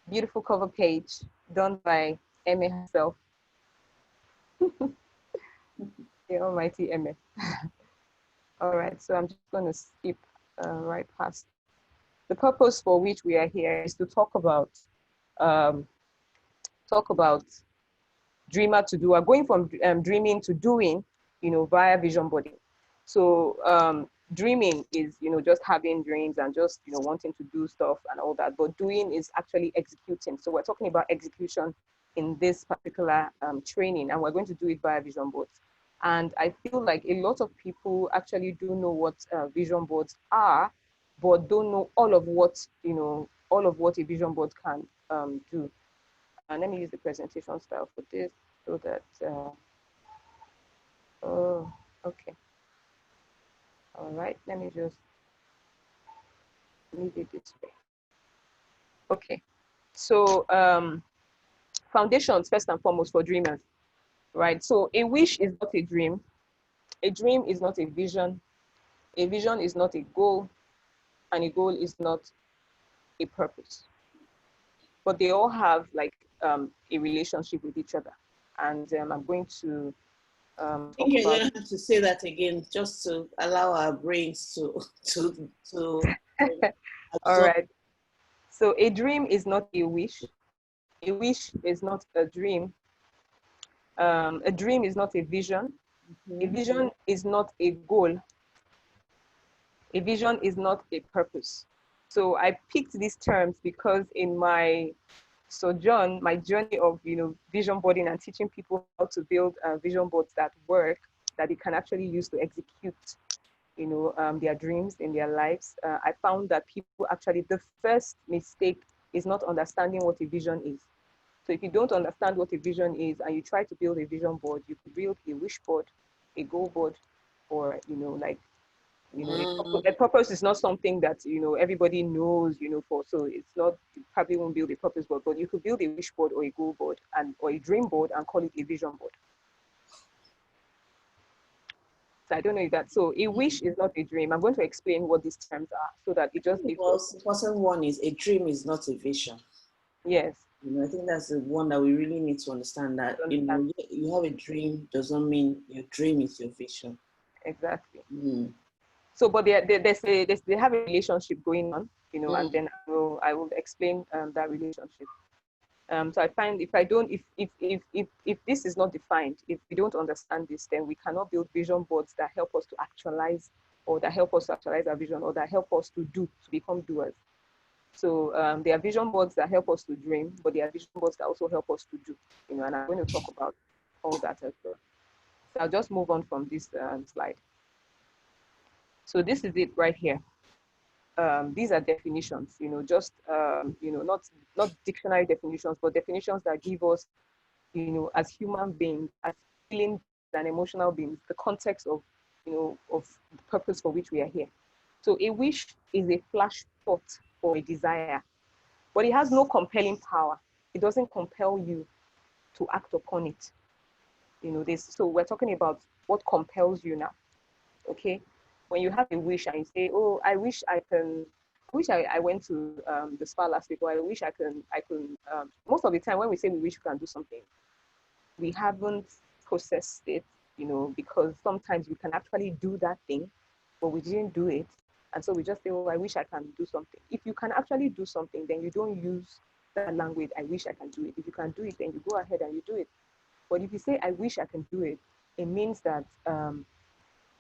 Beautiful cover page done by Emma herself, the almighty Emma. All right, so I'm just going to skip right past. The purpose for which we are here is to um, talk about dreamer to doer, going from dreaming to doing, via vision boarding. So dreaming is, just having dreams and just, wanting to do stuff and all that. But doing is actually executing. So we're talking about execution in this particular training, and we're going to do it via vision boards. And I feel like a lot of people actually do know what vision boards are, but don't know all of what a vision board can do. And let me use the presentation style for this so that, oh, okay. All right, let me just leave it this way. Okay, so foundations first and foremost for dreamers, right? So a wish is not a dream is not a vision is not a goal, and a goal is not a purpose. But they all have like a relationship with each other. And I'm going to I think talk you're about. gonna have to say that again, just to allow our brains to All absorb. right. So a dream is not a wish. A wish is not a dream. A dream is not a vision. A vision is not a goal. A vision is not a purpose. So I picked these terms because in my sojourn, my journey of vision boarding and teaching people how to build vision boards that work, that they can actually use to execute their dreams in their lives, I found that people actually, the first mistake is not understanding what a vision is. So if you don't understand what a vision is and you try to build a vision board, you could build a wish board, a goal board, or a purpose is not something that everybody knows, for, so it's not, you probably won't build a purpose board, but you could build a wish board or a goal board or a dream board and call it a vision board. So I don't know if that, so a wish is not a dream. I'm going to explain what these terms are so that it just gives us. The important one is a dream is not a vision. Yes. I think that's the one that we really need to understand, that you have a dream does not mean your dream is your vision. Exactly. So, but they have a relationship going on, and then I will explain that relationship. So I find if this is not defined, if we don't understand this, then we cannot build vision boards that help us to actualize, or that help us to actualize our vision, or that help us to become doers. So there are vision boards that help us to dream, but there are vision boards that also help us to do, and I'm going to talk about all that as well. So I'll just move on from this slide. So this is it right here. These are definitions, just, not dictionary definitions, but definitions that give us, as human beings, as feeling and emotional beings, the context of, of the purpose for which we are here. So a wish is a flash thought or a desire, but it has no compelling power. It doesn't compel you to act upon it. So we're talking about what compels you now. Okay, when you have a wish and you say, oh, I wish I went to the spa last week, or I wish I can most of the time when we say we wish we can do something, we haven't processed it, because sometimes we can actually do that thing, but we didn't do it. And so we just say, oh, I wish I can do something. If you can actually do something, then you don't use that language, I wish I can do it. If you can do it, then you go ahead and you do it. But if you say, I wish I can do it, it means that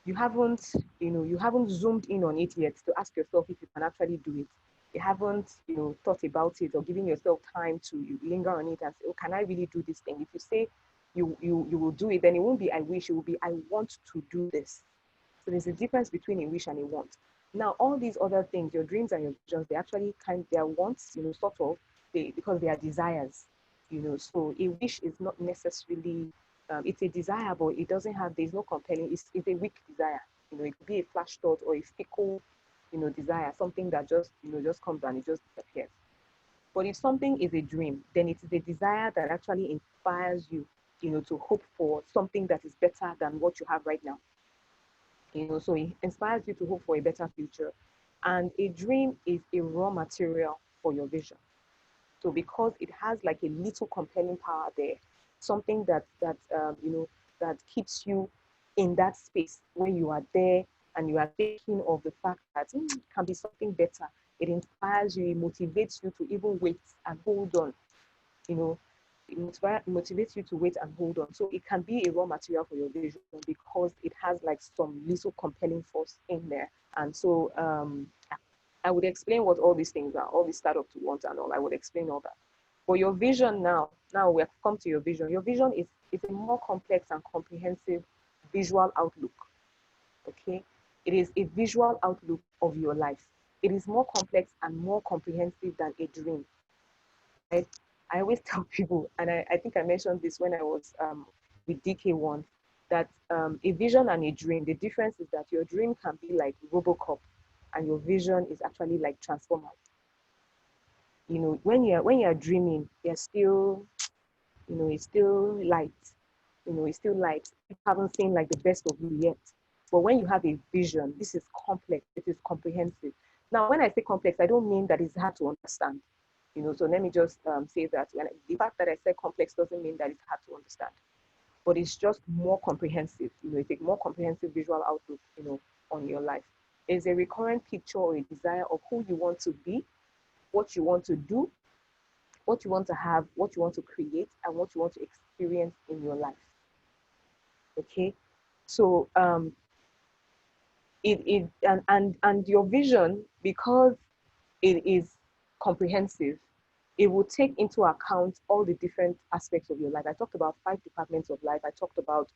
you haven't, you haven't zoomed in on it yet to ask yourself if you can actually do it. You haven't, thought about it or giving yourself time to linger on it and say, oh, can I really do this thing? If you say you will do it, then it won't be I wish, it will be I want to do this. So there's a difference between a wish and a want. Now, all these other things, your dreams and your visions, they actually they are wants, sort of, because they are desires, So a wish is not necessarily, it's a desire, but it doesn't have, there's no compelling, it's a weak desire. It could be a flash thought or a fickle, desire, something that just, just comes and it just disappears. But if something is a dream, then it is a desire that actually inspires you, to hope for something that is better than what you have right now. So it inspires you to hope for a better future. And a dream is a raw material for your vision. So because it has like a little compelling power there, something that that keeps you in that space when you are there and you are thinking of the fact that it can be something better. It inspires you, it motivates you to even wait and hold on. It motivates you to wait and hold on. So it can be a raw material for your vision because it has like some little compelling force in there. And so I would explain what all these things are, all these startup to want and all. I would explain all that. But your vision now we have come to your vision. Your vision is a more complex and comprehensive visual outlook. Okay, it is a visual outlook of your life. It is more complex and more comprehensive than a dream. Right? I always tell people, and I think I mentioned this when I was with DK1, that a vision and a dream, the difference is that your dream can be like Robocop, and your vision is actually like Transformers. When you're dreaming, you're still, it's still light. It's still light. You haven't seen like the best of you yet. But when you have a vision, this is complex. It is comprehensive. Now, when I say complex, I don't mean that it's hard to understand. So let me just say that the fact that I said complex doesn't mean that it's hard to understand, but it's just more comprehensive. It's a more comprehensive visual outlook, on your life. It's a recurrent picture or a desire of who you want to be, what you want to do, what you want to have, what you want to create, and what you want to experience in your life. Okay, so and your vision, because it is comprehensive, it will take into account all the different aspects of your life. I talked about 5 departments of life. I talked about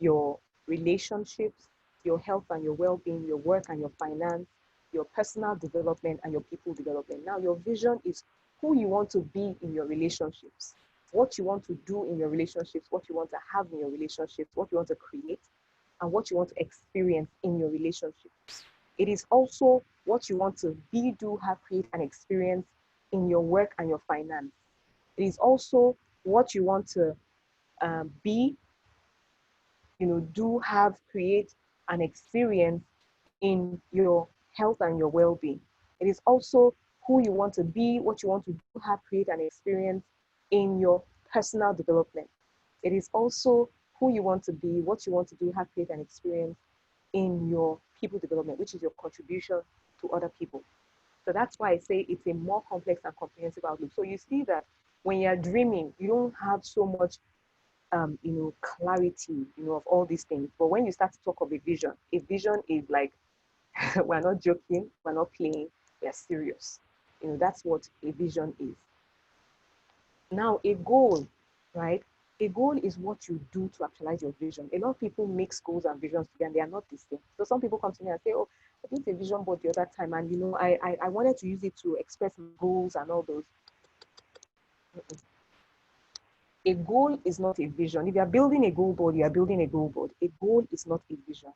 your relationships, your health and your well-being, your work and your finance, your personal development, and your people development. Now, your vision is who you want to be in your relationships, what you want to do in your relationships, what you want to have in your relationships, what you want to create, and what you want to experience in your relationships. It is also what you want to be, do, have, create, and experience in your work and your finance. It is also what you want to be, do, have, create, and experience in your health and your well-being. It is also who you want to be, what you want to do, have, create, and experience in your personal development. It is also who you want to be, what you want to do, have, create, and experience in your people development, which is your contribution to other people. So that's why I say it's a more complex and comprehensive outlook. So you see that when you're dreaming, you don't have so much, clarity, of all these things. But when you start to talk of a vision is like, we're not joking, we're not playing, we're serious. That's what a vision is. Now, a goal, right? A goal is what you do to actualize your vision. A lot of people mix goals and visions together, and they are not the same. So some people come to me and say, oh, I did a vision board the other time, and I wanted to use it to express my goals and all those. A goal is not a vision. If you are building a goal board, you are building a goal board. A goal is not a vision.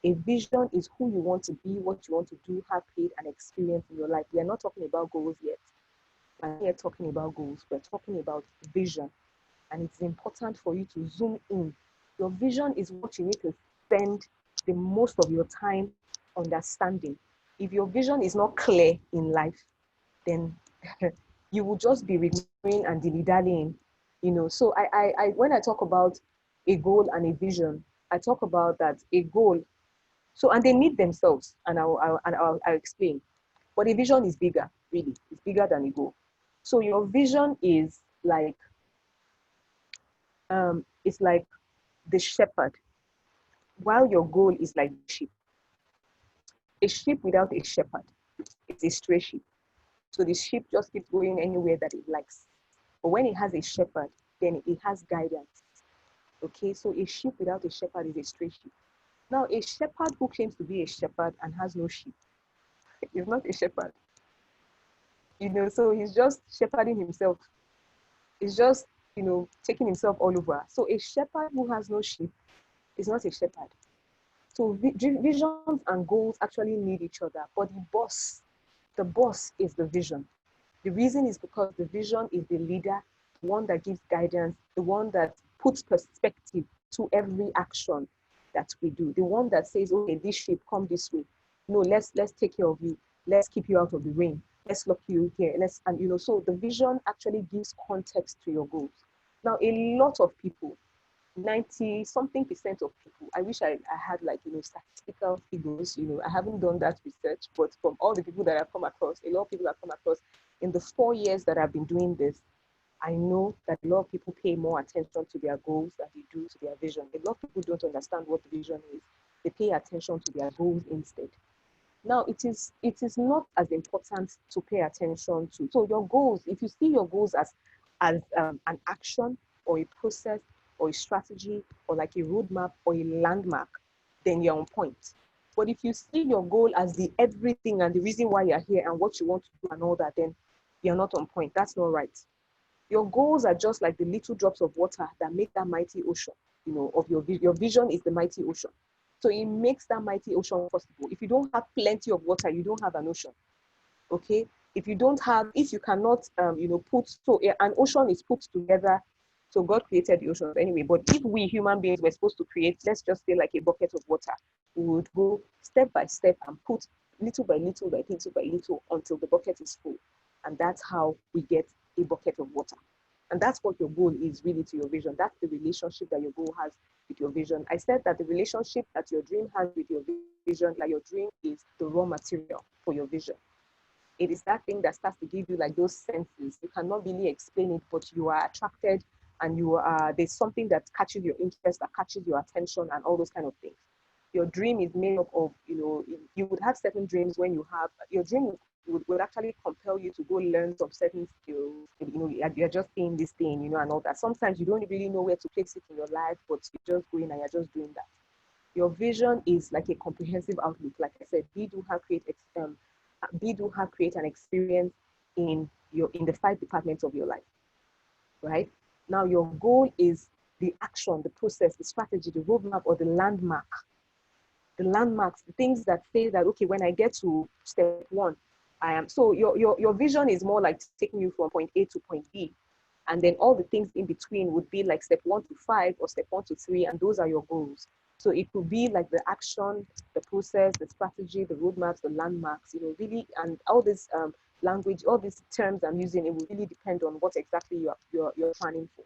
A vision is who you want to be, what you want to do, have, create, and experience in your life. We are not talking about goals yet. We're not yet talking about goals. We're talking about vision. And it's important for you to zoom in. Your vision is what you need to spend the most of your time understanding. If your vision is not clear in life, then you will just be ignoring and dilly-dallying. So I when I talk about a goal and a vision, I talk about that a goal. So, and they need themselves, and I'll explain. But a vision is bigger, really. It's bigger than a goal. So your vision is like, it's like the shepherd, while your goal is like the sheep. A sheep without a shepherd is a stray sheep. So the sheep just keeps going anywhere that it likes. But when it has a shepherd, then it has guidance. Okay, so a sheep without a shepherd is a stray sheep. Now, a shepherd who claims to be a shepherd and has no sheep is not a shepherd. So he's just shepherding himself. He's just, taking himself all over. So a shepherd who has no sheep is not a shepherd. So visions and goals actually need each other. But the boss is the vision. The reason is because the vision is the leader, the one that gives guidance, the one that puts perspective to every action that we do, the one that says, okay, this sheep, come this way. No, let's take care of you. Let's keep you out of the rain. let's lock you here, and so the vision actually gives context to your goals. Now, a lot of people, 90 something percent of people, I wish I had statistical figures, I haven't done that research, but from all the people that I've come across, a lot of people I've come across in the 4 years that I've been doing this, I know that a lot of people pay more attention to their goals than they do to their vision. A lot of people don't understand what the vision is. They pay attention to their goals instead. Now, it is not as important to pay attention to. So your goals, if you see your goals as an action or a process or a strategy or like a roadmap or a landmark, then you're on point. But if you see your goal as the everything and the reason why you're here and what you want to do and all that, then you're not on point. That's not right. Your goals are just like the little drops of water that make that mighty ocean, of your vision is the mighty ocean. So it makes that mighty ocean possible. If you don't have plenty of water, you don't have an ocean. Okay? If you cannot, an ocean is put together. So God created the oceans anyway. But if we human beings were supposed to create, let's just say like a bucket of water, we would go step by step and put little by little by little by little until the bucket is full. And that's how we get a bucket of water. And that's what your goal is really to your vision. That's the relationship that your goal has with your vision. I said that the relationship that your dream has with your vision, like your dream is the raw material for your vision. It is that thing that starts to give you like those senses. You cannot really explain it, but you are attracted and there's something that catches your interest, that catches your attention and all those kind of things. Your dream is made up of, you would have certain dreams when you have, your dream would actually compel you to go learn some certain skills. You're just seeing this thing, and all that. Sometimes you don't really know where to place it in your life, but you're just going and you're just doing that. Your vision is like a comprehensive outlook. Like I said, we do have create an experience in the 5 departments of your life, right? Now your goal is the action, the process, the strategy, the roadmap, or the landmark. The landmarks, the things that say that, okay, when I get to step 1, so your vision is more like taking you from point A to point B. And then all the things in between would be like step 1 to 5 or step 1 to 3, and those are your goals. So it could be like the action, the process, the strategy, the roadmaps, the landmarks, really, and all this language, all these terms I'm using, it will really depend on what exactly you're planning for.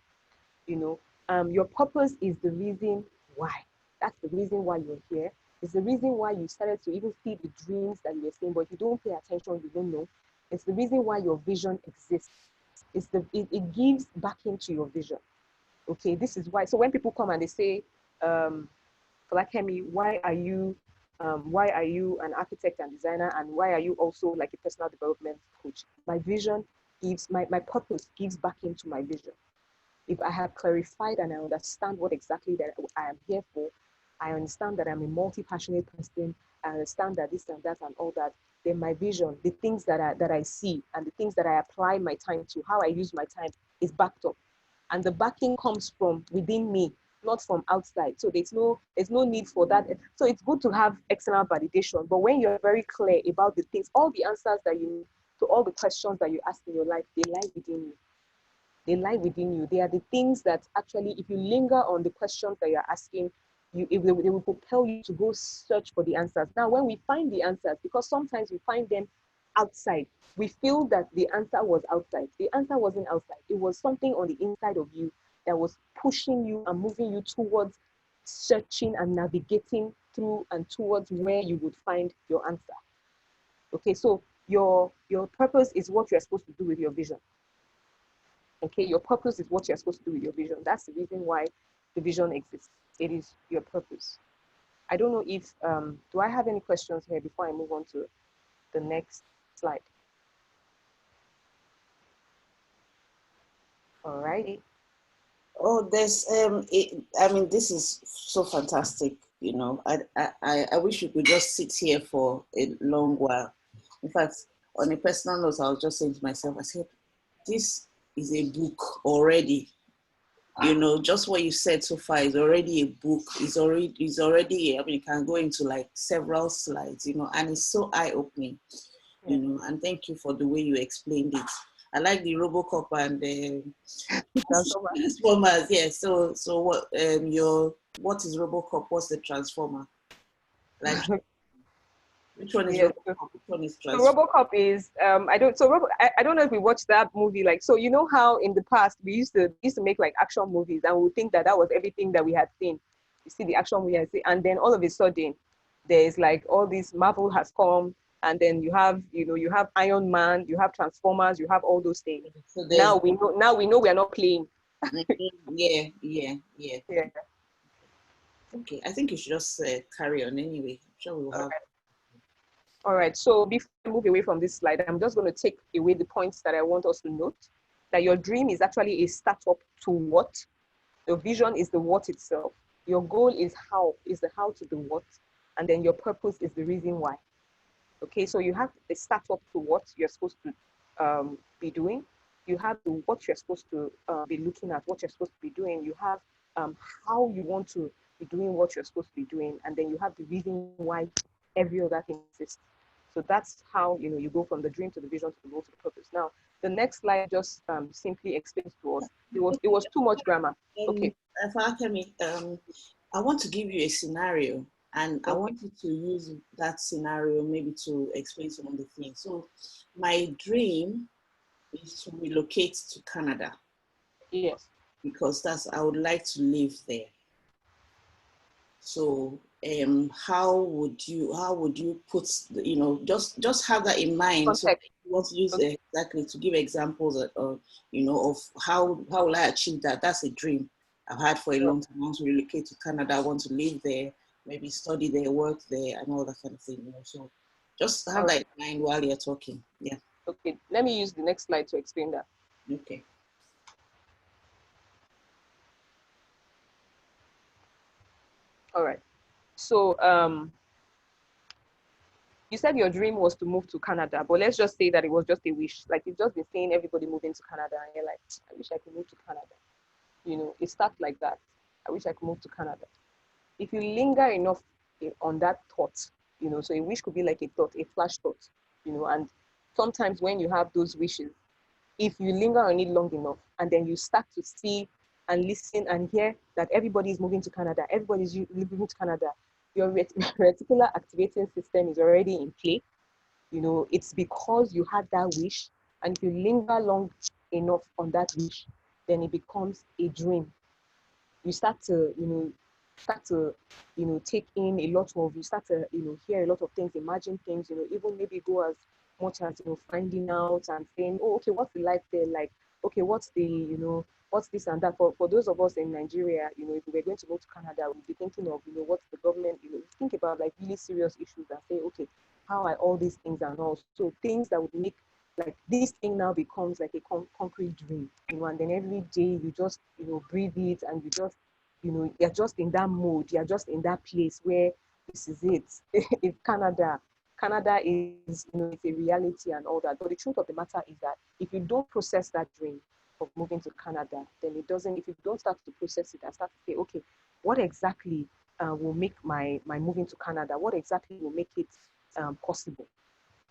Your purpose is the reason why. That's the reason why you're here. It's the reason why you started to even see the dreams that you were seeing, but if you don't pay attention, you don't know. It's the reason why your vision exists. It gives backing to your vision. Okay, this is why. So when people come and they say, Folakemi, why are you an architect and designer, and why are you also like a personal development coach? My vision gives, my purpose gives backing to my vision. If I have clarified and I understand what exactly that I am here for, I understand that I'm a multi-passionate person, I understand that this and that and all that, then my vision, the things that I see and the things that I apply my time to, how I use my time, is backed up. And the backing comes from within me, not from outside. So there's no need for that. So it's good to have external validation, but when you're very clear about the things, all the answers that you need to all the questions that you ask in your life, they lie within you. They lie within you. They are the things that actually, if you linger on the questions that you're asking, they will propel you to go search for the answers. Now, when we find the answers, because sometimes we find them outside, we feel that the answer was outside. The answer wasn't outside. It was something on the inside of you that was pushing you and moving you towards searching and navigating through and towards where you would find your answer. Okay, so your purpose is what you're supposed to do with your vision. Okay, your purpose is what you're supposed to do with your vision. That's the reason why the vision exists. It is your purpose. I don't know if, do I have any questions here before I move on to the next slide? All righty. Oh, there's this is so fantastic. I wish we could just sit here for a long while. In fact, on a personal note, I was just saying to myself, I said, this is a book already. Just what you said so far is already a book. It's already, it can go into like several slides, and it's so eye-opening, and thank you for the way you explained it. I like the Robocop and the Transformers. Yeah. So what what is Robocop? What's the Transformer? Like Which one is Yes. RoboCop? Which one is So Transform? RoboCop is I don't know if we watched that movie. Like, so you know how in the past we used to make like action movies, and we would think that that was everything that we had seen. You see the action movie, and then all of a sudden there's like all this Marvel has come, and then you have Iron Man, you have Transformers, you have all those things. So there's Now we know we are not playing. yeah. Yeah. Okay, I think you should just carry on anyway. I'm sure we'll have. All right. So before I move away from this slide, I'm just going to take away the points that I want us to note. That your dream is actually a startup to what? The vision is the what itself. Your goal is the how to the what, and then your purpose is the reason why. Okay, so you have a startup to what you're supposed to be doing. You have the what you're supposed to be looking at, what you're supposed to be doing. You have how you want to be doing what you're supposed to be doing, and then you have the reason why every other thing exists. So that's how you go from the dream to the vision to the goal to the purpose. Now, the next slide just simply explains to us. It was too much grammar. Okay. Folakemi, I want to give you a scenario, and I Okay. want you to use that scenario maybe to explain some of the things. So, my dream is to relocate to Canada Yes. because I would like to live there. So, how would you put just have that in mind? So, Context. you want to use Okay. exactly to give examples of how will I achieve that? That's a dream I've had for a Sure. long time. I want to relocate to Canada. I want to live there, maybe study there, work there, and all that kind of thing. So, just All have that right. in mind while you're talking. Yeah. Okay. Let me use the next slide to explain that. Okay. All right. So you said your dream was to move to Canada, but let's just say that it was just a wish. Like you've just been seeing everybody moving to Canada, and you're like, I wish I could move to Canada. It starts like that. I wish I could move to Canada. If you linger enough on that thought, so a wish could be like a thought, a flash thought, and sometimes when you have those wishes, if you linger on it long enough and then you start to see and listen and hear that everybody is moving to Canada, everybody's moving to Canada, your reticular activating system is already in play. It's because you had that wish, and if you linger long enough on that wish, then it becomes a dream. You start to take in a lot of, you start to hear a lot of things, imagine things, even maybe go as much as finding out and saying, oh, okay, what's the life there like? Okay, what's this and that. For those of us in Nigeria, if we were going to go to Canada, we'd be thinking of what's the government, think about like really serious issues and say, okay, how are all these things and all, so things that would make like this thing now becomes like a concrete dream, and then every day you just breathe it, and you just you're just in that mode, you're just in that place where this is it. It's Canada is it's a reality and all that, but the truth of the matter is that if you don't process that dream of moving to Canada, then it doesn't. If you don't start to process it and start to say, okay, what exactly will make my moving to Canada, what exactly will make it possible?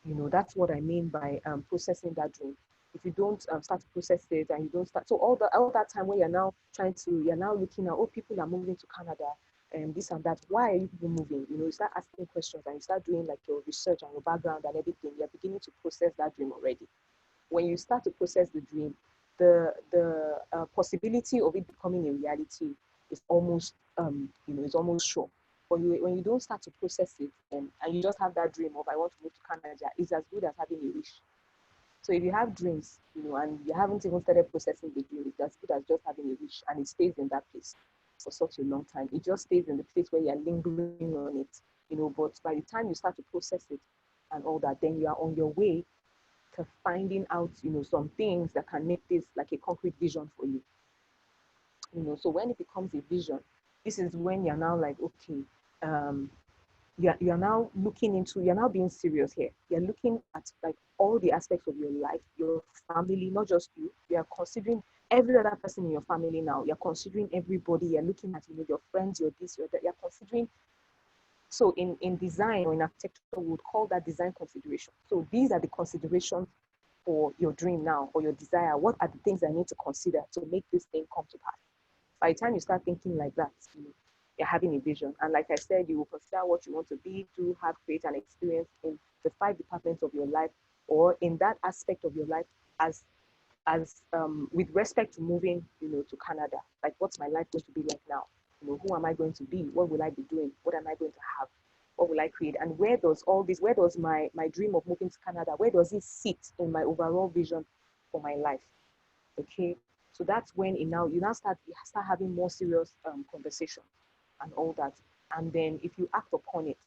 That's what I mean by processing that dream. If you don't start to process it, and you don't start, so all that time when you're now looking at, oh, people are moving to Canada and this and that, why are you people moving? You start asking questions, and you start doing like your research and your background and everything. You're beginning to process that dream already. When you start to process the dream, the possibility of it becoming a reality is almost is almost sure. But when you don't start to process it, and you just have that dream of I want to move to Canada, it's as good as having a wish. So if you have dreams, and you haven't even started processing the dream, it's as good as just having a wish, and it stays in that place for such a long time. It just stays in the place where you're lingering on it, but by the time you start to process it and all that, then you are on your way to finding out, some things that can make this like a concrete vision for you. So when it becomes a vision, this is when you're now like, okay, um, you're now looking into, you're now being serious here. You're looking at like all the aspects of your life, your family, not just you. You are considering every other person in your family now. You're considering everybody. You're looking at, your friends, your this, your that. You're considering. So in design or in architecture, we would call that design consideration. So these are the considerations for your dream now or your desire. What are the things I need to consider to make this thing come to pass? By the time you start thinking like that, you're having a vision. And like I said, you will consider what you want to be, do, have, create, and experience in the 5 departments of your life, or in that aspect of your life, as with respect to moving, to Canada. Like, what's my life going to be like now? Who am I going to be? What will I be doing? What am I going to have? What will I create? And where does my dream of moving to Canada, where does it sit in my overall vision for my life? Okay. So that's when you now start having more serious conversation and all that. And then if you act upon it,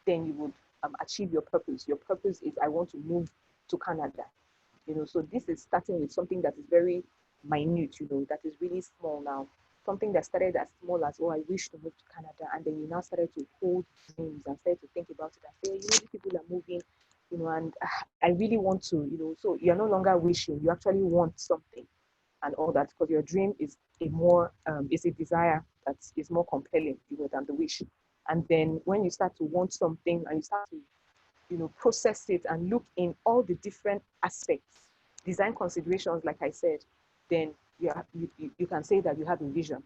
then you would achieve your purpose. Your purpose is, I want to move to Canada. So this is starting with something that is very minute, that is really small now. Something that started as small as, oh, I wish to move to Canada. And then you now started to hold dreams and started to think about it and say, these people are moving, and I really want to, so you're no longer wishing, you actually want something and all that, because your dream is a desire that is more compelling, than the wish. And then when you start to want something and you start to, process it and look in all the different aspects, design considerations, like I said, then you can say that you have a vision.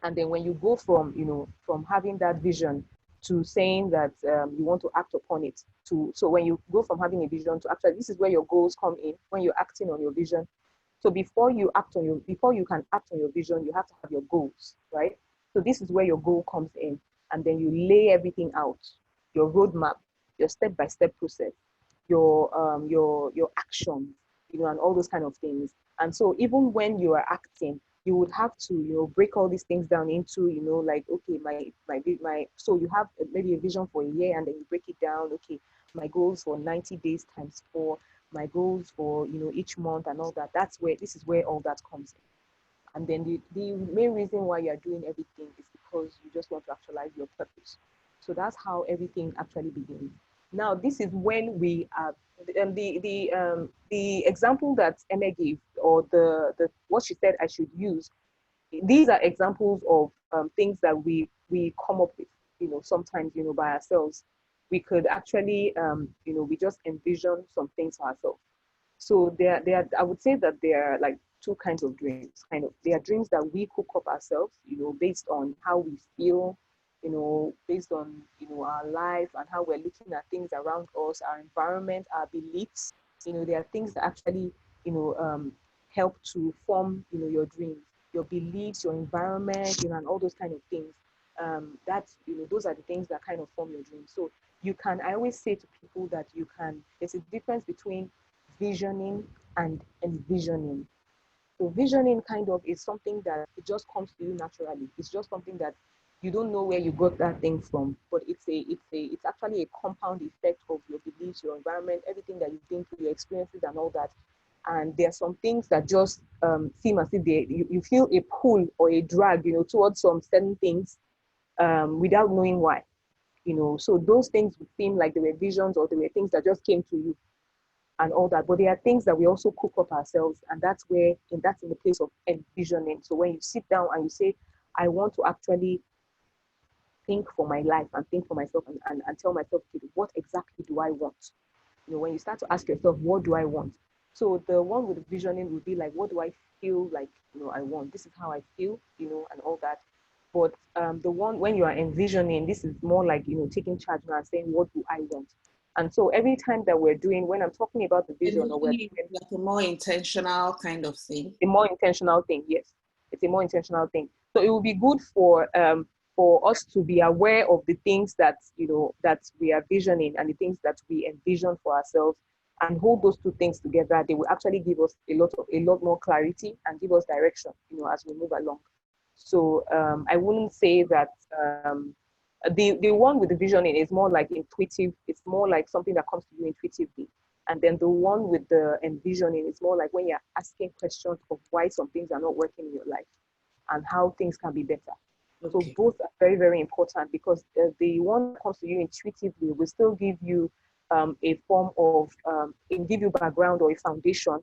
And then when you go from having that vision to saying that you want to act upon it, so when you go from having a vision to actually, this is where your goals come in, when you're acting on your vision. So before you can act on your vision, you have to have your goals, right? So this is where your goal comes in, and then you lay everything out, your roadmap, your step-by-step process, your actions, and all those kind of things. And so even when you are acting, you would have to, break all these things down into, like, okay, so you have maybe a vision for a year, and then you break it down. Okay, my goals for 90 days times 4, my goals for, each month and all that. This is where all that comes in. And then the main reason why you're doing everything is because you just want to actualize your purpose. So that's how everything actually begins. Now, this is when we are, the example that Emma gave, or the what she said I should use, these are examples of things that we come up with, sometimes, by ourselves. We could actually, we just envision some things for ourselves. So I would say that there are like two kinds of dreams. There are dreams that we cook up ourselves, based on how we feel, based on, our life and how we're looking at things around us, our environment, our beliefs. There are things that actually, help to form, your dreams, your beliefs, your environment, and all those kind of things. Those are the things that kind of form your dreams. So I always say to people that there's a difference between visioning and envisioning. So visioning kind of is something that it just comes to you naturally. It's just something that you don't know where you got that thing from, but it's actually a compound effect of your beliefs, your environment, everything that you've been through, your experiences and all that. And there are some things that just seem as if you feel a pull or a drag, towards some certain things, without knowing why. So those things would seem like they were visions, or they were things that just came to you and all that. But there are things that we also cook up ourselves, and that's in the place of envisioning. So when you sit down and you say, I want to actually think for my life and think for myself, and tell myself, okay, what exactly do I want? When you start to ask yourself, what do I want? So the one with the visioning would be like, what do I feel like, I want? This is how I feel, and all that. But the one when you are envisioning, this is more like, taking charge now and saying, what do I want? And so every time that when I'm talking about the vision, or we're like a more intentional kind of thing. a more intentional thing, yes, it's a more intentional thing. So it will be good for us to be aware of the things that that we are visioning, and the things that we envision for ourselves, and hold those two things together. They will actually give us a lot more clarity and give us direction, as we move along. So I wouldn't say that the one with the visioning is more like intuitive. It's more like something that comes to you intuitively. And then the one with the envisioning is more like when you're asking questions of why some things are not working in your life and how things can be better. Okay. So both are very, very important, because the one that comes to you intuitively will still give you a form of, it will give you background or a foundation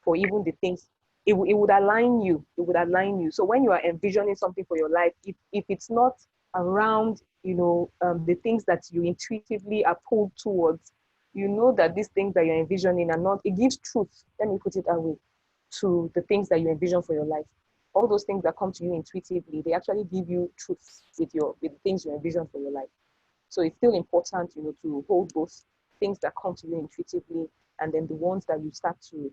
for even the things. It would align you. It would align you. So when you are envisioning something for your life, if it's not around, the things that you intuitively are pulled towards, that these things that you're envisioning are not, it gives truth, let me put it that way, to the things that you envision for your life. all those things that come to you intuitively, they actually give you truth with the things you envision for your life. So it's still important, to hold both things that come to you intuitively, and then the ones that you start to,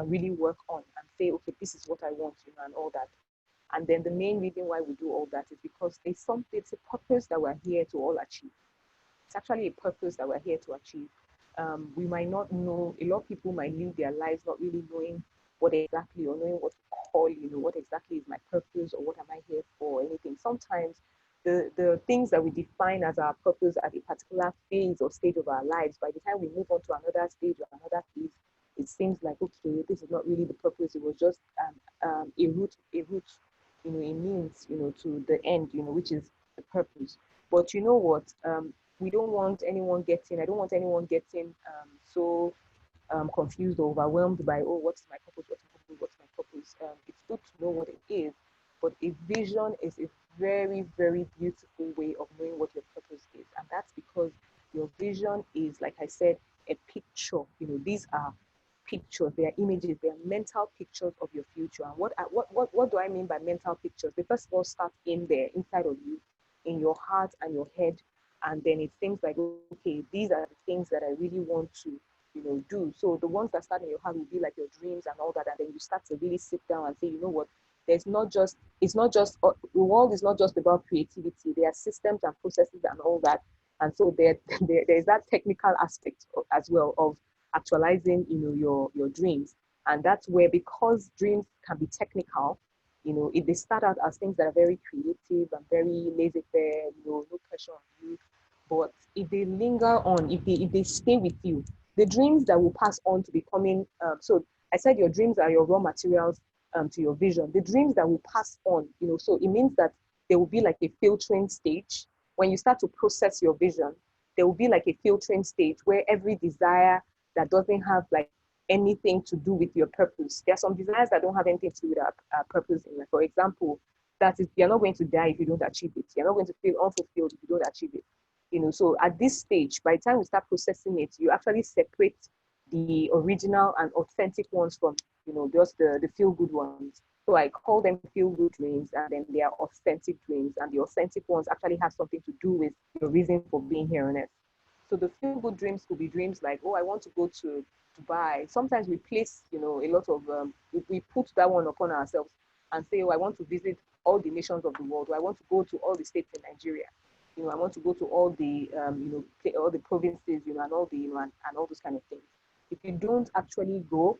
really work on and say, okay, this is what I want, and all that. And then the main reason why we do all that is because it's a purpose that we're here to all achieve. It's actually a purpose that we're here to achieve. We might not know, a lot of people might live their lives not really knowing what exactly, or knowing what to call, what exactly is my purpose, or what am I here for, or anything. Sometimes the things that we define as our purpose at a particular phase or stage of our lives, by the time we move on to another stage or another phase, it seems like, okay, this is not really the purpose. It was just a route, a means, to the end, which is the purpose. But you know what? We don't want anyone getting, I don't want anyone getting so confused or overwhelmed by, oh, what's my purpose? What's my purpose? What's my purpose? It's good to know what it is, but a vision is a very, very beautiful way of knowing what your purpose is. And that's because your vision is, like I said, a picture. These are pictures, they are images, they are mental pictures of your future. And what do I mean by mental pictures? They first of all start in there, inside of you, in your heart and your head. And then it's things like, okay, these are the things that I really want to, do. So the ones that start in your heart will be like your dreams and all that. And then you start to really sit down and say, you know what, it's not just, the world is not just about creativity. There are systems and processes and all that. And so there's that technical aspect as well of actualizing, your dreams. And that's where, because dreams can be technical, if they start out as things that are very creative and very laissez-faire, no pressure on you, but if they linger on, if they stay with you, the dreams that will pass on to becoming, so I said your dreams are your raw materials to your vision. The dreams that will pass on, so it means that there will be like a filtering stage. When you start to process your vision, there will be like a filtering stage where every desire that doesn't have like anything to do with your purpose. There are some desires that don't have anything to do with our purpose in life. For example, that is, you're not going to die if you don't achieve it. You're not going to feel unfulfilled if you don't achieve it. So at this stage, by the time we start processing it, you actually separate the original and authentic ones from, just the feel-good ones. So I call them feel-good dreams, and then they are authentic dreams. And the authentic ones actually have something to do with your reason for being here on earth. So the feel-good dreams could be dreams like, oh, I want to go to Dubai. Sometimes we place, a lot of, we put that one upon ourselves and say, oh, I want to visit all the nations of the world. Or I want to go to all the states in Nigeria. I want to go to all the, all the provinces, and all the, and all those kind of things. If you don't actually go,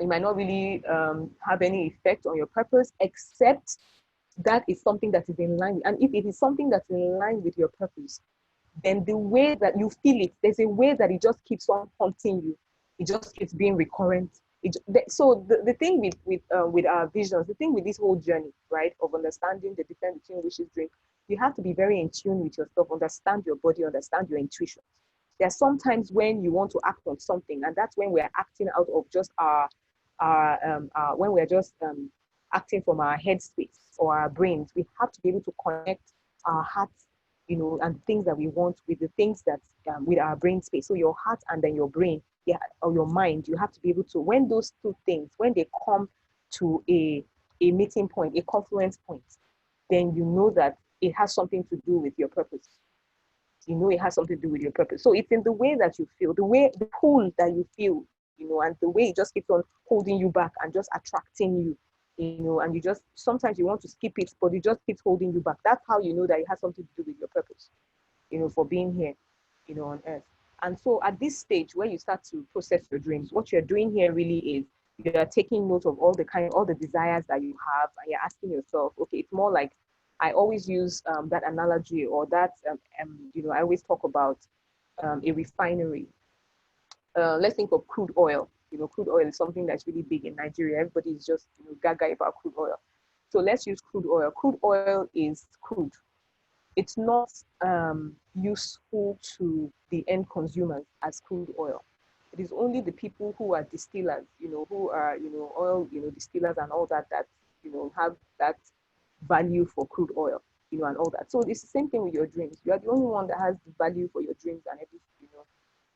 it might not really have any effect on your purpose, except that is something that is in line. And if it is something that's in line with your purpose, then the way that you feel it, there's a way that it just keeps on haunting you. It just keeps being recurrent. So the thing with our visions, the thing with this whole journey, right, of understanding the difference between wishes, dreams, you have to be very in tune with yourself, understand your body, understand your intuition. There are sometimes when you want to act on something, and that's when we're acting out of just when we're just acting from our head space or our brains. We have to be able to connect our hearts, and things that we want with the things that with our brain space. So your heart and then your brain, yeah, or your mind, you have to be able to, when those two things, when they come to a meeting point, a confluence point, then you know that it has something to do with your purpose. It has something to do with your purpose. So it's in the way that you feel, the pull that you feel, and the way it just keeps on holding you back and just attracting you, and you just, sometimes you want to skip it, but it just keeps holding you back. That's how you know that it has something to do with your purpose, for being here, on earth. And so at this stage where you start to process your dreams, what you're doing here really is you are taking note of all the desires that you have, and you're asking yourself, okay, it's more like, I always use that analogy, or that, I always talk about a refinery. Let's think of crude oil. Crude oil is something that's really big in Nigeria. Everybody is just, gaga about crude oil. So let's use crude oil. Crude oil is crude. It's not useful to the end consumers as crude oil. It is only the people who are distillers, who are, oil, distillers and all that, have that value for crude oil, and all that. So it's the same thing with your dreams. You are the only one that has the value for your dreams and everything,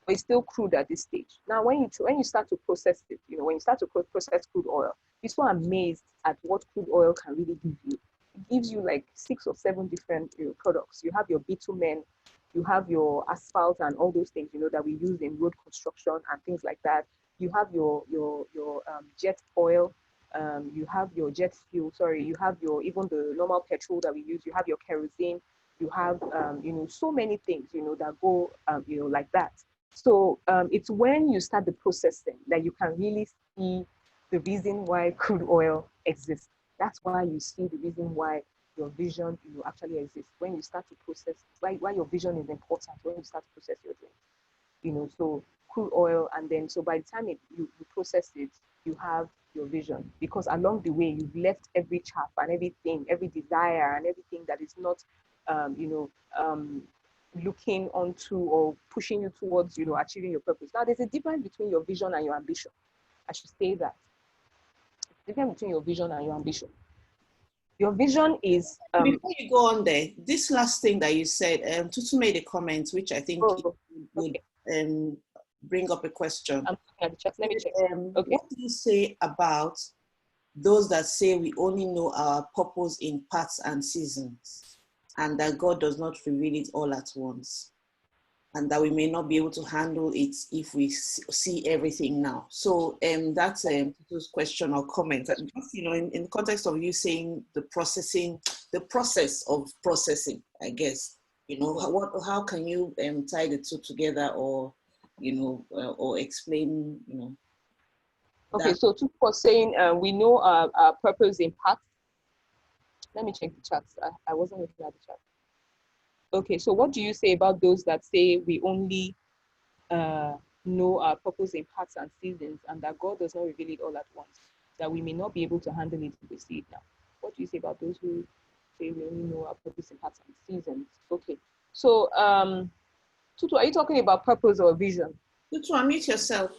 but it's still crude at this stage. Now, when you start to process it, when you start to process crude oil, be so amazed at what crude oil can really give you. It gives you like 6 or 7 different products. You have your bitumen, you have your asphalt and all those things, that we use in road construction and things like that. You have your jet oil, you have your jet fuel, sorry, you have your, even the normal petrol that we use, you have your kerosene, you have, so many things, that go, like that. So it's when you start the processing that you can really see the reason why crude oil exists. That's why you see the reason why your vision, actually exists. When you start to process, why your vision is important, when you start to process your dreams. So crude oil, and then, so by the time you process it, you have your vision. Because along the way, you've left every chaff and everything, every desire and everything that is not, looking onto or pushing you towards, achieving your purpose. Now, there's a difference between your vision and your ambition. I should say that. Difference between your vision and your ambition. Your vision is... Before you go on there, this last thing that you said, Tutu made a comment, which I think would bring up a question. I'm looking at the chat. Let me check. Okay. What do you say about those that say we only know our purpose in parts and seasons, and that God does not reveal it all at once, and that we may not be able to handle it if we see everything now? So that's Tutu's question or comment. Just, in the context of you saying the process of processing, I guess, how can you tie the two together, or or explain, Okay, so Tutu was saying we know our purpose in parts. Let me check the chats. I wasn't looking at the chat. Okay, so what do you say about those that say we only know our purpose in parts and seasons, and that God does not reveal it all at once, that we may not be able to handle it if we see it now? What do you say about those who say we only know our purpose in parts and seasons? Okay, so Tutu, are you talking about purpose or vision? Tutu, unmute yourself.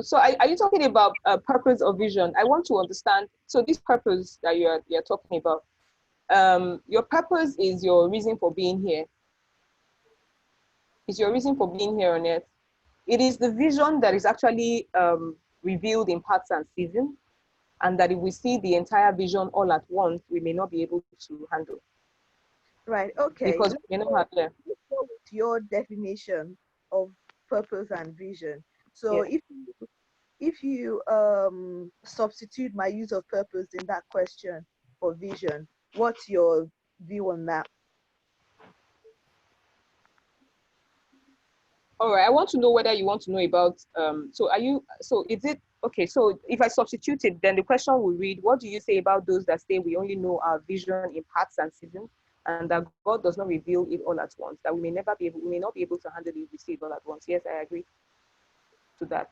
So are you talking about purpose or vision? I want to understand. So this purpose that you're talking about, your purpose is your reason for being here. It's your reason for being here on earth. It is the vision that is actually revealed in parts and seasons, and that if we see the entire vision all at once, we may not be able to handle. Right, okay. Because we may not have there. Let's go with your definition of purpose and vision. So yeah. If you substitute my use of purpose in that question for vision, what's your view on that? All right, I want to know whether you want to know about, so is it, okay, so if I substitute it, then the question will read, what do you say about those that say we only know our vision in parts and seasons, and that God does not reveal it all at once, that we may not be able to handle it if we see it all at once? Yes, I agree to that.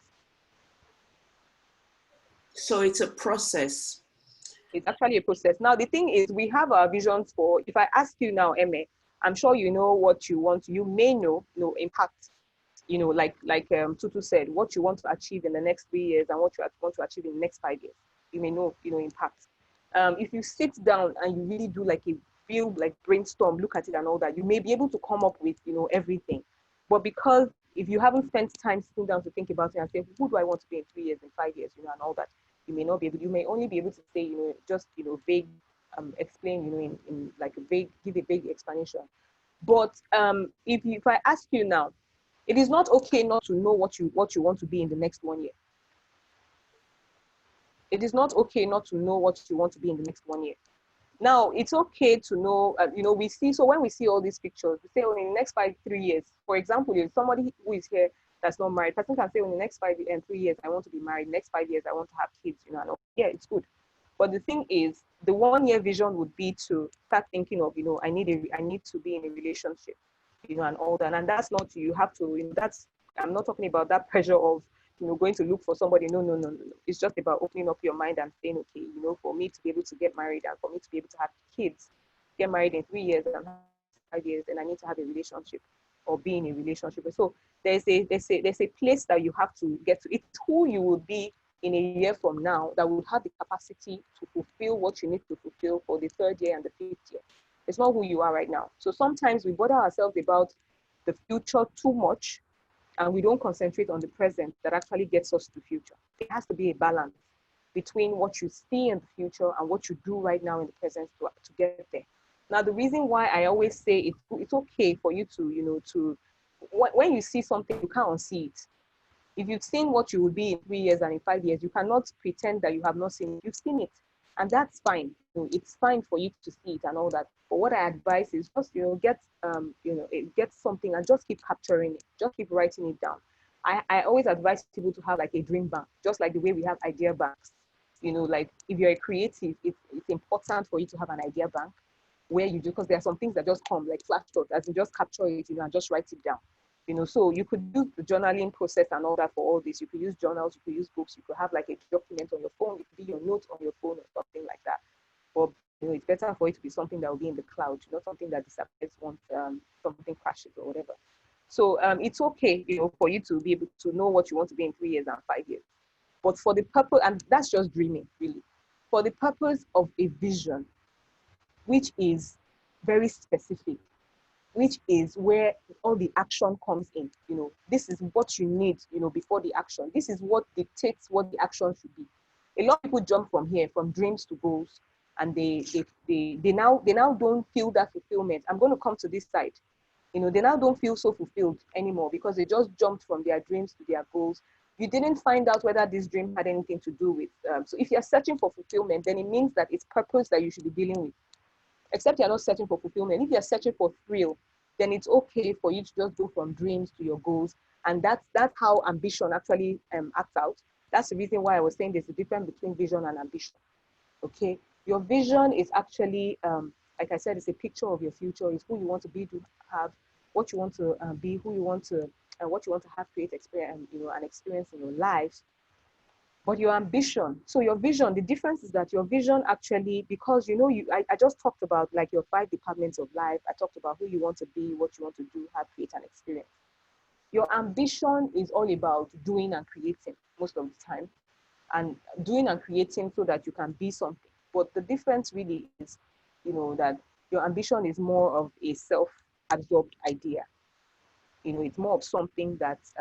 So it's a process. It's actually a process. Now, the thing is, we have our visions for, if I ask you now, Eme, I'm sure you know what you want. You may know, impact, like Tutu said, what you want to achieve in the next 3 years and what you want to achieve in the next 5 years. You may know, impact. If you sit down and you really do like a real brainstorm, look at it and all that, you may be able to come up with, everything. But because if you haven't spent time sitting down to think about it and say, who do I want to be in 3 years, in 5 years, and all that, you may not be able, you may only be able to say, just, vague, explain, in like a vague, give a vague explanation. But if I ask you now, it is not okay not to know what you want to be in the next 1 year. It is not okay not to know what you want to be in the next 1 year. Now, it's okay to know, we see, so when we see all these pictures, we say, in the next 3 years, for example, if somebody who is here that's not married, person can say, in the next 3 years, I want to be married. Next 5 years, I want to have kids, and all. Yeah, it's good. But the thing is, the 1 year vision would be to start thinking of, I need to be in a relationship, and all that. And that's not, you have to, I'm not talking about that pressure of, going to look for somebody. No. It's just about opening up your mind and saying, okay, for me to be able to get married and for me to be able to have kids, get married in 3 years and 5 years, and I need to have a relationship or be in a relationship. So there's a place that you have to get to. It's who you will be in a year from now that would have the capacity to fulfill what you need to fulfill for the 3rd year and the 5th year. It's not who you are right now. So sometimes we bother ourselves about the future too much, and we don't concentrate on the present that actually gets us to the future. There has to be a balance between what you see in the future and what you do right now in the present to get there. Now, the reason why I always say it's okay for you to, when you see something, you can't unsee it. If you've seen what you will be in 3 years and in 5 years, you cannot pretend that you have not seen it. You've seen it, and that's fine. It's fine for you to see it and all that. But what I advise is just, get something and just keep capturing it. Just keep writing it down. I always advise people to have like a dream bank, just like the way we have idea banks. Like if you're a creative, it's important for you to have an idea bank where you do, because there are some things that just come like flash thoughts, as you just capture it, and just write it down. So you could use the journaling process and all that for all this. You could use journals, you could use books, you could have like a document on your phone, it could be your notes on your phone or something like that. But it's better for it to be something that will be in the cloud, not something that disappears once something crashes or whatever. So it's okay, for you to be able to know what you want to be in 3 years and 5 years. But for the purpose, and that's just dreaming, really. For the purpose of a vision, which is very specific, which is where all the action comes in. This is what you need, before the action. This is what dictates what the action should be. A lot of people jump from here, from dreams to goals, and they now don't feel that fulfillment. I'm going to come to this side. They now don't feel so fulfilled anymore because they just jumped from their dreams to their goals. You didn't find out whether this dream had anything to do with. So if you're searching for fulfillment, then it means that it's purpose that you should be dealing with. Except you're not searching for fulfillment. If you're searching for thrill, then it's okay for you to just go from dreams to your goals. And that's how ambition actually acts out. That's the reason why I was saying there's a difference between vision and ambition. Okay, your vision is actually, like I said, it's a picture of your future. It's who you want to be, to have, what you want to be, who you want to, and what you want to have, create experience, an experience in your life. But your ambition, so your vision, the difference is that your vision actually, because I just talked about like your 5 departments of life. I talked about who you want to be, what you want to do, have, create an experience. Your ambition is all about doing and creating most of the time, and doing and creating so that you can be something. But the difference really is, that your ambition is more of a self-absorbed idea. It's more of something that's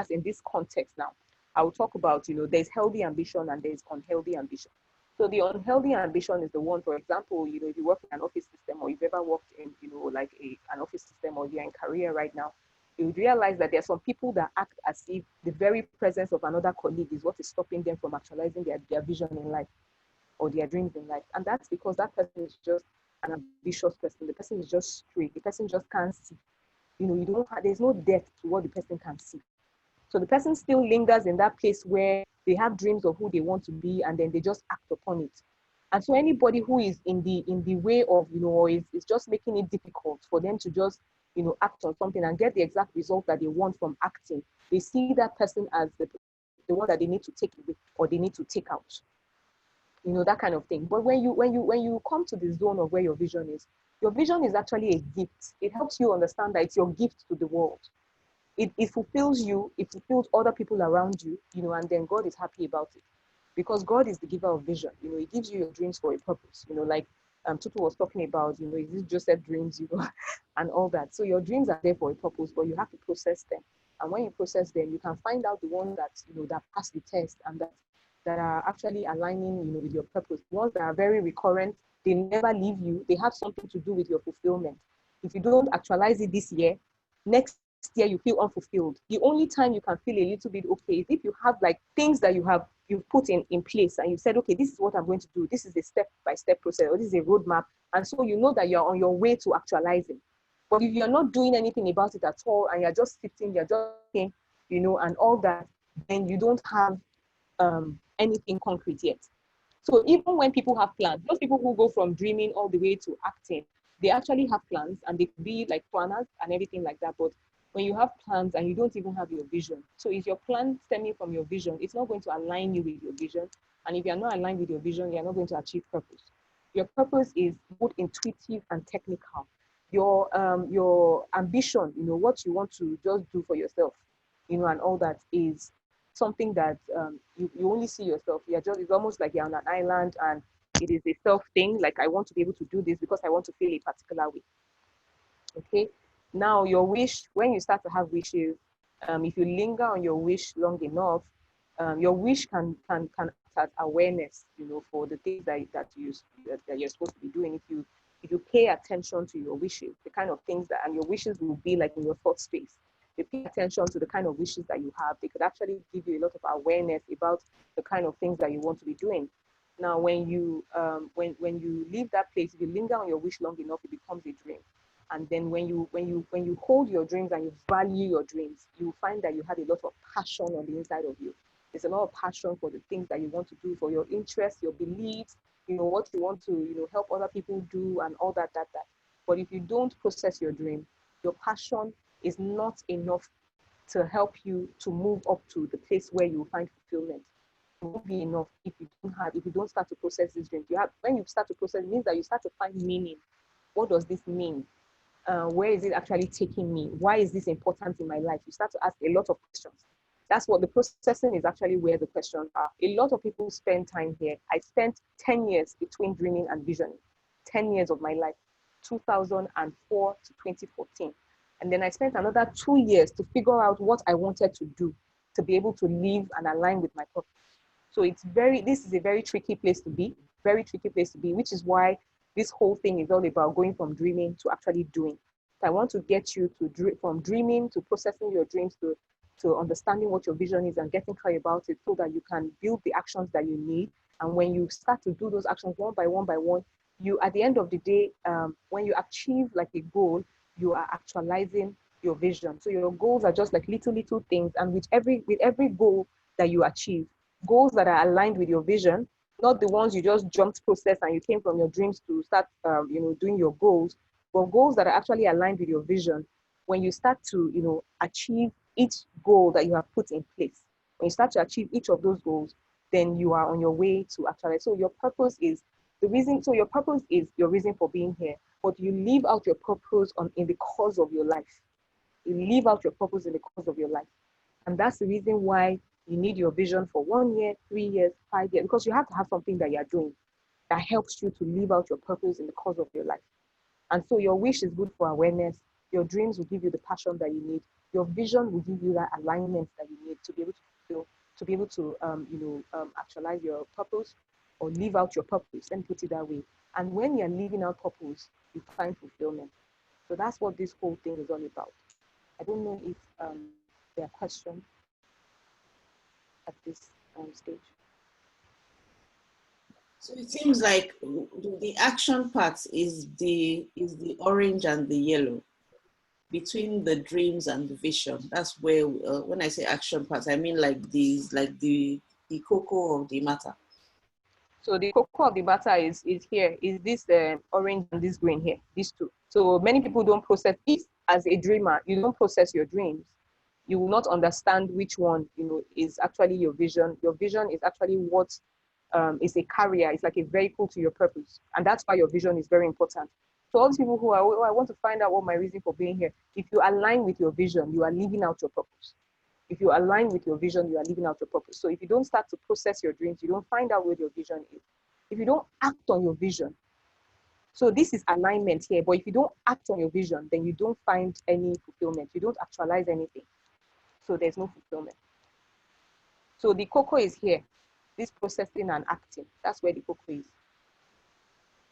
in this context now. I will talk about, there's healthy ambition and there's unhealthy ambition. So the unhealthy ambition is the one, for example, if you work in an office system, or you've ever worked in, like an office system, or you're in career right now, you would realize that there are some people that act as if the very presence of another colleague is what is stopping them from actualizing their vision in life or their dreams in life. And that's because that person is just an ambitious person. The person is just straight. The person just can't see. There's no depth to what the person can see. So the person still lingers in that place where they have dreams of who they want to be, and then they just act upon it. And so anybody who is in the way of, or is just making it difficult for them to just, act on something and get the exact result that they want from acting, they see that person as the one that they need to take away or they need to take out. That kind of thing. But when you come to the zone of where your vision is actually a gift. It helps you understand that it's your gift to the world. It fulfills you, it fulfills other people around you, and then God is happy about it. Because God is the giver of vision. He gives you your dreams for a purpose. Like Tutu was talking about, is this Joseph dreams, and all that. So your dreams are there for a purpose, but you have to process them. And when you process them, you can find out the ones that, that pass the test and that are actually aligning, with your purpose. The ones that are very recurrent, they never leave you. They have something to do with your fulfillment. If you don't actualize it this year, next year you feel unfulfilled. The only time you can feel a little bit okay is if you have like things that you've put in place and you said, okay, this is what I'm going to do. This is a step-by-step process, or this is a roadmap. And so you know that you're on your way to actualizing. But if you're not doing anything about it at all, and you're just sitting, you're just thinking, and all that, then you don't have anything concrete yet. So even when people have plans, those people who go from dreaming all the way to acting, they actually have plans, and they could be like planners and everything like that. But when you have plans and you don't even have your vision, so if your plan stemming from your vision, it's not going to align you with your vision. And if you're not aligned with your vision, you're not going to achieve purpose. Your purpose is both intuitive and technical. Your ambition, what you want to just do for yourself, and all that is something that you only see yourself. It's almost like you're on an island, and it is a self thing. Like, I want to be able to do this because I want to feel a particular way. Okay. Now, your wish, when you start to have wishes, if you linger on your wish long enough, your wish can act as awareness, for the things that you're supposed to be doing. If you pay attention to your wishes, the kind of things that, and your wishes will be like in your thought space. If you pay attention to the kind of wishes that you have, they could actually give you a lot of awareness about the kind of things that you want to be doing. Now, when you leave that place, if you linger on your wish long enough, it becomes a dream. And then when you hold your dreams and you value your dreams, you find that you have a lot of passion on the inside of you. There's a lot of passion for the things that you want to do, for your interests, your beliefs, what you want to, help other people do, and all that. But if you don't process your dream, your passion is not enough to help you to move up to the place where you find fulfillment. It won't be enough if you don't start to process these dreams. When you start to process, it means that you start to find meaning. What does this mean? Where is it actually taking me? Why is this important in my life? You start to ask a lot of questions. That's what the processing is, actually where the questions are. A lot of people spend time here. I spent 10 years between dreaming and visioning, 10 years of my life, 2004 to 2014. And then I spent another 2 years to figure out what I wanted to do to be able to live and align with my purpose. So this is a very tricky place to be, which is why this whole thing is all about going from dreaming to actually doing. So I want to get you from dreaming to processing your dreams to understanding what your vision is and getting clear about it so that you can build the actions that you need. And when you start to do those actions one by one, you, at the end of the day, when you achieve like a goal, you are actualizing your vision. So your goals are just like little things. And with every goal that you achieve, goals that are aligned with your vision, not the ones you just jumped process and you came from your dreams to start, doing your goals, but goals that are actually aligned with your vision. When you start to, achieve each goal that you have put in place, when you start to achieve each of those goals, then you are on your way to actualize. So your purpose is the reason. So your purpose is your reason for being here, but you live out your purpose in the course of your life. You live out your purpose in the course of your life. And that's the reason why you need your vision for 1 year, 3 years, 5 years, because you have to have something that you're doing that helps you to live out your purpose in the course of your life. And so your wish is good for awareness. Your dreams will give you the passion that you need. Your vision will give you that alignment that you need to be able to fulfill, to be able to, actualize your purpose or live out your purpose. Let me put it that way. And when you're living out purpose, you find fulfillment. So that's what this whole thing is all about. I don't know if there are questions at this stage. So it seems like the action part is the orange and the yellow between the dreams and the vision. That's where when I say action part, I mean like the cocoa of the matter. So the cocoa of the matter is here, is this orange and this green here, these two. So many people don't process it. As a dreamer, you don't process your dreams. You will not understand which one, is actually your vision. Your vision is actually what is a carrier. It's like a vehicle to your purpose. And that's why your vision is very important. So all these people who are, oh, I want to find out what my reason for being here. If you align with your vision, you are living out your purpose. If you align with your vision, you are living out your purpose. So if you don't start to process your dreams, you don't find out where your vision is. If you don't act on your vision, so this is alignment here, but if you don't act on your vision, then you don't find any fulfillment. You don't actualize anything. So there's no fulfillment. So the cocoa is here, this processing and acting. That's where the cocoa is.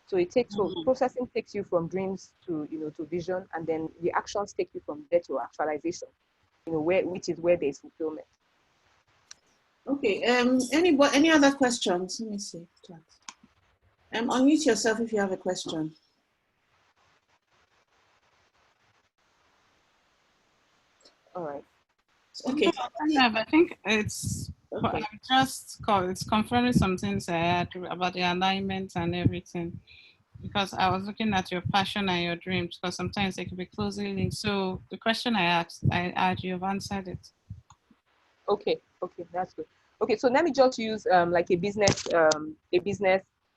So processing takes you from dreams to, to vision, and then the actions take you from there to actualization. Which is where there's fulfillment. Okay. Any other questions? Let me see. Unmute yourself if you have a question. All right. Okay. I think it's okay. it's confirming some things I had about the alignment and everything. Because I was looking at your passion and your dreams, because sometimes they can be closely linked. So the question I asked, you've answered it. Okay, that's good. Okay, so let me just use like a business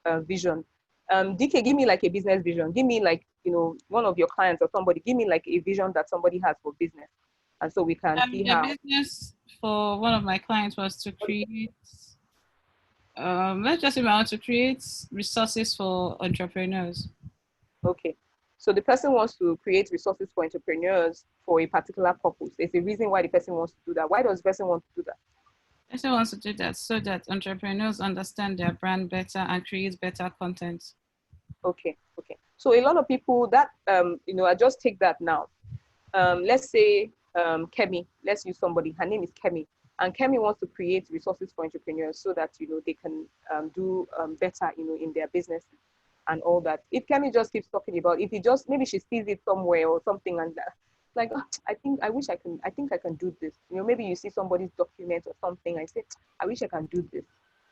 vision. DK, give me like a business vision. Give me like, one of your clients or somebody, give me like a vision that somebody has for business. And so we can see the how. business for one of my clients was to create, let's just say I want to create resources for entrepreneurs. Okay. So the person wants to create resources for entrepreneurs for a particular purpose. There's a reason why the person wants to do that. Why does the person want to do that? The person wants to do that so that entrepreneurs understand their brand better and create better content. Okay. So a lot of people that, I just take that now. Let's say Kemi, let's use somebody, her name is Kemi. And Kemi wants to create resources for entrepreneurs so that, they can do better, in their business and all that. If Kemi just keeps talking about, if he just, maybe she sees it somewhere or something and like, oh, I think I can do this. Maybe you see somebody's document or something, I say, I wish I can do this.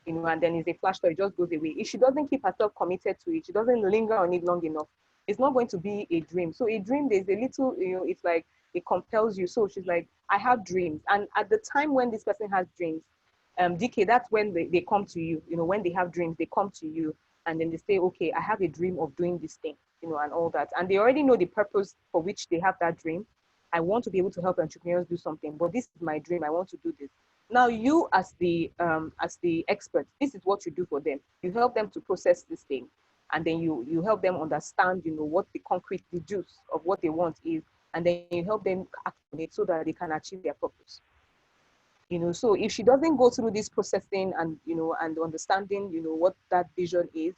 And then it's a flash story, it just goes away. If she doesn't keep herself committed to it, she doesn't linger on it long enough, it's not going to be a dream. So a dream, there's a little, it's like, it compels you. So she's like, I have dreams. And at the time when this person has dreams, DK, that's when they come to you. When they have dreams, they come to you and then they say, okay, I have a dream of doing this thing, and all that. And they already know the purpose for which they have that dream. I want to be able to help entrepreneurs do something, but this is my dream. I want to do this. Now, you as the expert, this is what you do for them. You help them to process this thing, and then you help them understand, what the concrete, the juice of what they want is, and then you help them act on it so that they can achieve their purpose. So if she doesn't go through this processing and, and understanding, what that vision is,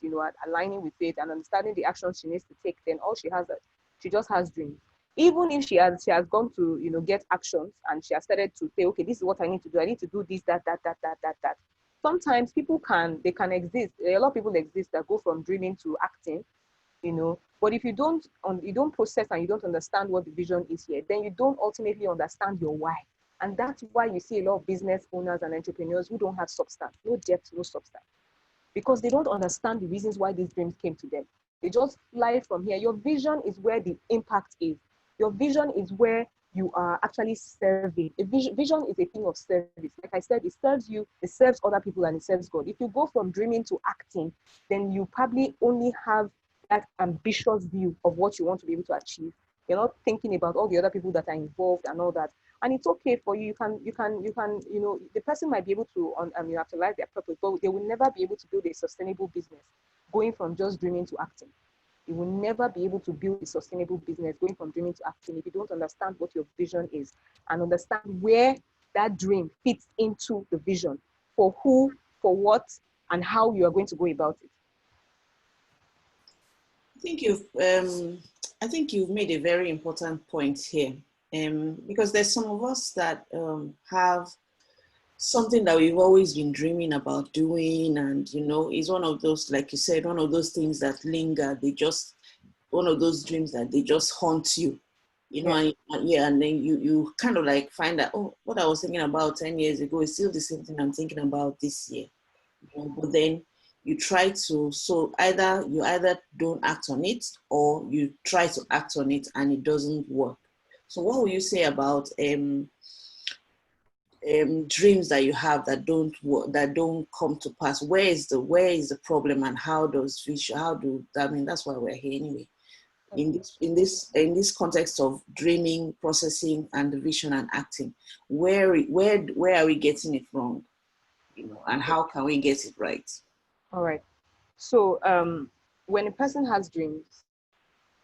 aligning with it and understanding the actions she needs to take, then all she just has dreams. Even if she has gone to, get actions and she has started to say, okay, this is what I need to do. I need to do this, that. Sometimes people can exist. A lot of people exist that go from dreaming to acting, but if you don't process and you don't understand what the vision is here, then you don't ultimately understand your why. And that's why you see a lot of business owners and entrepreneurs who don't have substance, no depth, no substance, because they don't understand the reasons why these dreams came to them. They just fly from here. Your vision is where the impact is. Your vision is where you are actually serving. Vision is a thing of service. Like I said, it serves you, it serves other people, and it serves God. If you go from dreaming to acting, then you probably only have that ambitious view of what you want to be able to achieve. You're not thinking about all the other people that are involved and all that. And it's okay for you. You can, the person might be able to actualize their purpose, but they will never be able to build a sustainable business going from just dreaming to acting. You will never be able to build a sustainable business going from dreaming to acting if you don't understand what your vision is and understand where that dream fits into the vision, for who, for what, and how you are going to go about it. I think you've made a very important point here, because there's some of us that have something that we've always been dreaming about doing, and it's one of those, like you said, one of those things that linger. One of those dreams that they just haunt you, Yeah. and then you kind of like find that, oh, what I was thinking about 10 years ago is still the same thing I'm thinking about this year. But then you try to, so you either don't act on it or you try to act on it and it doesn't work. So what will you say about dreams that you have that don't work, that don't come to pass? Where is the problem, and that's why we're here anyway. In this context of dreaming, processing, and the vision and acting, where are we getting it wrong? And how can we get it right? All right. So when a person has dreams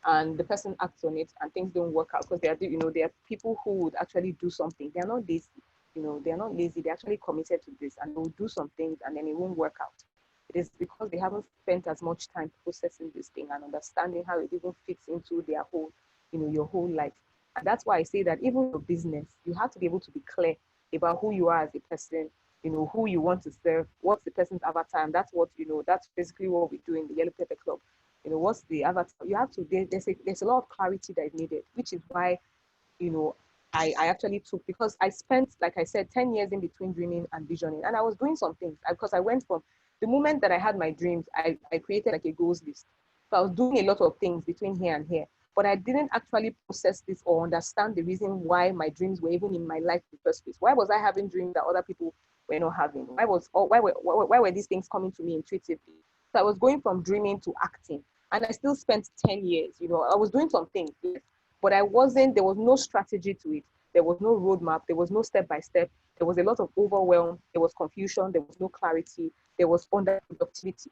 and the person acts on it and things don't work out, because there are people who would actually do something. They're not lazy. They're not lazy. They're actually committed to this, and they'll do some things and then it won't work out. It is because they haven't spent as much time processing this thing and understanding how it even fits into their whole, your whole life. And that's why I say that even your business, you have to be able to be clear about who you are as a person, who you want to serve, what's the person's avatar, and that's what, that's basically what we do in the Yellow Pepper Club. What's the avatar? You have to, there's a lot of clarity that is needed, which is why, I actually took, because I spent, like I said, 10 years in between dreaming and visioning, and I was doing some things because I went from the moment that I had my dreams, I created like a goals list. So I was doing a lot of things between here and here, but I didn't actually process this or understand the reason why my dreams were even in my life in the first place. Why was I having dreams that other people were not having? Why were these things coming to me intuitively? So I was going from dreaming to acting, and I still spent 10 years. I was doing some things, but there was no strategy to it. There was no roadmap. There was no step-by-step. There was a lot of overwhelm. There was confusion. There was no clarity. There was underproductivity.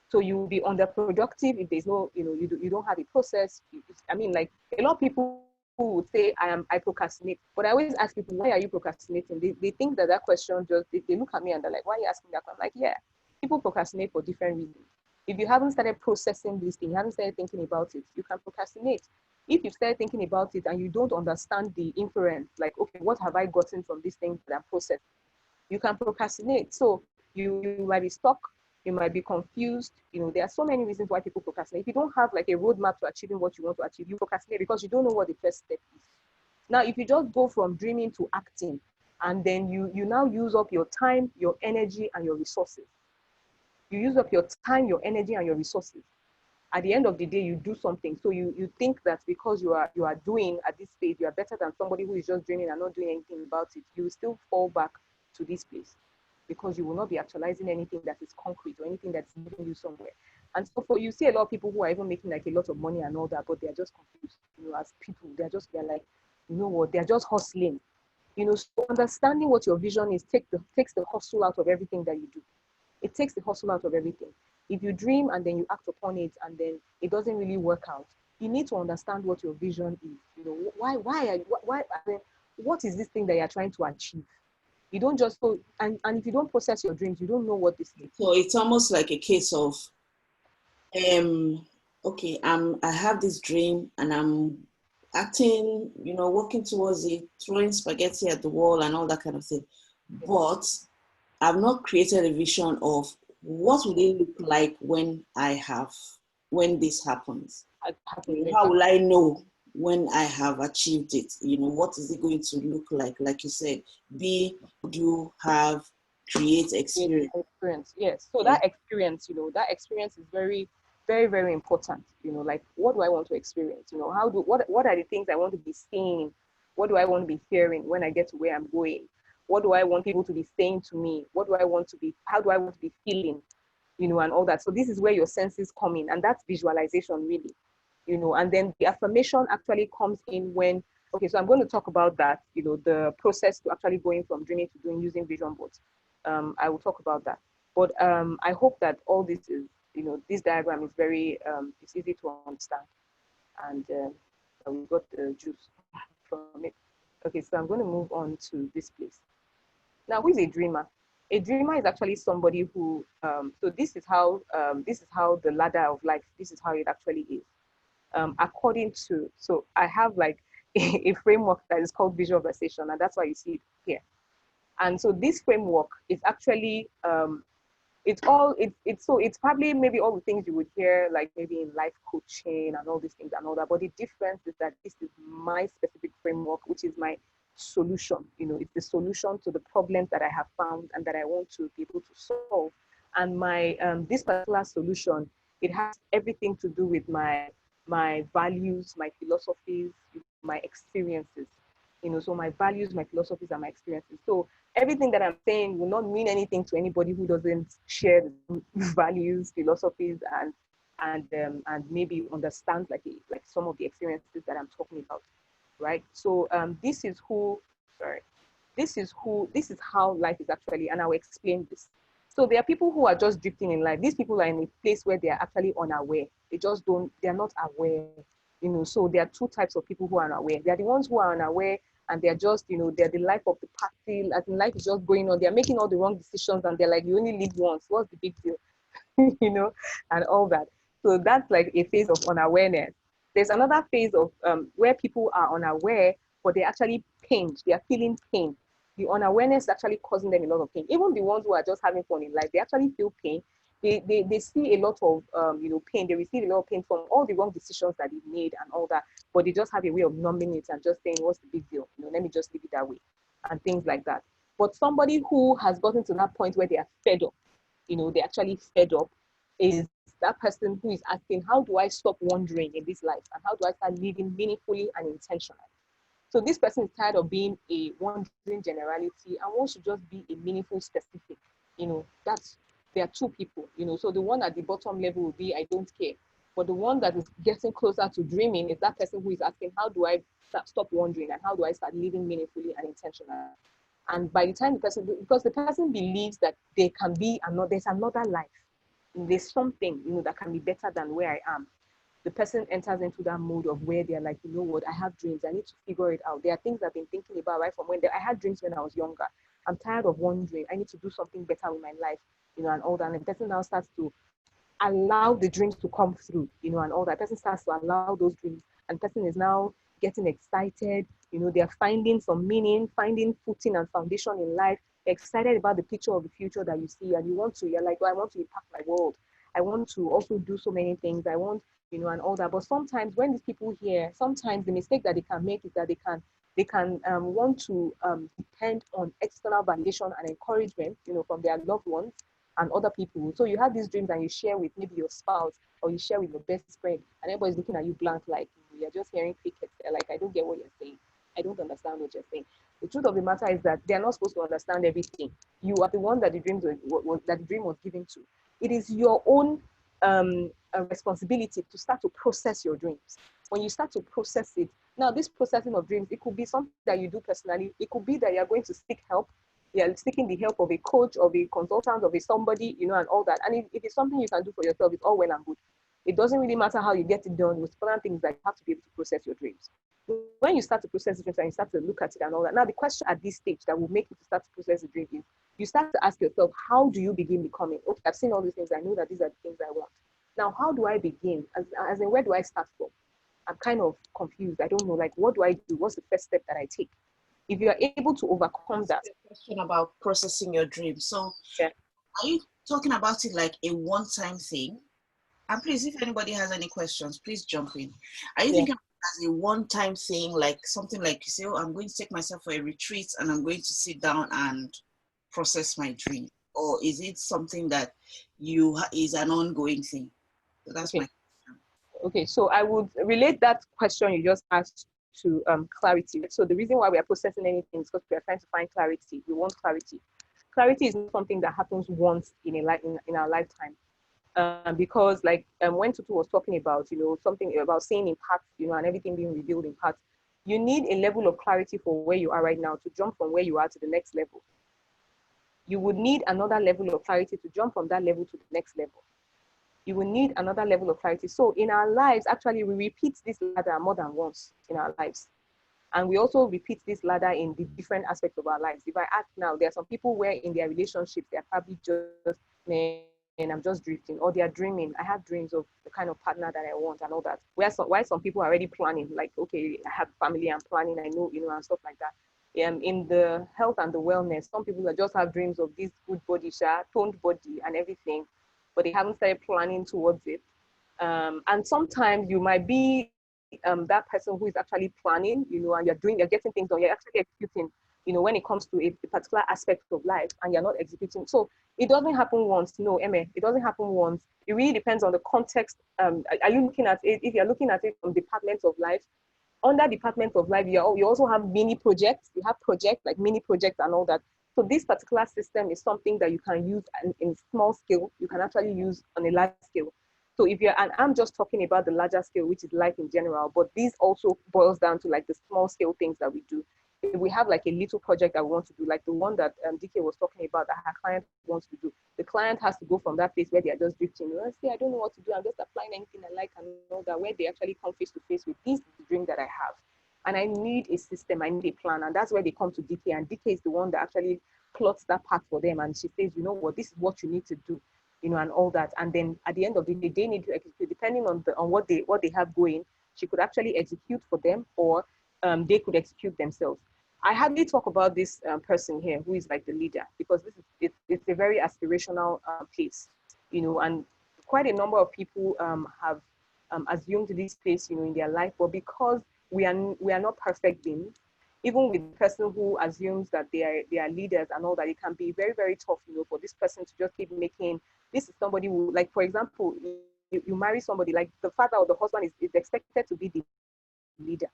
So you will be underproductive if there's no, you don't have a process. I mean, like a lot of people who would say I procrastinate, but I always ask people, why are you procrastinating? They think that question just, they look at me and they're like, why are you asking that? I'm like, yeah, people procrastinate for different reasons. If you haven't started processing this thing, you haven't started thinking about it, you can procrastinate. If you start thinking about it and you don't understand the inference, like, okay, what have I gotten from this thing that I'm processing? You can procrastinate. So you might be stuck, you might be confused. There are so many reasons why people procrastinate. If you don't have like a roadmap to achieving what you want to achieve, you procrastinate because you don't know what the first step is. Now, if you just go from dreaming to acting, and then you now use up your time, your energy, and your resources. You use up your time, your energy, and your resources. At the end of the day, you do something. So you think that because you are doing at this stage, you are better than somebody who is just dreaming and not doing anything about it. You will still fall back to this place because you will not be actualizing anything that is concrete or anything that's leading you somewhere. And so you see a lot of people who are even making like a lot of money and all that, but they're just confused. As people, they're like, what? They're just hustling. So understanding what your vision is takes the hustle out of everything that you do. It takes the hustle out of everything. If you dream and then you act upon it and then it doesn't really work out, you need to understand what your vision is. Why what is this thing that you're trying to achieve? You don't just go, and if you don't process your dreams, you don't know what this is. So it's almost like a case of, okay, I have this dream and I'm acting, working towards it, throwing spaghetti at the wall and all that kind of thing. But I've not created a vision of what will it look like when this happens. How will I know when I have achieved it? What is it going to look like? Like you said, do, have, create experience. Yes. So that experience, that experience is very, very, very important. Like, what do I want to experience? What are the things I want to be seeing? What do I want to be hearing when I get to where I'm going? What do I want people to be saying to me? How do I want to be feeling? And all that. So this is where your senses come in, and that's visualization really. And then the affirmation actually comes in when, okay, so I'm going to talk about that, the process to actually going from dreaming to doing using vision boards. I will talk about that. But I hope that all this is, this diagram is very, it's easy to understand. And we got the juice from it. Okay, so I'm going to move on to this place. Now, who is a dreamer? A dreamer is actually somebody who, so this is how the ladder of life, this is how it actually is. According to, so I have like a framework that is called visualization, and that's why you see it here. And so this framework is actually, it's probably maybe all the things you would hear, like maybe in life coaching and all these things and all that. But the difference is that this is my specific framework, which is my solution. It's the solution to the problems that I have found and that I want to be able to solve. And my this particular solution, it has everything to do with my values, my philosophies, my experiences. So my values, my philosophies, and my experiences. So everything that I'm saying will not mean anything to anybody who doesn't share the values, philosophies, and maybe understands like some of the experiences that I'm talking about, right? So this is how life is actually, and I'll explain this. So there are people who are just drifting in life. These people are in a place where they are actually unaware. They're not aware, so there are two types of people who are unaware. They are the ones who are unaware and they're just, they're the life of the party. As in, life is just going on. They're making all the wrong decisions and they're like, you only live once. What's the big deal? And all that. So that's like a phase of unawareness. There's another phase of where people are unaware, but they're actually pained. They are feeling pain. The unawareness is actually causing them a lot of pain. Even the ones who are just having fun in life, they actually feel pain. They see a lot of pain. They receive a lot of pain from all the wrong decisions that they made and all that. But they just have a way of numbing it and just saying, "What's the big deal? Let me just leave it that way," and things like that. But somebody who has gotten to that point where they are fed up, they're actually fed up, is that person who is asking, "How do I stop wandering in this life? And how do I start living meaningfully and intentionally?" So this person is tired of being a wandering generality and wants to just be a meaningful specific. There are two people, so the one at the bottom level will be, I don't care. But the one that is getting closer to dreaming is that person who is asking, how do I stop wandering and how do I start living meaningfully and intentionally? And by the time because the person believes that there can be there's another life. there's something, that can be better than where I am. The person enters into that mode of where they're like, you know what, I have dreams. I need to figure it out. There are things I've been thinking about right from I had dreams when I was younger. I'm tired of wondering. I need to do something better with my life, and all that. And the person now starts to allow the dreams to come through, and all that. Person starts to allow those dreams, and person is now getting excited. They're finding some meaning, finding footing and foundation in life. They're excited about the picture of the future that you see, and you're like, well, I want to impact my world. I want to also do so many things. I want, and all that. But sometimes when these people hear, sometimes the mistake that they can make is that they can want to depend on external validation and encouragement, from their loved ones and other people. So you have these dreams and you share with maybe your spouse or you share with your best friend, and everybody's looking at you blank, like you're just hearing crickets. They're like, I don't get what you're saying. I don't understand what you're saying. The truth of the matter is that they're not supposed to understand everything. You are the one that the dream was given to. It is your own responsibility to start to process your dreams. When you start to process it, now this processing of dreams, it could be something that you do personally. It could be that you're going to seek help. You're seeking the help of a coach, of a consultant, of a somebody, and all that. And if it's something you can do for yourself, it's all well and good. It doesn't really matter how you get it done. With important things that you have to be able to process your dreams. When you start to process the dreams and you start to look at it and all that, now the question at this stage that will make you to start to process the dream is, you start to ask yourself, how do you begin becoming? Okay, I've seen all these things. I know that these are the things I want. Now, how do I begin? As in, where do I start from? I'm kind of confused. I don't know, like, what do I do? What's the first step that I take? If you are able to overcome that. Question about processing your dreams. So, yeah. Are you talking about it like a one-time thing? And please, if anybody has any questions, please jump in. Are you thinking as a one-time thing, like something like you say, oh, I'm going to take myself for a retreat and I'm going to sit down and process my dream? Or is it something that is an ongoing thing? So that's my question. Okay, so I would relate that question you just asked to clarity. So the reason why we are processing anything is because we are trying to find clarity. We want clarity. Clarity is not something that happens once in our lifetime. Because like when Tutu was talking about, something about seeing in parts, and everything being revealed in parts, you need a level of clarity for where you are right now to jump from where you are to the next level. You would need another level of clarity to jump from that level to the next level. You will need another level of clarity. So in our lives, actually, we repeat this ladder more than once in our lives. And we also repeat this ladder in the different aspects of our lives. If I ask now, there are some people where in their relationships, they're probably just, and I'm just drifting, or they're dreaming. I have dreams of the kind of partner that I want and all that. Why some people are already planning, like, okay, I have family, I'm planning, I know, and stuff like that. In the health and the wellness, some people that just have dreams of this good body, toned body and everything, but they haven't started planning towards it. And sometimes you might be that person who is actually planning, and you're getting things done, you're actually executing, when it comes to a particular aspect of life and you're not executing. So it doesn't happen once. No, Eme, it doesn't happen once. It really depends on the context. Are you looking at it? If you're looking at it from departments of life, under departments of life, you also have mini projects. You have projects like mini projects and all that. So this particular system is something that you can use in small scale. You can actually use on a large scale. So and I'm just talking about the larger scale, which is life in general, but this also boils down to like the small scale things that we do. If we have like a little project that we want to do, like the one that DK was talking about that her client wants to do, the client has to go from that place where they are just drifting. Say, I don't know what to do. I'm just applying anything I like and all that, where they actually come face to face with this dream that I have. And I need a system, I need a plan. And that's where they come to DK. And DK is the one that actually plots that path for them. And she says, you know what, this is what you need to do, and all that. And then at the end of the day, they need to execute, depending on what they have going. She could actually execute for them, or they could execute themselves. I hardly talk about this person here who is like the leader, because it's a very aspirational place, and quite a number of people have assumed this place, in their life. But because we are not perfect beings, even with the person who assumes that they are leaders and all that, it can be very, very tough, for this person to just keep making. This is somebody who, like, for example, you marry somebody, like the father or the husband is expected to be the leader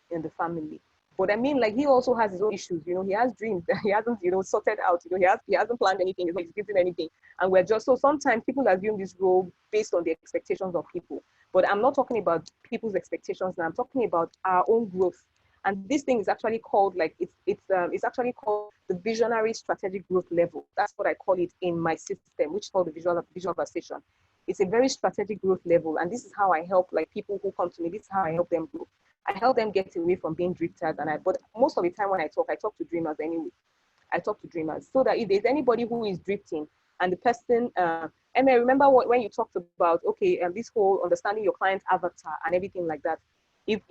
in the family. But I mean, like, he also has his own issues, he has dreams that he hasn't, sorted out, he hasn't planned anything, he's not executing anything. And we're just, so sometimes people assume this role based on the expectations of people. But I'm not talking about people's expectations now, I'm talking about our own growth, And this thing is actually called like it's actually called the visionary strategic growth level. That's what I call it in my system, which is called the visualization. It's a very strategic growth level, and this is how I help like people who come to me. This is how I help them grow. I help them get away from being drifters, but most of the time when I talk to dreamers anyway. I talk to dreamers so that if there's anybody who is drifting and the person, and I remember when you talked about, okay, this whole understanding your client's avatar and everything like that. If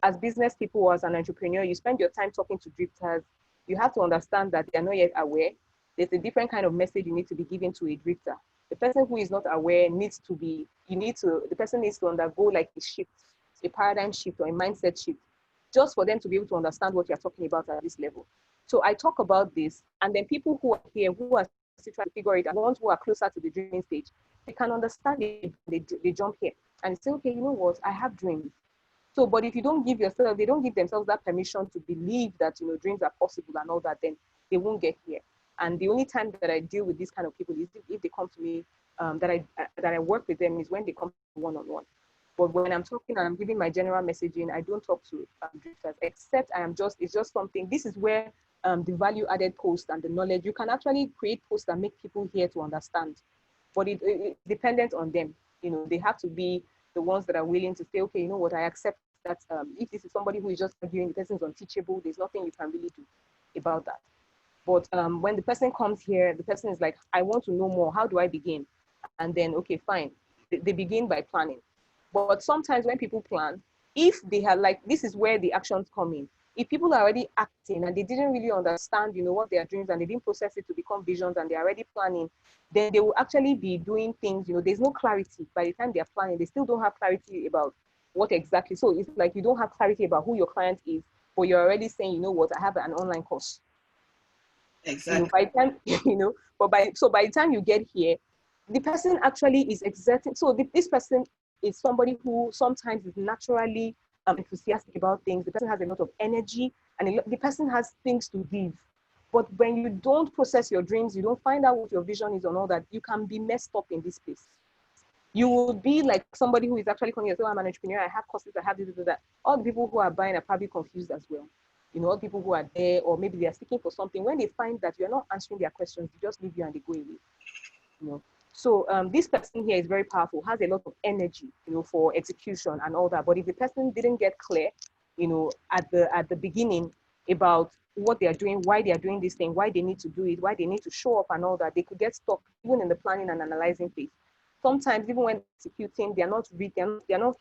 as business people or as an entrepreneur, you spend your time talking to drifters, you have to understand that they are not yet aware. There's a different kind of message you need to be giving to a drifter. The person who is not aware the person needs to undergo like a shift, a paradigm shift or a mindset shift, just for them to be able to understand what you're talking about at this level. So I talk about this, and then people who are here, who are still trying to figure it out, the ones who are closer to the dreaming stage, they can understand it, they jump here and say, okay, you know what, I have dreams. So, but if you don't give yourself, they don't give themselves that permission to believe that, dreams are possible and all that, then they won't get here. And the only time that I deal with these kind of people is if they come to me, that I work with them is when they come one-on-one. But when I'm talking and I'm giving my general messaging, I don't talk to drifters, except it's just something. This is where the value added post and the knowledge, you can actually create posts that make people here to understand. But it's dependent on them. They have to be the ones that are willing to say, okay, you know what, I accept that if this is somebody who is just arguing, the person is unteachable, there's nothing you can really do about that. But when the person comes here, the person is like, I want to know more. How do I begin? And then, okay, fine. They begin by planning. But sometimes when people plan, if they have this is where the actions come in. If people are already acting and they didn't really understand, what their dreams and they didn't process it to become visions and they're already planning, then they will actually be doing things, there's no clarity. By the time they're planning, they still don't have clarity about what exactly. So it's like you don't have clarity about who your client is, but you're already saying, you know what, I have an online course. Exactly. By the time, by the time you get here, the person actually is exerting. So this person is somebody who sometimes is naturally enthusiastic about things. The person has a lot of energy and the person has things to give. But when you don't process your dreams, you don't find out what your vision is and all that, you can be messed up in this place. You will be like somebody who is actually coming and say, oh, I'm an entrepreneur, I have courses, I have this, that. All the people who are buying are probably confused as well. All the people who are there, or maybe they are seeking for something. When they find that you're not answering their questions, they just leave you and they go away. So this person here is very powerful, has a lot of energy, for execution and all that. But if the person didn't get clear, at the beginning about what they are doing, why they are doing this thing, why they need to do it, why they need to show up and all that, they could get stuck even in the planning and analyzing phase. Sometimes even when executing, they're not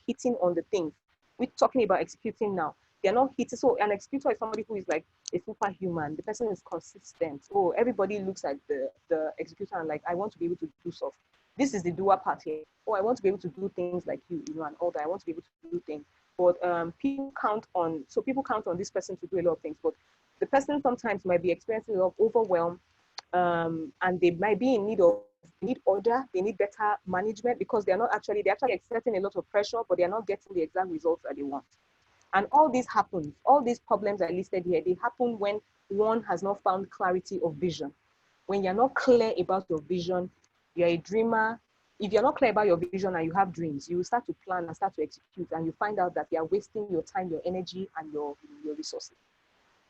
hitting on the things. We're talking about executing now. They're not hitting. So an executor is somebody who is like a superhuman. The person is consistent. Oh, everybody looks at the executor and like, I want to be able to do stuff. This is the doer part here. Oh, I want to be able to do things like you, and all that. I want to be able to do things. But people count on this person to do a lot of things. But the person sometimes might be experiencing a lot of overwhelm, and they might be in need order, they need better management because they're actually exerting a lot of pressure, but they're not getting the exact results that they want. And all this happens, all these problems I listed here, they happen when one has not found clarity of vision. When you're not clear about your vision, you're a dreamer. If you're not clear about your vision and you have dreams, you will start to plan and start to execute, and you find out that you're wasting your time, your energy, and your resources,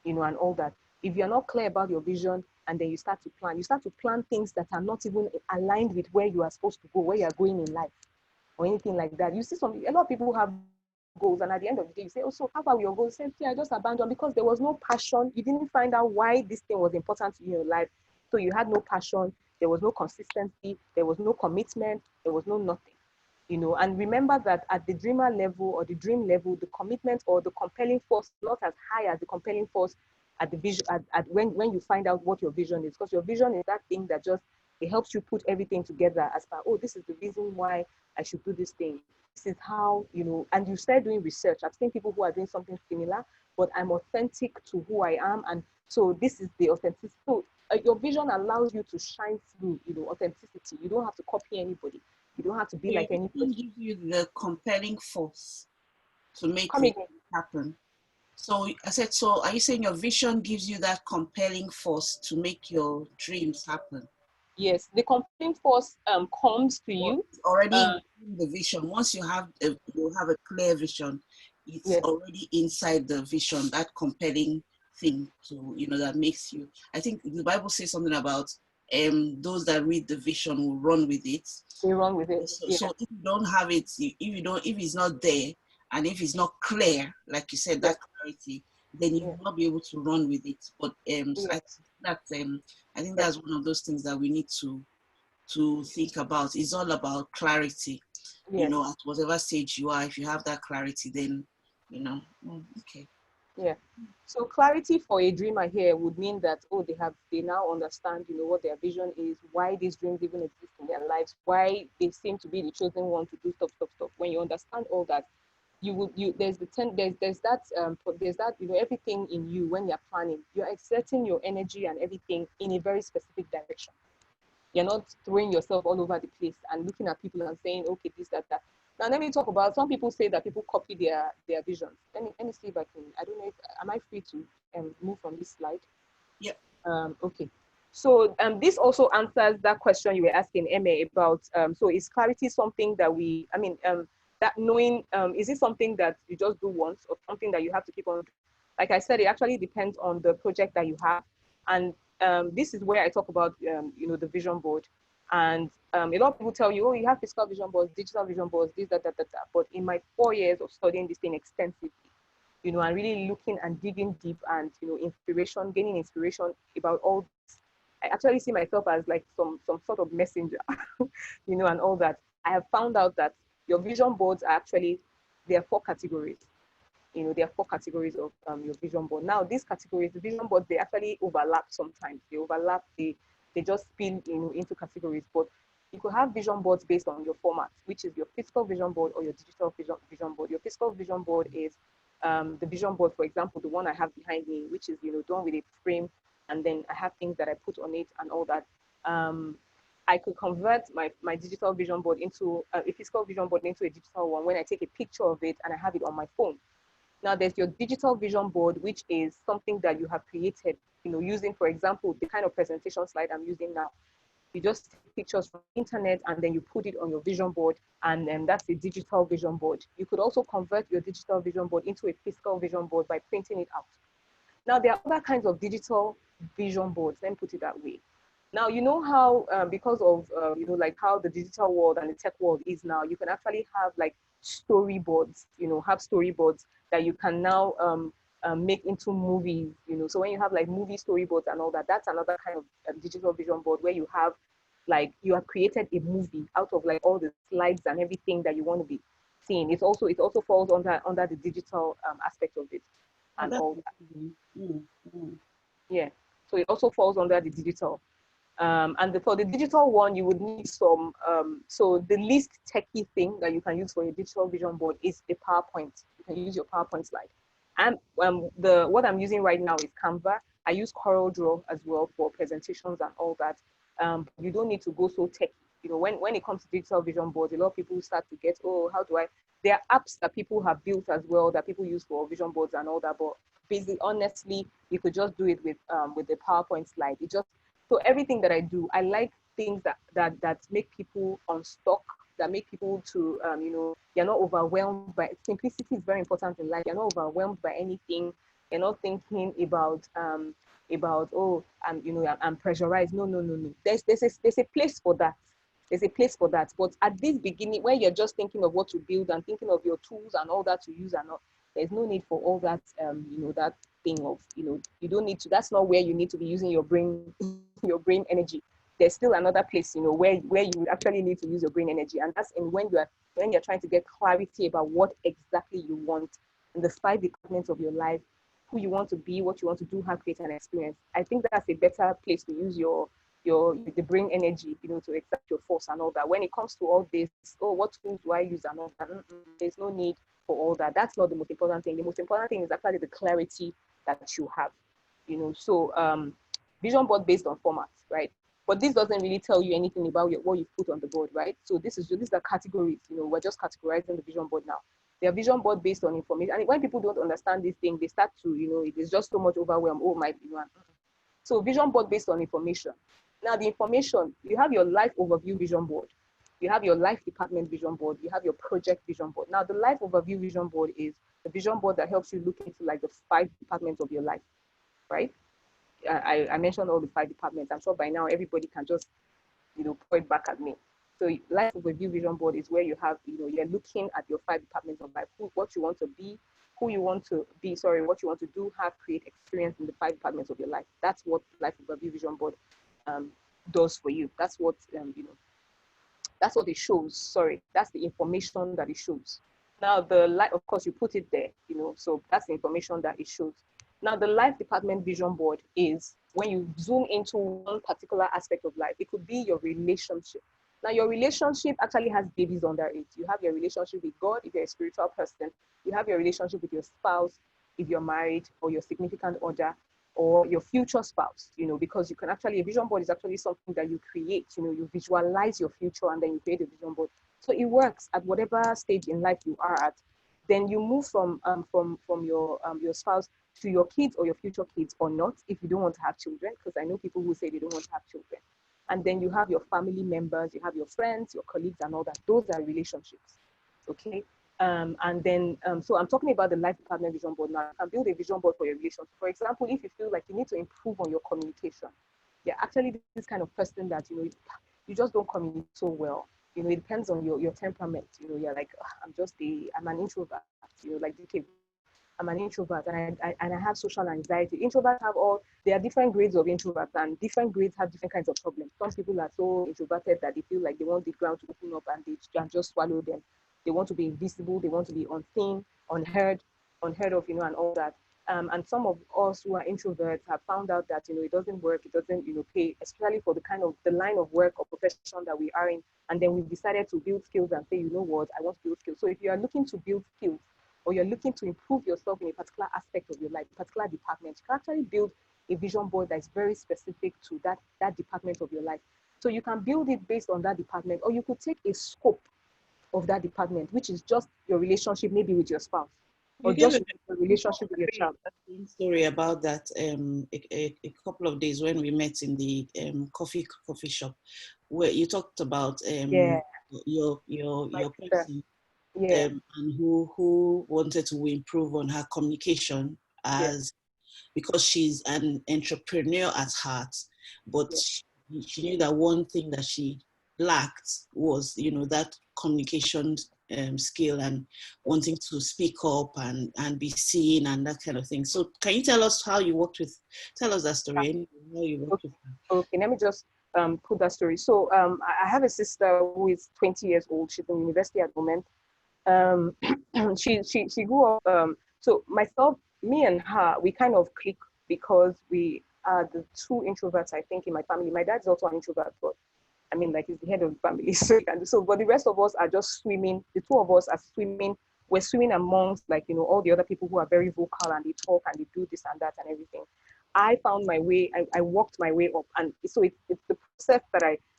and all that. If you're not clear about your vision and then you start to plan things that are not even aligned with where you are supposed to go, where you're going in life or anything like that. You see a lot of people have goals, and at the end of the day, you say, oh, so how about your goals? Say, I just abandoned because there was no passion. You didn't find out why this thing was important to you in your life. So you had no passion, there was no consistency, there was no commitment, there was no nothing. And remember that at the dreamer level or the dream level, the commitment or the compelling force is not as high as the compelling force at the vision when you find out what your vision is, because your vision is that thing that just it helps you put everything together as per, oh, this is the reason why I should do this thing. This is how, and you start doing research. I've seen people who are doing something similar, but I'm authentic to who I am. And so this is the authenticity. So your vision allows you to shine through, authenticity. You don't have to copy anybody. You don't have to be like anybody. Gives you the compelling force to make it happen. So I said, so are you saying your vision gives you that compelling force to make your dreams happen? Yes, the compelling force comes to you. Already in the vision. Once you have a clear vision, it's already inside the vision, that compelling thing to, that makes you. I think the Bible says something about those that read the vision will run with it. They run with it. So if you don't have it, if it's not there, and if it's not clear, like you said, that clarity, then you will not be able to run with it. But I think that's one of those things that we need to think about. It's all about clarity. At whatever stage you are, if you have that clarity, then okay. Yeah. So clarity for a dreamer here would mean that, they now understand, what their vision is, why these dreams even exist in their lives, why they seem to be the chosen one to do stuff. When you understand all that, there's that, everything in you. When you're planning, you're exerting your energy and everything in a very specific direction. You're not throwing yourself all over the place and looking at people and saying, okay, this, that. Now, let me talk about, some people say that people copy their visions. Let me see if I can, I don't know if, am I free to move from this slide? Yeah. Okay. So this also answers that question you were asking, Emma, about, so is clarity something that that knowing, is it something that you just do once or something that you have to keep on? Like I said, it actually depends on the project that you have. And this is where I talk about, the vision board. And a lot of people tell you, you have physical vision boards, digital vision boards, this, that. But in my 4 years of studying this thing extensively, and really looking and digging deep and, gaining inspiration about all this, I actually see myself as like some sort of messenger, and all that. I have found out that your vision boards are actually, there are 4 categories. There are 4 categories of your vision board. Now, these categories, the vision boards, they actually overlap sometimes. They overlap, they just spin into categories. But you could have vision boards based on your format, which is your physical vision board or your digital vision board. Your physical vision board is the vision board, for example, the one I have behind me, which is, done with a frame, and then I have things that I put on it and all that. I could convert my digital vision board into a physical vision board into a digital one when I take a picture of it and I have it on my phone. Now, there's your digital vision board, which is something that you have created, using, for example, the kind of presentation slide I'm using now. You just take pictures from the internet and then you put it on your vision board, and then that's a digital vision board. You could also convert your digital vision board into a physical vision board by printing it out. Now, there are other kinds of digital vision boards, let me put it that way. Now, how, because of, like how the digital world and the tech world is now, you can actually have like storyboards, have storyboards that you can now make into movies, So when you have like movie storyboards and all that, that's another kind of digital vision board where you have created a movie out of like all the slides and everything that you want to be seeing. It also falls under the digital aspect of it and all that. Yeah, so it also falls under the digital. And for the digital one, you would need some, so the least techy thing that you can use for your digital vision board is the PowerPoint. You can use your PowerPoint slide. And what I'm using right now is Canva. I use CorelDRAW as well for presentations and all that. You don't need to go so techy. When it comes to digital vision boards, a lot of people start to get, how do I? There are apps that people have built as well that people use for vision boards and all that. But basically, honestly, you could just do it with the PowerPoint slide. So everything that I do, I like things that make people unstuck, that make people to, you're not overwhelmed by, simplicity is very important in life. You're not overwhelmed by anything. You're not thinking about I'm pressurized. No. There's a place for that. There's a place for that. But at this beginning, where you're just thinking of what to build and thinking of your tools and all that to use and all, there's no need for all that, that thing of, you don't need to, that's not where you need to be using your brain, your brain energy. There's still another place, where you actually need to use your brain energy. And that's when you're trying to get clarity about what exactly you want in the 5 departments of your life, who you want to be, what you want to do, how to create an experience. I think that's a better place to use the brain energy, to exert your force and all that. When it comes to all this, what tools do I use and all that? There's no need for all that. That's not the most important thing. The most important thing is actually the clarity that you have, So vision board based on formats, right? But this doesn't really tell you anything about what you put on the board, right? So these are categories. We're just categorizing the vision board now. They are vision board based on information. And when people don't understand this thing, they start to, it is just so much overwhelm. So vision board based on information. Now the information, you have your life overview vision board. You have your life department vision board. You have your project vision board. Now the life overview vision board is a vision board that helps you look into like the 5 departments of your life, right? I mentioned all the 5 departments. I'm sure by now everybody can just, point back at me. So life overview vision board is where you have, you're looking at your 5 departments of life, what you want to be, who you want to be, what you want to do, have, create, experience in the 5 departments of your life. That's what life overview vision board does for you. That's what, that's what it shows. Sorry, that's the information that it shows. Now the life, of course, you put it there, so that's the information that it shows. Now the life department vision board is when you zoom into one particular aspect of life. It could be your relationship. Now your relationship actually has babies under it. You have your relationship with God if you're a spiritual person. You have your relationship with your spouse if you're married, or your significant other, or your future spouse, because you can actually, a vision board is actually something that you create, you visualize your future and then you create a vision board. So it works at whatever stage in life you are at. Then you move from your spouse to your kids or your future kids, or not, if you don't want to have children, because I know people who say they don't want to have children. And then you have your family members, you have your friends, your colleagues and all that. Those are relationships, okay? And then, so I'm talking about the life department vision board now. You can build a vision board for your relationship. For example, if you feel like you need to improve on your communication, you're actually this kind of person that, you just don't communicate so well. It depends on your temperament. You're like, I'm an introvert, like DK. I'm an introvert and I have social anxiety. Introverts there are different grades of introverts, and different grades have different kinds of problems. Some people are so introverted that they feel like they want the ground to open up and they can just swallow them. They want to be invisible, they want to be unseen, unheard of, and all that. And some of us who are introverts have found out that, it doesn't work, it doesn't, pay, especially for the line of work or profession that we are in. And then we've decided to build skills and say, you know what, I want to build skills. So if you are looking to build skills, or you're looking to improve yourself in a particular aspect of your life, a particular department, you can actually build a vision board that is very specific to that department of your life. So you can build it based on that department, or you could take a scope of that department, which is just your relationship, maybe with your spouse, or just your relationship with your child. Story about that a couple of days when we met in the coffee shop, where you talked about your person, and who wanted to improve on her communication because she's an entrepreneur at heart, but she knew that one thing that she lacked was, that communication skill and wanting to speak up and be seen and that kind of thing. So can you tell us how you tell us that story, how you worked with her? Okay, let me just put that story. So I have a sister who is 20 years old. She's in university at the moment. She grew up, so myself, me and her, we kind of click because we are the 2 introverts, I think, in my family. My dad's also an introvert, but I mean, like, he's the head of the family. So, but the rest of us are just swimming. The 2 of us are swimming. We're swimming amongst, like, all the other people who are very vocal and they talk and they do this and that and everything. I found my way, I walked my way up. And so it's the process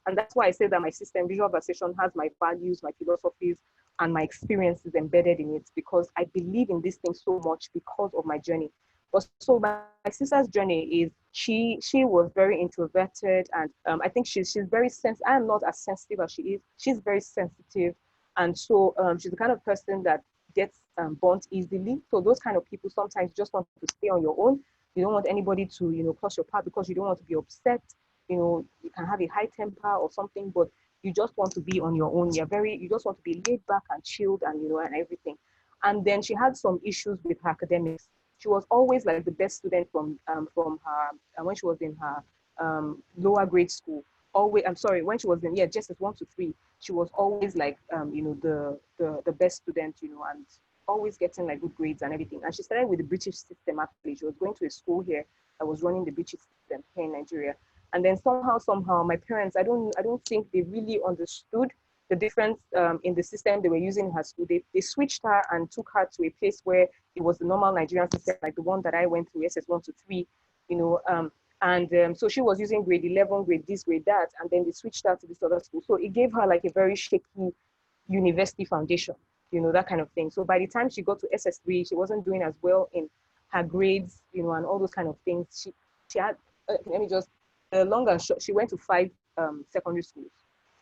and that's why I say that my system, visual versation, has my values, my philosophies, and my experiences embedded in it, because I believe in this thing so much because of my journey. But so my sister's journey is she was very introverted, and I think she's very sensitive. I am not as sensitive as she is. She's very sensitive, and so she's the kind of person that gets burnt easily. So those kind of people sometimes just want to stay on your own. You don't want anybody to cross your path because you don't want to be upset. You can have a high temper or something, but you just want to be on your own. You just want to be laid back and chilled and and everything. And then she had some issues with her academics. She was always like the best student from her when she was in her lower grade school. Always, I'm sorry, when she was in just as 1 to 3, she was always like the best student, and always getting like good grades and everything. And she started with the British system. Actually, she was going to a school here that was running the British system here in Nigeria. And then somehow my parents, I don't think they really understood the difference in the system they were using in her school. They switched her and took her to a place where it was the normal Nigerian system, like the one that I went through, SS 1 to 3, so she was using grade 11, grade this, grade that, and then they switched her to this other school. So it gave her like a very shaky university foundation, that kind of thing. So by the time she got to SS3, she wasn't doing as well in her grades, and all those kind of things. She had, let me just, long and short, she went to 5 secondary schools,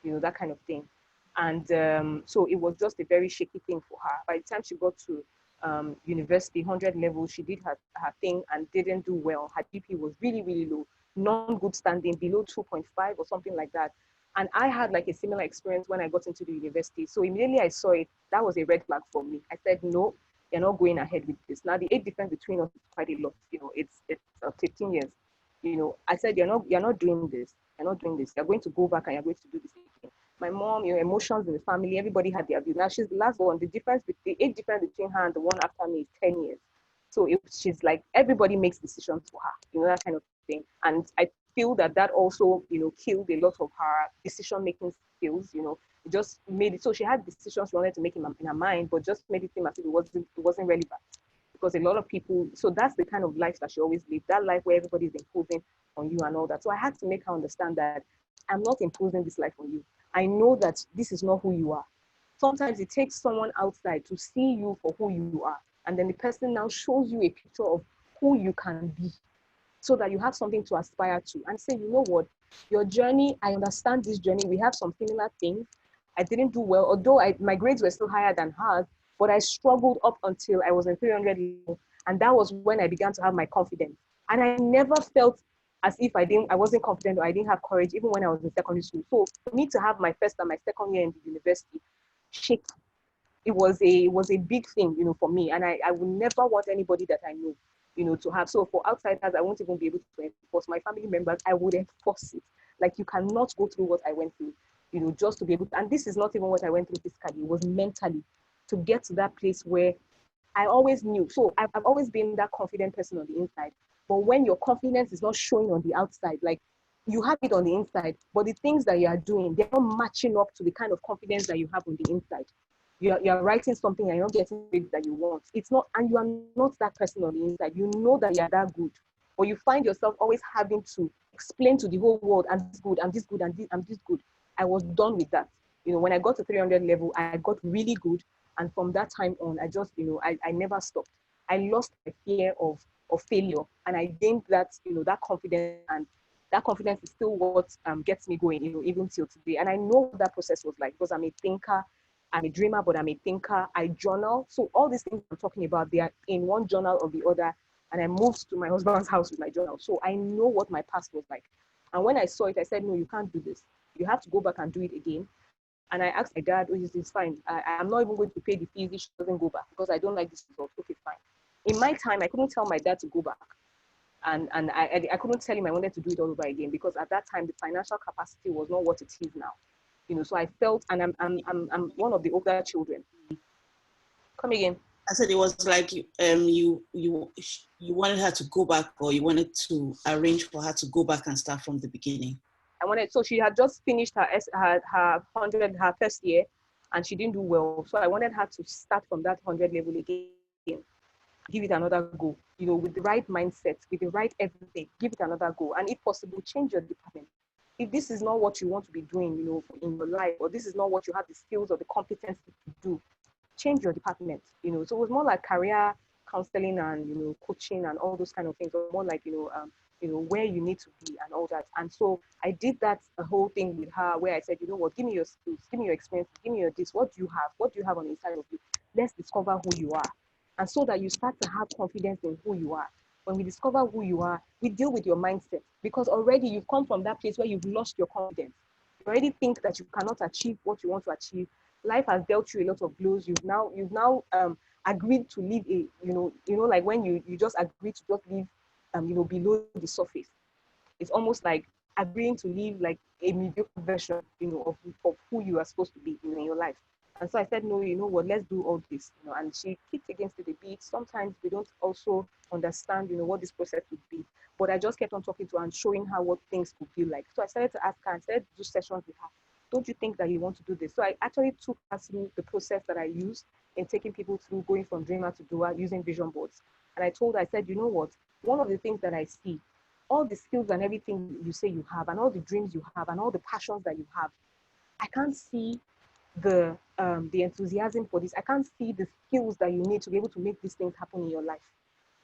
that kind of thing. And so it was just a very shaky thing for her. By the time she got to university, 100 level. She did her thing and didn't do well. Her GP was really, really low, non-good standing, below 2.5 or something like that. And I had like a similar experience when I got into the university. So immediately I saw it, that was a red flag for me. I said, no, you're not going ahead with this. Now the age difference between us is quite a lot. It's 15 years. I said, you're not doing this. You're not doing this. You're going to go back and you're going to do this again. My mom, emotions in the family, everybody had their view. Now she's the last one. The age difference between her and the one after me is 10 years. So she's like, everybody makes decisions for her, that kind of thing. And I feel that also, killed a lot of her decision-making skills, it just made it so she had decisions she wanted to make in her mind, but just made it seem as if it wasn't relevant. Because a lot of people, so that's the kind of life that she always lived, that life where everybody's imposing on you and all that. So I had to make her understand that I'm not imposing this life on you. I know that this is not who you are. Sometimes it takes someone outside to see you for who you are. And then the person now shows you a picture of who you can be so that you have something to aspire to and say, you know what, your journey, I understand this journey. We have some similar things. I didn't do well, although my grades were still higher than hers, but I struggled up until I was in 300 level. And that was when I began to have my confidence. And I never felt as if I wasn't confident or I didn't have courage, even when I was in secondary school. So for me to have my first and my second year in the university shaky, it was a big thing, for me. And I would never want anybody that I know, to have. So for outsiders, I won't even be able to enforce. My family members, I would enforce it. Like, you cannot go through what I went through, just to be able to, and this is not even what I went through physically, it was mentally, to get to that place where I always knew. So I've always been that confident person on the inside. But when your confidence is not showing on the outside, like, you have it on the inside, but the things that you are doing, they're not matching up to the kind of confidence that you have on the inside. You're writing something and you're not getting it that you want. It's not, and you are not that person on the inside. You know that you're that good, but you find yourself always having to explain to the whole world, I'm this good, I'm this good, I'm this good. I was done with that. When I got to 300 level, I got really good. And from that time on, I just, I never stopped. I lost the fear of failure, and I gained that, that confidence, and that confidence is still what gets me going, even till today. And I know what that process was like, because I'm a thinker, I'm a dreamer, but I'm a thinker. I journal. So all these things I'm talking about, they are in one journal or the other. And I moved to my husband's house with my journal. So I know what my past was like. And when I saw it, I said, no, you can't do this. You have to go back and do it again. And I asked my dad, oh, it's fine. I'm not even going to pay the fees if she doesn't go back, because I don't like this result. Okay, fine. In my time, I couldn't tell my dad to go back. And I couldn't tell him I wanted to do it all over again, because at that time, the financial capacity was not what it is now. So I felt, and I'm one of the older children. Come again. I said it was like you wanted her to go back, or you wanted to arrange for her to go back and start from the beginning. So she had just finished her 100, her first year, and she didn't do well. So I wanted her to start from that 100 level again, give it another go, with the right mindset, with the right everything, give it another go. And if possible, change your department. If this is not what you want to be doing, in your life, or this is not what you have the skills or the competency to do, change your department. So it was more like career counseling and, coaching and all those kind of things, or more like, where you need to be and all that. And so I did that whole thing with her, where I said, you know what, give me your skills, give me your experience, give me your this, what do you have? What do you have on the inside of you? Let's discover who you are. And so that you start to have confidence in who you are. When we discover who you are, we deal with your mindset, because already you've come from that place where you've lost your confidence. You already think that you cannot achieve what you want to achieve. Life has dealt you a lot of blows. You've now agreed to live like when you just agreed to just live below the surface. It's almost like agreeing to live like a mediocre version, of who you are supposed to be in your life. And so I said, no, you know what, let's do all this, and she kicked against it a bit. Sometimes we don't also understand, what this process would be. But I just kept on talking to her and showing her what things could be like. So I started to ask her and started to do sessions with her. Don't you think that you want to do this? So I actually took her through the process that I used in taking people through going from dreamer to doer using vision boards. And I told her, I said, you know what, one of the things that I see, all the skills and everything you say you have, and all the dreams you have, and all the passions that you have, I can't see the enthusiasm for this. I can't see the skills that you need to be able to make these things happen in your life.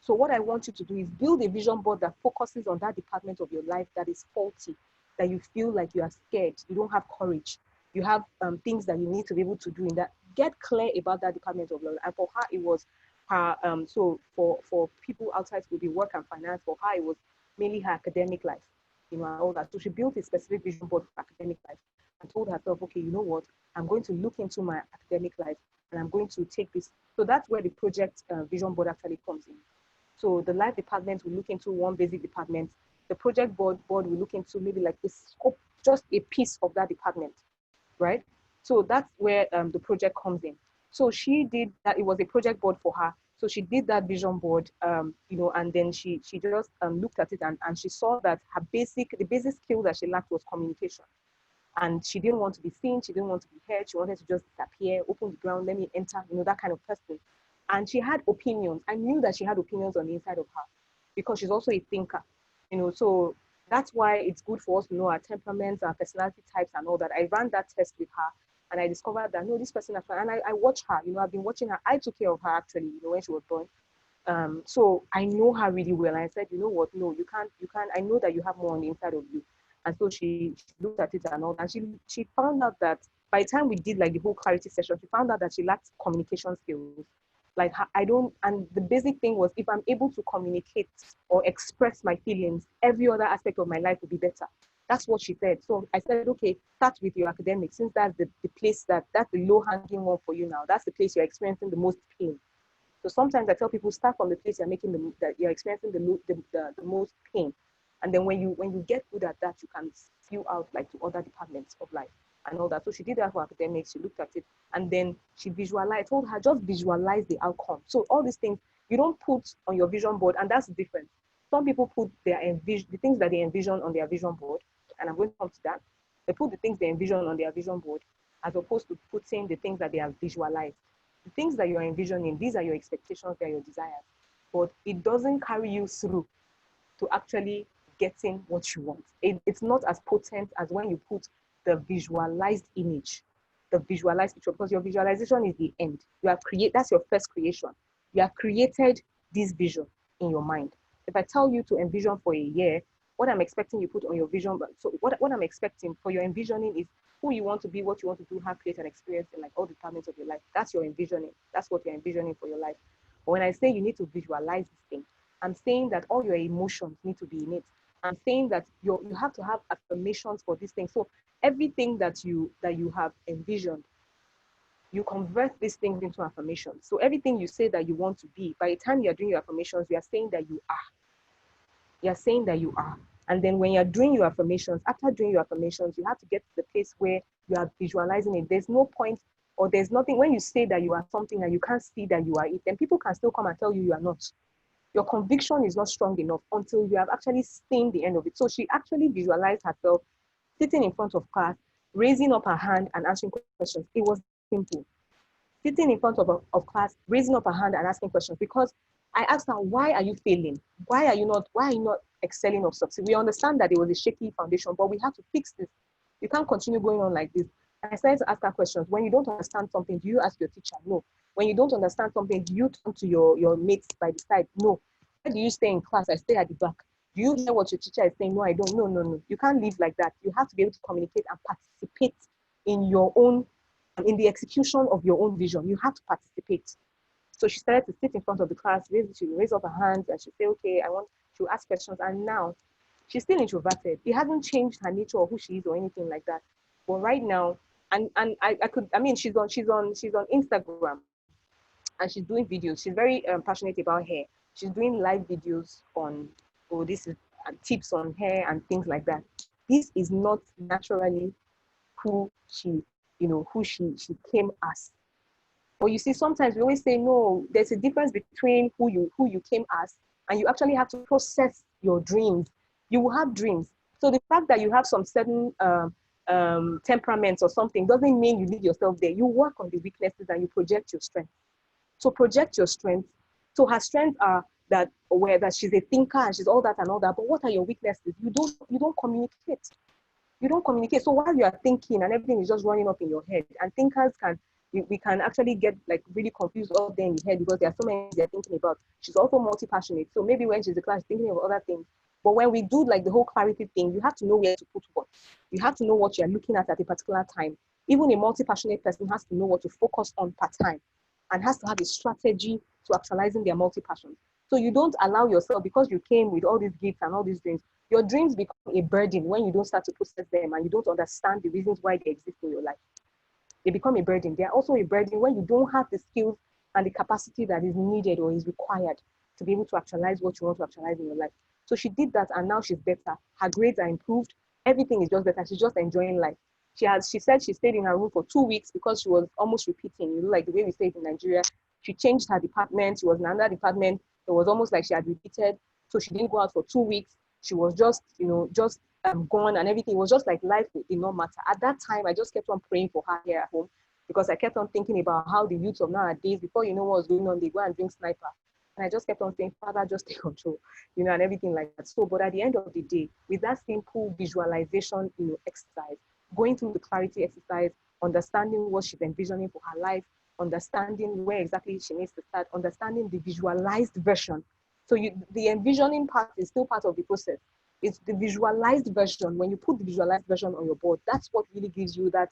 So what I want you to do is build a vision board that focuses on that department of your life that is faulty, that you feel like you are scared, you don't have courage, you have things that you need to be able to do in that. Get clear about that department of your life. And for her, it was her, so for people outside school, the work and finance, for her, it was mainly her academic life, and all that. So she built a specific vision board for academic life and told herself, okay, you know what, I'm going to look into my academic life and I'm going to take this. So that's where the project vision board actually comes in. So the life department will look into one basic department. The project board will look into maybe like the scope, just a piece of that department, right? So that's where the project comes in. So she did that. It was a project board for her. So she did that vision board, and then she just looked at it, and she saw that the basic skill that she lacked was communication. And she didn't want to be seen. She didn't want to be heard. She wanted to just disappear, open the ground, let me enter, that kind of person. And she had opinions. I knew that she had opinions on the inside of her because she's also a thinker, so that's why it's good for us to know our temperaments, our personality types and all that. I ran that test with her and I discovered that, no, this person, and I watch her, I've been watching her. I took care of her actually, when she was born. So I know her really well. And I said, you know what, no, you can't, I know that you have more on the inside of you. And so she looked at it and all that. She found out that by the time we did like the whole clarity session, she found out that she lacked communication skills. Like and the basic thing was, if I'm able to communicate or express my feelings, every other aspect of my life will be better. That's what she said. So I said, okay, start with your academics, since that's the place that's the low hanging one for you now. That's the place you're experiencing the most pain. So sometimes I tell people, start from the place that you're experiencing the most pain. And then when you get good at that, you can spew out like to other departments of life and all that. So she did that for academics. She looked at it and then she visualized. I told her, just visualize the outcome. So all these things you don't put on your vision board, and that's different. Some people put the things that they envision on their vision board, and I'm going to come to that. They put the things they envision on their vision board as opposed to putting the things that they have visualized. The things that you're envisioning, these are your expectations, they're your desires, but it doesn't carry you through to actually getting what you want. It's not as potent as when you put the visualized image, the visualized picture, because your visualization is the end. That's your first creation. You have created this vision in your mind. If I tell you to envision for a year, what I'm expecting you put on your vision, so what I'm expecting for your envisioning is who you want to be, what you want to do, have, create, and experience in like all departments of your life. That's your envisioning. That's what you're envisioning for your life. But when I say you need to visualize this thing, I'm saying that all your emotions need to be in it. I'm saying that you have to have affirmations for this thing. So everything that you have envisioned, you convert these things into affirmations. So everything you say that you want to be, by the time you're doing your affirmations, you are saying that you are. You're saying that you are. And then when you're doing your affirmations, after doing your affirmations, you have to get to the place where you are visualizing it. There's no point, or there's nothing, when you say that you are something and you can't see that you are it, then people can still come and tell you you are not. Your conviction is not strong enough until you have actually seen the end of it. So she actually visualized herself sitting in front of class, raising up her hand and answering questions. It was simple. Sitting in front of class, raising up her hand and asking questions, because I asked her, why are you failing? Why are you not excelling or succeeding? We understand that it was a shaky foundation, but we have to fix this. You can't continue going on like this. And I started to ask her questions. When you don't understand something, do you ask your teacher? No. When you don't understand something, do you turn to your mates by the side? No. Where do you stay in class? I stay at the back. Do you hear what your teacher is saying? No, I don't. No. You can't live like that. You have to be able to communicate and participate in the execution of your own vision. You have to participate. So she started to sit in front of the class, she raise up her hands and she say, okay, she'll ask questions. And now she's still introverted. It hasn't changed her nature or who she is or anything like that. But right now, she's on Instagram and she's doing videos. She's very passionate about hair. She's doing live videos on, this is tips on hair and things like that. This is not naturally who she came as. But you see, sometimes we always say, no, there's a difference between who you came as, and you actually have to process your dreams. You will have dreams. So the fact that you have some certain temperaments or something doesn't mean you leave yourself there. You work on the weaknesses and you project your strength. So project your strength. So her strengths are that she's a thinker and she's all that and all that. But what are your weaknesses? You don't communicate. You don't communicate. So while you are thinking and everything is just running up in your head, and thinkers we can actually get like really confused up there in the head because there are so many things they're thinking about. She's also multi-passionate. So maybe when she's in class, she's thinking of other things. But when we do like the whole clarity thing, you have to know where to put what. You have to know what you're looking at a particular time. Even a multi-passionate person has to know what to focus on per time. and has to have a strategy to actualizing their multi-passions. So you don't allow yourself, because you came with all these gifts and all these dreams, your dreams become a burden when you don't start to process them and you don't understand the reasons why they exist in your life. They become a burden. They are also a burden when you don't have the skills and the capacity that is needed or is required to be able to actualize what you want to actualize in your life. So she did that, and now she's better. Her grades are improved. Everything is just better. She's just enjoying life. She said she stayed in her room for 2 weeks because she was almost repeating, like the way we say it in Nigeria. She changed her department. She was in another department. It was almost like she had repeated. So she didn't go out for 2 weeks. She was just, just gone, and everything. It was just like life did not matter. At that time, I just kept on praying for her here at home, because I kept on thinking about how the youth of nowadays, before you know what was going on, they go and drink sniper. And I just kept on saying, Father, just take control, and everything like that. So, but at the end of the day, with that simple visualization, exercise, going through the clarity exercise, understanding what she's envisioning for her life, understanding where exactly she needs to start, understanding the visualized version. So the envisioning part is still part of the process. It's the visualized version. When you put the visualized version on your board, that's what really gives you that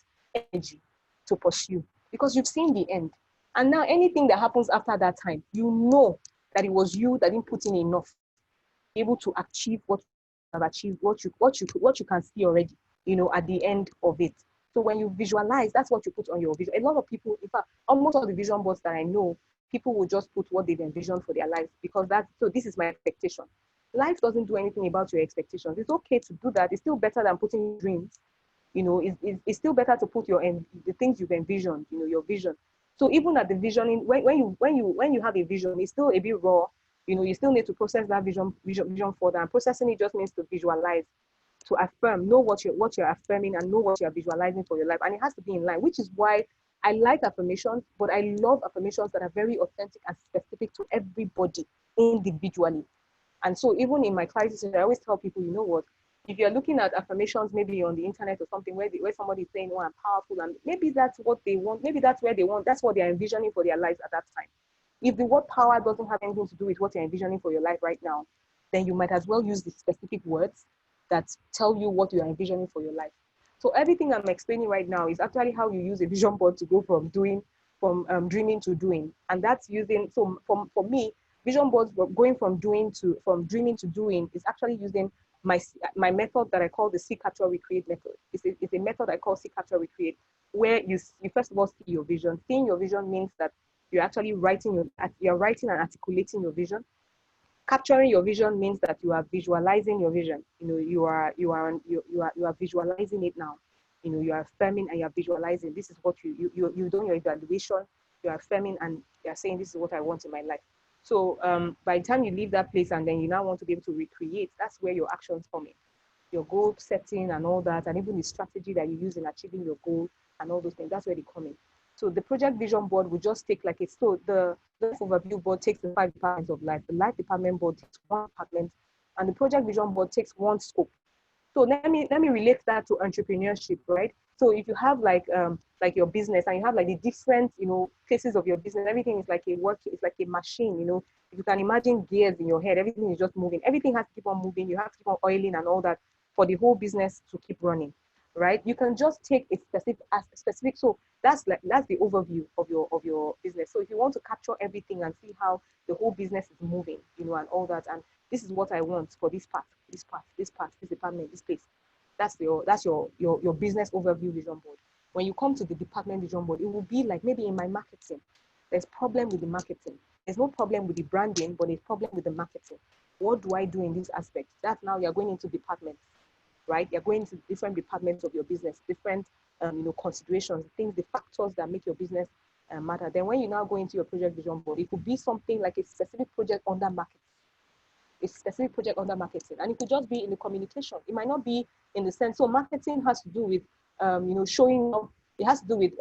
energy to pursue, because you've seen the end. And now anything that happens after that time, you know that it was you that didn't put in enough to be able to achieve what you have achieved, what you can see already, at the end of it. So when you visualize, that's what you put on your vision. A lot of people, in fact, almost all the vision boards that I know, people will just put what they've envisioned for their life, because this is my expectation. Life doesn't do anything about your expectations. It's okay to do that. It's still better than putting dreams. It's still better to put the things you've envisioned, your vision. So even at the visioning, when you have a vision, it's still a bit raw. You still need to process that vision further. And processing it just means to visualize, to affirm, know what you're affirming, and know what you're visualizing for your life. And it has to be in line, which is why I like affirmations, but I love affirmations that are very authentic and specific to everybody individually. And so even in my classes, I always tell people, what, if you're looking at affirmations maybe on the internet or something where somebody's saying, oh, I'm powerful, and maybe that's what they want, maybe that's where they want, that's what they're envisioning for their lives at that time. If the word power doesn't have anything to do with what you're envisioning for your life right now, then you might as well use the specific words that tell you what you're envisioning for your life. So everything I'm explaining right now is actually how you use a vision board to go from dreaming to doing. And that's using, so for me, vision boards going from dreaming to doing is actually using my method that I call the see, capture, recreate method. It's a method I call see, capture, recreate, where you first of all see your vision. Seeing your vision means that you're actually writing and articulating your vision. Capturing your vision means that you are visualizing your vision. You are visualizing it now. You are affirming and you are visualizing. This is what you're doing your evaluation. You are affirming and you are saying, this is what I want in my life. So by the time you leave that place and then you now want to be able to recreate, that's where your actions come in. Your goal setting and all that, and even the strategy that you use in achieving your goal and all those things, that's where they come in. So the project vision board will just take the life overview board takes the 5 departments of life. The life department board takes 1 department, and the project vision board takes 1 scope. So let me relate that to entrepreneurship, right? So if you have like your business and you have like the different, phases of your business, everything is like it's like a machine, If you can imagine gears in your head, everything is just moving. Everything has to keep on moving. You have to keep on oiling and all that for the whole business to keep running, right? You can just take a specific. So that's the overview of your business. So if you want to capture everything and see how the whole business is moving, and all that, and this is what I want for this part, this department, this place. That's your business overview vision board. When you come to the department vision board, it will be like maybe in my marketing, there's problem with the marketing. There's no problem with the branding, but there's problem with the marketing. What do I do in this aspect? That's now you're going into departments, right? You're going to different departments of your business, different considerations, things, the factors that make your business matter. Then when you now go into your project vision board, it could be something like a specific project under marketing. A specific project under marketing, and it could just be in the communication. It might not be in the sense. So marketing has to do with showing up. It has to do with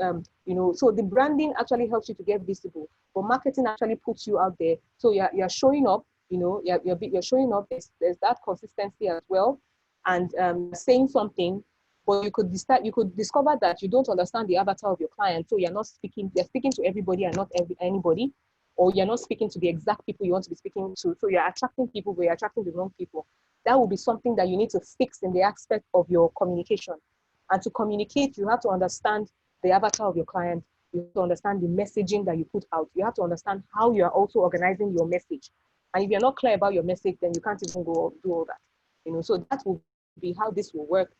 so the branding actually helps you to get visible, but marketing actually puts you out there. So you're showing up. You're showing up. There's that consistency as well, and saying something. But you could discover that you don't understand the avatar of your client. So you're speaking to everybody and not anybody, or you're not speaking to the exact people you want to be speaking to. So you're attracting people, but you're attracting the wrong people. That will be something that you need to fix in the aspect of your communication. And to communicate, you have to understand the avatar of your client. You have to understand the messaging that you put out. You have to understand how you are also organizing your message. And if you're not clear about your message, then you can't even go do all that. So that will be how this will work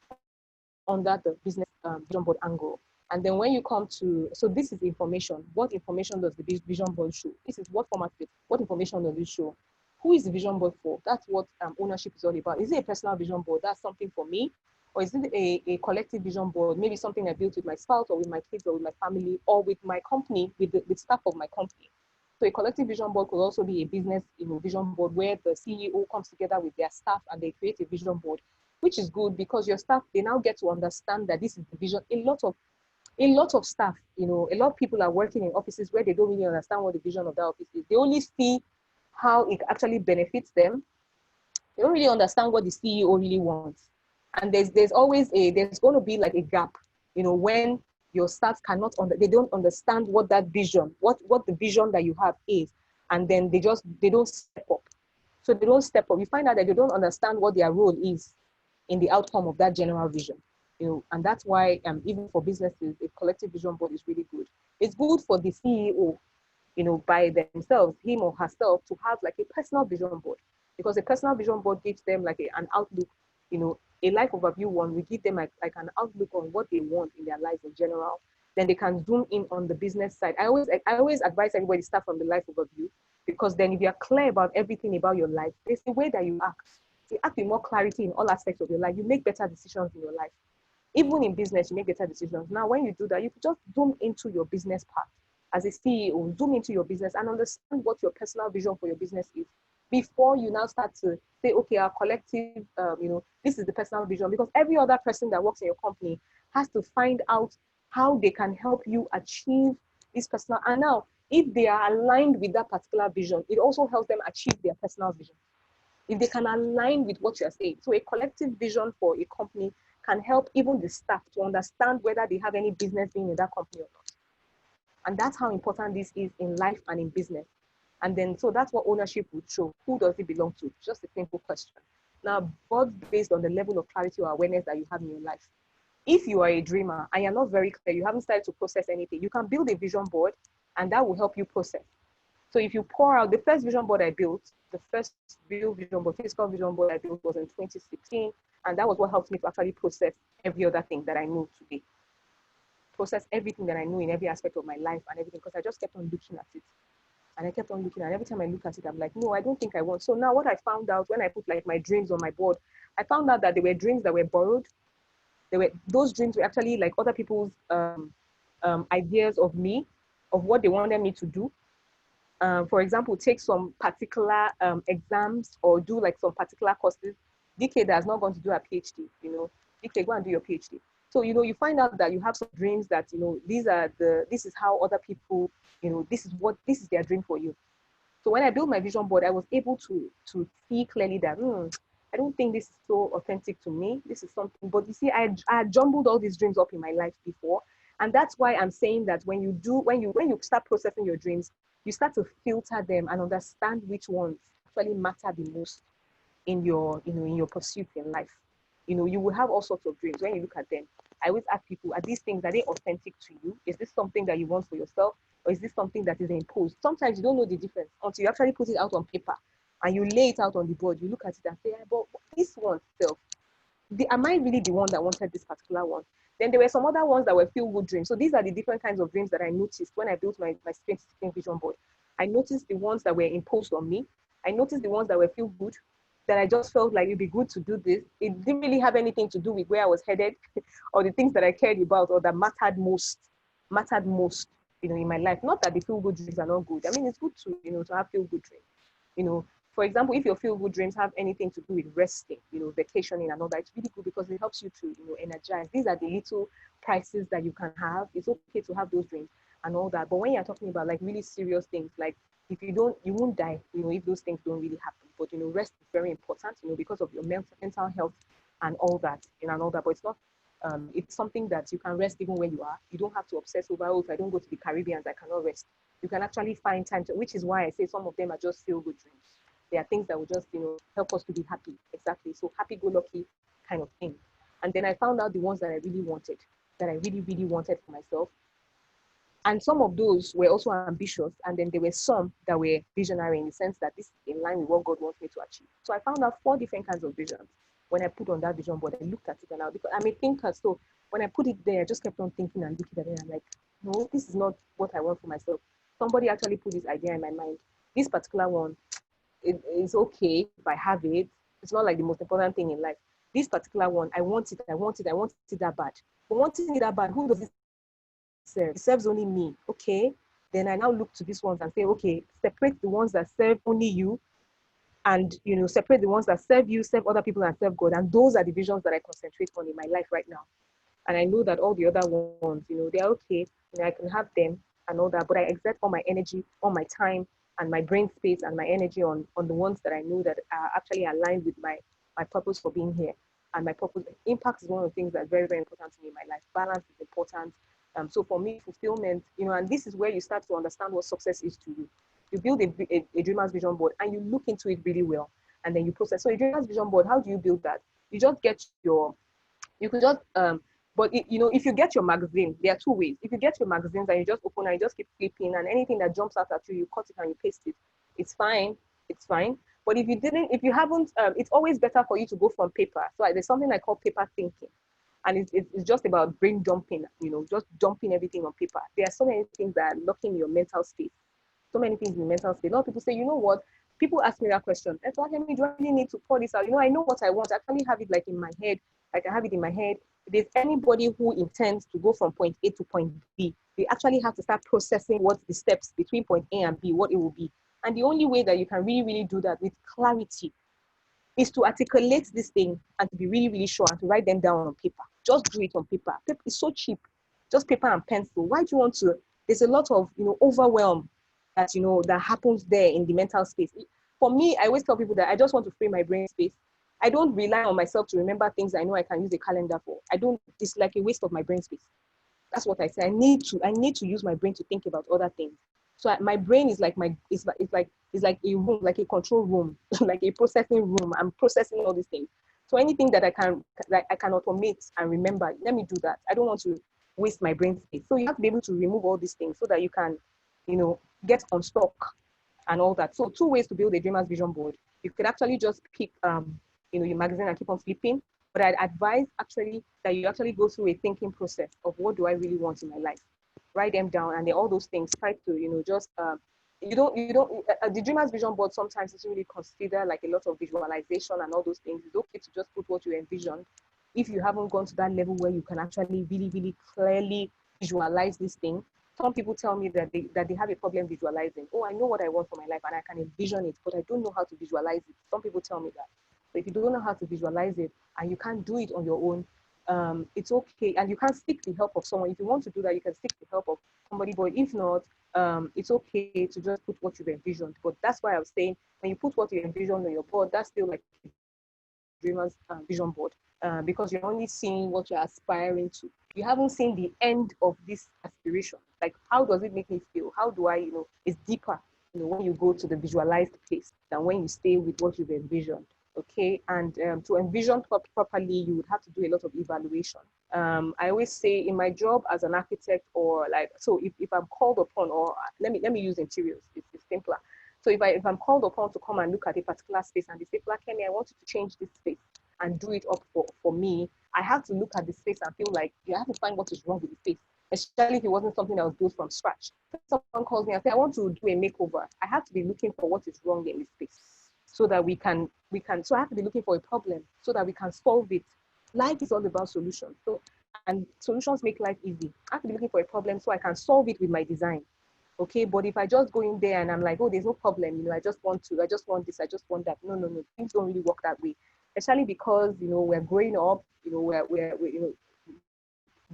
under the business vision board angle. And then when you come to, so this is information. What information does the vision board show? This is what format it. What information does it show? Who is the vision board for? That's what ownership is all about. Is it a personal vision board? That's something for me. Or is it a collective vision board? Maybe something I built with my spouse or with my kids or with my family or with my company, with staff of my company. So a collective vision board could also be a business vision board where the CEO comes together with their staff and they create a vision board, which is good because your staff, they now get to understand that this is the vision. A lot of staff, a lot of people are working in offices where they don't really understand what the vision of that office is. They only see how it actually benefits them. They don't really understand what the CEO really wants. And there's going to be like a gap, when your staff they don't understand what that vision, what the vision that you have is. And then they don't step up. So they don't step up. You find out that they don't understand what their role is in the outcome of that general vision. And that's why even for businesses, a collective vision board is really good. It's good for the CEO, by themselves, him or herself, to have like a personal vision board, because a personal vision board gives them like an outlook, a life overview one. We give them like an outlook on what they want in their lives in general. Then they can zoom in on the business side. I always advise everybody to start from the life overview, because then if you're clear about everything about your life, there's the way that you act. You act with more clarity in all aspects of your life. You make better decisions in your life. Even in business, you make better decisions. Now, when you do that, you just zoom into your business part. As a CEO, zoom into your business and understand what your personal vision for your business is before you now start to say, okay, our collective, this is the personal vision, because every other person that works in your company has to find out how they can help you achieve this personal. And now, if they are aligned with that particular vision, it also helps them achieve their personal vision. If they can align with what you're saying. So a collective vision for a company can help even the staff to understand whether they have any business being in that company or not. And that's how important this is in life and in business. And then, so that's what ownership would show. Who does it belong to? Just a simple question. Now, board based on the level of clarity or awareness that you have in your life. If you are a dreamer and you're not very clear, you haven't started to process anything, you can build a vision board and that will help you process. So if you pour out, the first vision board I built, the first real vision board, physical vision board I built was in 2016. And that was what helped me to actually process every other thing that I know today. Process everything that I know in every aspect of my life and everything, because I just kept on looking at it. And I kept on looking, and every time I look at it, I'm like, no, I don't think I want. So now what I found out when I put like my dreams on my board, I found out that there were dreams that were borrowed. Those dreams were actually like other people's ideas of me, of what they wanted me to do. For example, take some particular exams or do like some particular courses. DK that has not gone to do a PhD, DK, go and do your PhD. So, you find out that you have some dreams that, this is how other people, this is their dream for you. So when I built my vision board, I was able to see clearly that, I don't think this is so authentic to me. This is something, but you see, I jumbled all these dreams up in my life before. And that's why I'm saying that when you start processing your dreams, you start to filter them and understand which ones actually matter the most in your pursuit in life. You will have all sorts of dreams. When you look at them, I always ask people, are these things, are they authentic to you? Is this something that you want for yourself? Or is this something that is imposed? Sometimes you don't know the difference until you actually put it out on paper and you lay it out on the board. You look at it and say, but this one self, am I really the one that wanted this particular one? Then there were some other ones that were feel-good dreams. So these are the different kinds of dreams that I noticed when I built my 2016 vision board. I noticed the ones that were imposed on me. I noticed the ones that were feel-good, that I just felt like it'd be good to do this. It didn't really have anything to do with where I was headed or the things that I cared about or that mattered most, in my life. Not that the feel-good dreams are not good. I mean, it's good to have feel-good dreams. For example, if your feel-good dreams have anything to do with resting, vacationing and all that, it's really good because it helps you to, energize. These are the little prices that you can have. It's okay to have those dreams and all that. But when you're talking about like really serious things, like if you won't die, if those things don't really happen. But, rest is very important, because of your mental health and all that, and all that. But it's not, it's something that you can rest even when you are. You don't have to obsess over, if I don't go to the Caribbean, I cannot rest. You can actually find time to, which is why I say some of them are just feel-good dreams. They are things that will just, help us to be happy. Exactly. So happy-go-lucky kind of thing. And then I found out the ones that I really wanted, that I really, really wanted for myself. And some of those were also ambitious, and then there were some that were visionary in the sense that this is in line with what God wants me to achieve. So I found out 4 different kinds of visions. When I put on that vision board, I looked at it, and because I'm a thinker, so when I put it there, I just kept on thinking and looking at it, and I'm like, no, this is not what I want for myself. Somebody actually put this idea in my mind. This particular one, it's okay if I have it. It's not like the most important thing in life. This particular one, I want it that bad. But wanting it that bad, who does it serve? It serves only me. Okay. Then I now look to these ones and say, okay, separate the ones that serve only you, and separate the ones that serve you, serve other people, and serve God. And those are the visions that I concentrate on in my life right now. And I know that all the other ones, they're okay. I can have them and all that, but I exert all my energy, all my time, and my brain space and my energy on the ones that I know that are actually aligned with my purpose for being here. And my purpose, impact is one of the things that's very, very important to me in my life. Balance is important. So for me, fulfillment, and this is where you start to understand what success is to you. You build a dreamer's vision board and you look into it really well, and then you process. So a dreamer's vision board, how do you build that? You just get you could just but if you get your magazine, there are 2 ways. If you get your magazines and you just open and you just keep flipping, and anything that jumps out at you, you cut it and you paste it, it's fine. But if you haven't, it's always better for you to go from paper. So there's something I call paper thinking, and it's just about brain dumping, just dumping everything on paper. There are so many things that are locking your mental space. So many things in mental space. A lot of people say, you know what? People ask me that question. Do I really need to pour this out? I know what I want. I actually have it like in my head. Like I have it in my head. If there's anybody who intends to go from point A to point B, they actually have to start processing what the steps between point A and B, what it will be. And the only way that you can really, really do that with clarity is to articulate this thing and to be really, really sure and to write them down on paper. Just do it on paper. Paper is so cheap. Just paper and pencil. Why do you want to? There's a lot of, overwhelm that, that happens there in the mental space. For me, I always tell people that I just want to free my brain space. I don't rely on myself to remember things I know I can use a calendar for. It's like a waste of my brain space. That's what I say. I need to use my brain to think about other things. So my brain is like it's like a room, like a control room, like a processing room. I'm processing all these things. So anything that I can automate and remember, let me do that. I don't want to waste my brain space. So you have to be able to remove all these things so that you can, get unstuck and all that. So 2 ways to build a dreamer's vision board. You could actually just pick your magazine and keep on flipping. But I'd advise actually that you actually go through a thinking process of what do I really want in my life. Write them down, and then all those things try to, just the dreamer's vision board sometimes is really consider like a lot of visualization and all those things. It's okay to just put what you envisioned. If you haven't gone to that level where you can actually really, really clearly visualize this thing. Some people tell me that they have a problem visualizing. Oh, I know what I want for my life and I can envision it, but I don't know how to visualize it. Some people tell me that. So if you don't know how to visualize it and you can't do it on your own, it's okay. And you can seek the help of someone. If you want to do that, you can seek the help of somebody. But if not, it's okay to just put what you've envisioned. But that's why I was saying, when you put what you envisioned on your board, that's still like a dreamer's vision board, because you're only seeing what you're aspiring to. You haven't seen the end of this aspiration. Like, how does it make me feel? How do I, it's deeper, when you go to the visualized place than when you stay with what you've envisioned. Okay, and to envision properly, you would have to do a lot of evaluation. I always say in my job as an architect, or like, so if I'm called upon, or let me use interiors, it's simpler. So if I'm called upon to come and look at a particular space and they say, Folakemi, I want you to change this space and do it up for me, I have to look at the space and feel like you have to find what is wrong with the space, especially if it wasn't something that was built from scratch. Someone calls me and says, I want to do a makeover. I have to be looking for what is wrong in this space so that we can, so I have to be looking for a problem so that we can solve it. Life is all about solutions. So, and solutions make life easy. I have to be looking for a problem so I can solve it with my design. Okay, but if I just go in there and I'm like, oh, there's no problem, I just want this, I just want that. No. Things don't really work that way. Especially because, we're growing up, we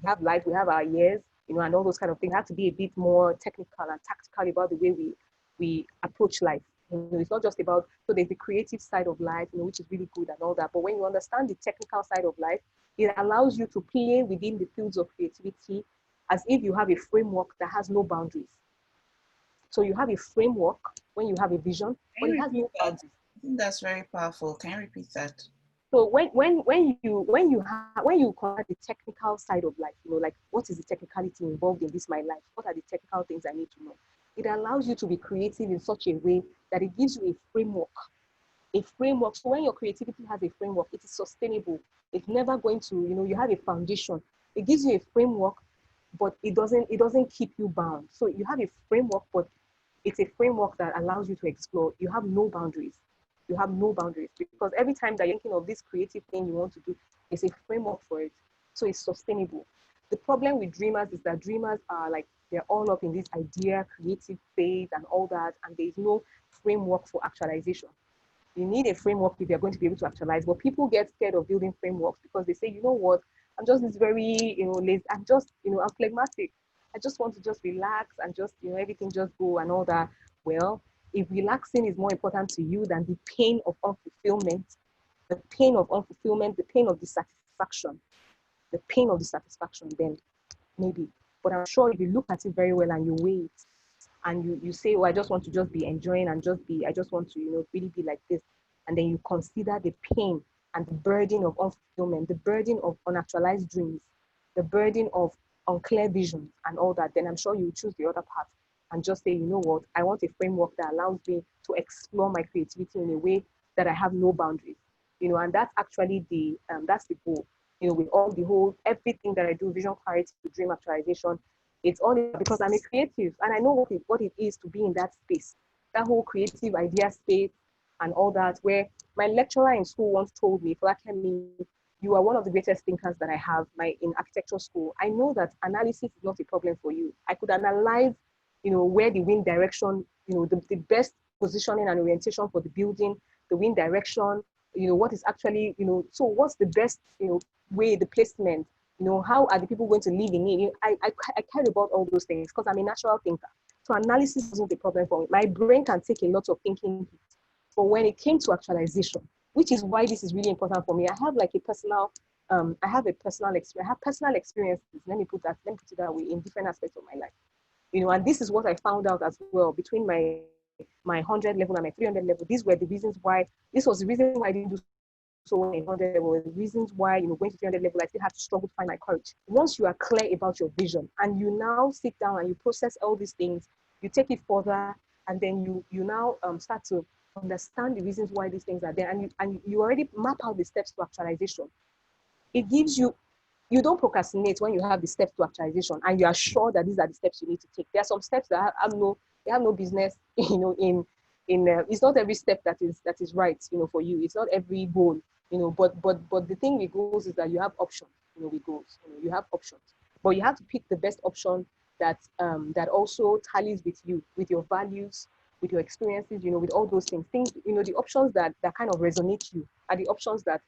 have life, we have our years, and all those kind of things. Have to be a bit more technical and tactical about the way we approach life. It's not just about, so there's the creative side of life, which is really good and all that. But when you understand the technical side of life, it allows you to play within the fields of creativity as if you have a framework that has no boundaries. So you have a framework when you have a vision, but it has no boundaries. I think that's very powerful. Can you repeat that? So when you consider the technical side of life, like what is the technicality involved in this my life? What are the technical things I need to know? It allows you to be creative in such a way that it gives you a framework. A framework. So when your creativity has a framework, it is sustainable. It's never going to, you have a foundation. It gives you a framework, but it doesn't keep you bound. So you have a framework, but it's a framework that allows you to explore. You have no boundaries. You have no boundaries because every time that you're thinking of this creative thing you want to do, there's a framework for it. So it's sustainable. The problem with dreamers is that dreamers are like, they're all up in this idea, creative phase and all that, and there's no framework for actualization. You need a framework if you're going to be able to actualize. But people get scared of building frameworks because they say, you know what, I'm just this very, lazy. I'm phlegmatic. I just want to just relax and just, everything just go and all that. Well, if relaxing is more important to you than the pain of unfulfillment, the pain of dissatisfaction, then maybe. But I'm sure if you look at it very well and you weigh it, and you say, oh, I just want to just be enjoying and I just want to, really be like this. And then you consider the pain and the burden of unfulfillment, the burden of unactualized dreams, the burden of unclear visions and all that, then I'm sure you choose the other path and just say, you know what, I want a framework that allows me to explore my creativity in a way that I have no boundaries, and that's actually that's the goal, with all the whole, everything that I do, vision clarity to dream actualization, it's all because I'm a creative and I know what it is to be in that space, that whole creative idea space and all that, where my lecturer in school once told me, Folakemi, you are one of the greatest thinkers that I have in architecture school. I know that analysis is not a problem for you. I could analyze, where the wind direction, the best positioning and orientation for the building, the wind direction, what is actually, so what's the best, way, the placement, how are the people going to live in it? I care about all those things because I'm a natural thinker. So analysis isn't a problem for me. My brain can take a lot of thinking. But when it came to actualization, which is why this is really important for me, I have like a personal, I have personal experiences, let me put it that way, in different aspects of my life. And this is what I found out as well between my 100 level and my 300 level. This was the reason why I didn't do so in 100 level, the reasons why, going to 300 level, I still have to struggle to find my courage. Once you are clear about your vision and you now sit down and you process all these things, you take it further, and then you now start to understand the reasons why these things are there, and you already map out the steps to actualization. It gives you don't procrastinate when you have the steps to actualization and you are sure that these are the steps you need to take. There are some steps that have no business, in it's not every step that is right, for you. It's not every goal, but the thing with goals is that you have options, with goals, you have options, but you have to pick the best option that also tallies with you, with your values, with your experiences, with all those things, the options that kind of resonate you are the options that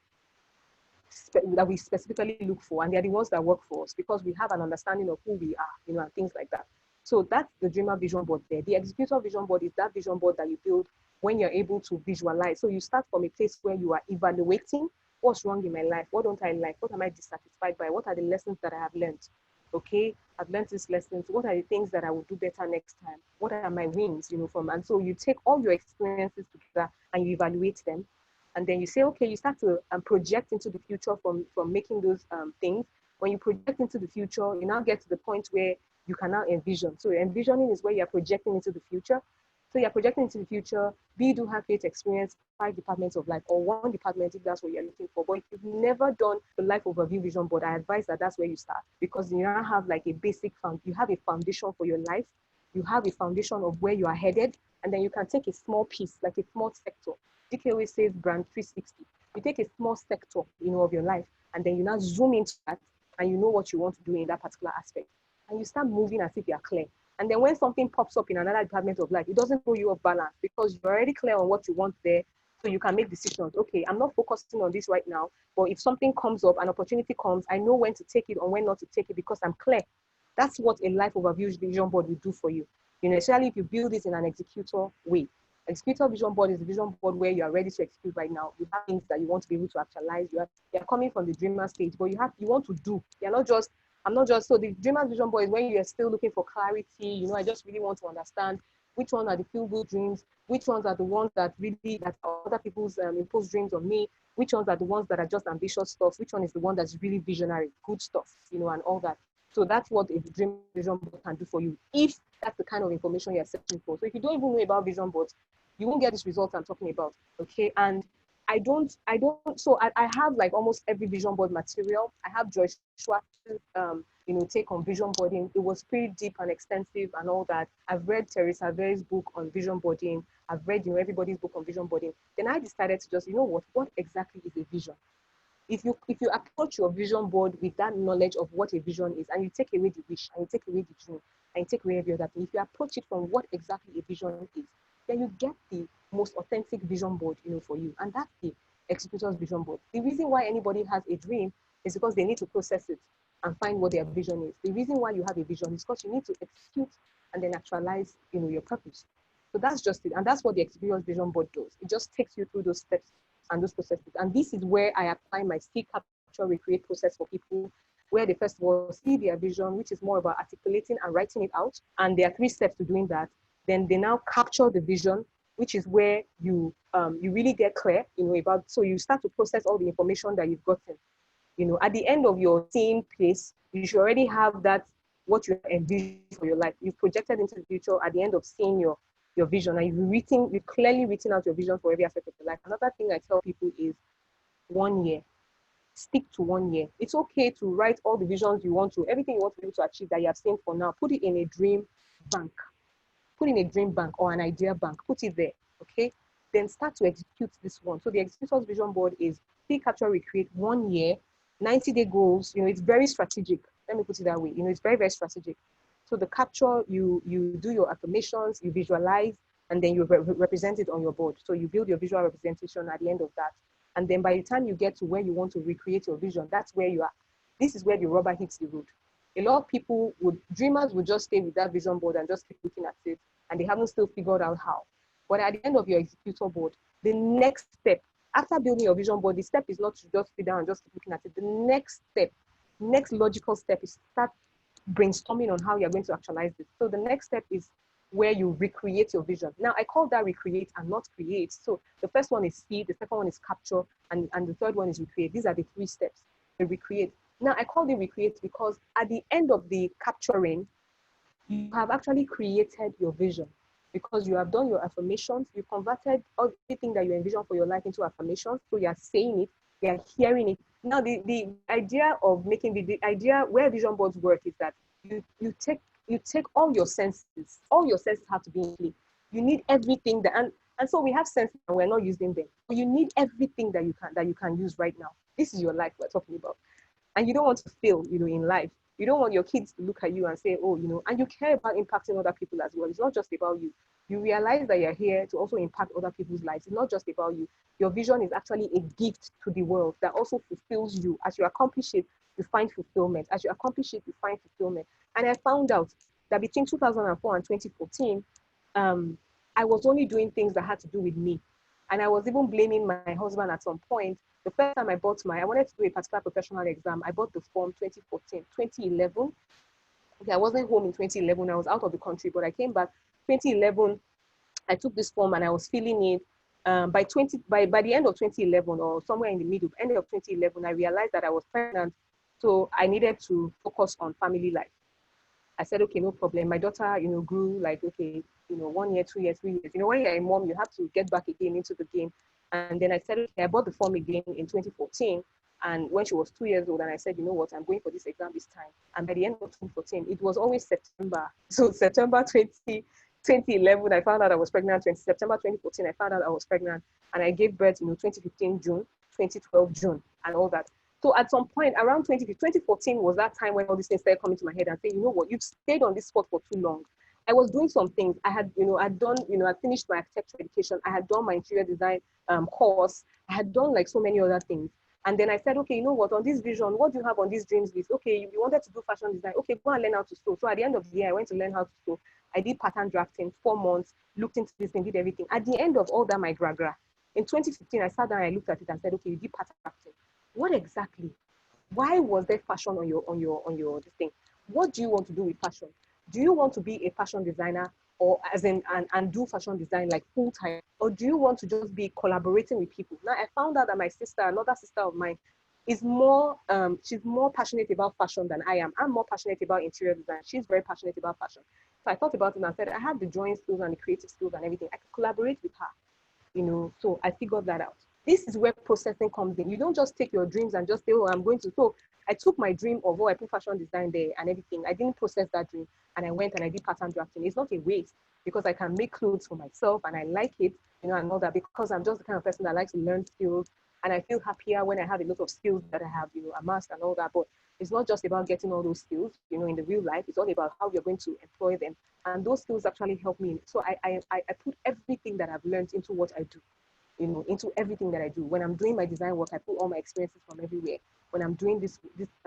we specifically look for, and they're the ones that work for us because we have an understanding of who we are, and things like that. So that's the dreamer vision board there. The executor vision board is that vision board that you build when you're able to visualize. So you start from a place where you are evaluating what's wrong in my life, what don't I like, what am I dissatisfied by, what are the lessons that I have learned. Okay, I've learned these lessons. What are the things that I will do better next time? What are my wins, and so you take all your experiences together and you evaluate them. And then you say, okay, you start to project into the future from making those things. When you project into the future, you now get to the point where you can now envision. So envisioning is where you're projecting into the future. So you're projecting into the future, be do have create experience 5 departments of life or 1 department if that's what you're looking for. But if you've never done the life overview vision board, I advise that that's where you start, because you now have like a basic you have a foundation for your life. You have a foundation of where you are headed, and then you can take a small piece, like a small sector. DK always says brand 360. You take a small sector, of your life, and then you now zoom into that, and you know what you want to do in that particular aspect. And you start moving as if you're clear. And then when something pops up in another department of life, it doesn't throw you off balance because you're already clear on what you want there. So you can make decisions. Okay, I'm not focusing on this right now, but if something comes up, an opportunity comes, I know when to take it or when not to take it because I'm clear. That's what a life overview vision board will do for you. Especially if you build it in an executor way. Executor vision board is a vision board where you are ready to execute right now. You have things that you want to be able to actualize. You're coming from the dreamer stage, but you want to do. I'm not just, so the dreamer vision board is when you're still looking for clarity. I just really want to understand which ones are the feel-good dreams, which ones are the ones that really, that other people's imposed dreams on me, which ones are the ones that are just ambitious stuff, which one is the one that's really visionary, good stuff, and all that. So that's what a dream vision board can do for you, if that's the kind of information you're searching for. So if you don't even know about vision boards, you won't get this result I'm talking about, okay? And so I have like almost every vision board material. I have Joyce Schwartz's, take on vision boarding. It was pretty deep and extensive and all that. I've read Teresa Ver's book on vision boarding. I've read, everybody's book on vision boarding. Then I decided to just, what exactly is a vision? If you approach your vision board with that knowledge of what a vision is, and you take away the wish, and you take away the dream, and you take away every other thing, if you approach it from what exactly a vision is, then you get the most authentic vision board, for you. And that's the executor's vision board. The reason why anybody has a dream is because they need to process it and find what their vision is. The reason why you have a vision is because you need to execute and then actualize, your purpose. So that's just it. And that's what the executor's vision board does. It just takes you through those steps and those processes. And this is where I apply my see, capture, recreate process for people, where they first of all see their vision, which is more about articulating and writing it out. And there are 3 steps to doing that. Then they now capture the vision, which is where you really get clear, about, so you start to process all the information that you've gotten. At the end of your seeing place, you should already have that, what you envision for your life. You've projected into the future at the end of seeing your vision, and you've clearly written out your vision for every aspect of your life. Another thing I tell people is 1 year. Stick to 1 year. It's okay to write all the visions you want to, everything you want to be able to achieve that you have seen for now. Put it in a dream bank. Put in a dream bank or an idea bank. Put it there, okay? Then start to execute this one. So the executor's vision board is see, capture, recreate 1 year, 90-day goals. It's very strategic. Let me put it that way. It's very, very strategic. So the capture, you do your affirmations, you visualize, and then you represent it on your board. So you build your visual representation at the end of that. And then by the time you get to where you want to recreate your vision, that's where you are. This is where the rubber hits the road. A lot of people dreamers would just stay with that vision board and just keep looking at it, and they haven't still figured out how. But at the end of your executor board, the next step, after building your vision board, the step is not to just sit down and just keep looking at it. The next step, next logical step is start brainstorming on how you're going to actualize this. So the next step is where you recreate your vision. Now, I call that recreate and not create. So the first one is see, the second one is capture, and the third one is recreate. These are the 3 steps, the recreate. Now, I call it recreate because at the end of the capturing, you have actually created your vision because you have done your affirmations. You converted everything that you envision for your life into affirmations. So you're saying it, you're hearing it. Now, the idea of making the idea where vision boards work is that you take all your senses. All your senses have to be in play. You need everything and so we have senses and we're not using them. But you need everything that you can use right now. This is your life we're talking about. And you don't want to fail, in life. You don't want your kids to look at you and say, oh, and you care about impacting other people as well. It's not just about you. You realize that you're here to also impact other people's lives. It's not just about you. Your vision is actually a gift to the world that also fulfills you. As you accomplish it, you find fulfillment. As you accomplish it, you find fulfillment. And I found out that between 2004 and 2014, I was only doing things that had to do with me. And I was even blaming my husband at some point. The first time I wanted to do a particular professional exam, I bought the form 2014, 2011. Okay, I wasn't home in 2011. I was out of the country, but I came back 2011. I took this form and I was filling it. By the end of 2011 or somewhere in the middle, end of 2011, I realized that I was pregnant. So I needed to focus on family life. I said, okay, no problem. My daughter, grew like, okay, 1 year, 2 years, 3 years. When you're a mom, you have to get back again into the game. And then I said, okay, I bought the form again in 2014. And when she was 2 years old, and I said, you know what, I'm going for this exam this time. And by the end of 2014, it was always September. So September 2011, I found out I was pregnant. September 2014, I found out I was pregnant. And I gave birth, 2015 June, 2012 June, and all that. So at some point around 2014 was that time when all these things started coming to my head and saying, you know what, you've stayed on this spot for too long. I was doing some things. I had, I'd done, I finished my architecture education. I had done my interior design course. I had done like so many other things. And then I said, okay, you know what, on this vision, what do you have on these dreams list? Okay, you wanted to do fashion design. Okay, go and learn how to sew. So at the end of the year, I went to learn how to sew. I did pattern drafting, 4 months, looked into this thing, did everything. At the end of all that, my gra, in 2015, I sat down, I looked at it and said, okay, you did pattern drafting. What exactly? Why was there fashion on your this thing? What do you want to do with fashion? Do you want to be a fashion designer, or as in and do fashion design like full time, or do you want to just be collaborating with people? Now I found out that my sister, another sister of mine, is more she's more passionate about fashion than I am. I'm more passionate about interior design. She's very passionate about fashion. So I thought about it and I said, I have the drawing skills and the creative skills and everything. I can collaborate with her, you know. So I figured that out. This is where processing comes in. You don't just take your dreams and just say, oh, I'm going to. So I took my dream of, oh, I put fashion design there and everything. I didn't process that dream and I went and I did pattern drafting. It's not a waste because I can make clothes for myself and I like it, you know, and all that, because I'm just the kind of person that likes to learn skills. And I feel happier when I have a lot of skills that I have, you know, amassed and all that. But it's not just about getting all those skills, you know, in the real life. It's all about how you're going to employ them. And those skills actually help me. So I put everything that I've learned into what I do, you know, into everything that I do. When I'm doing my design work, I put all my experiences from everywhere. When I'm doing this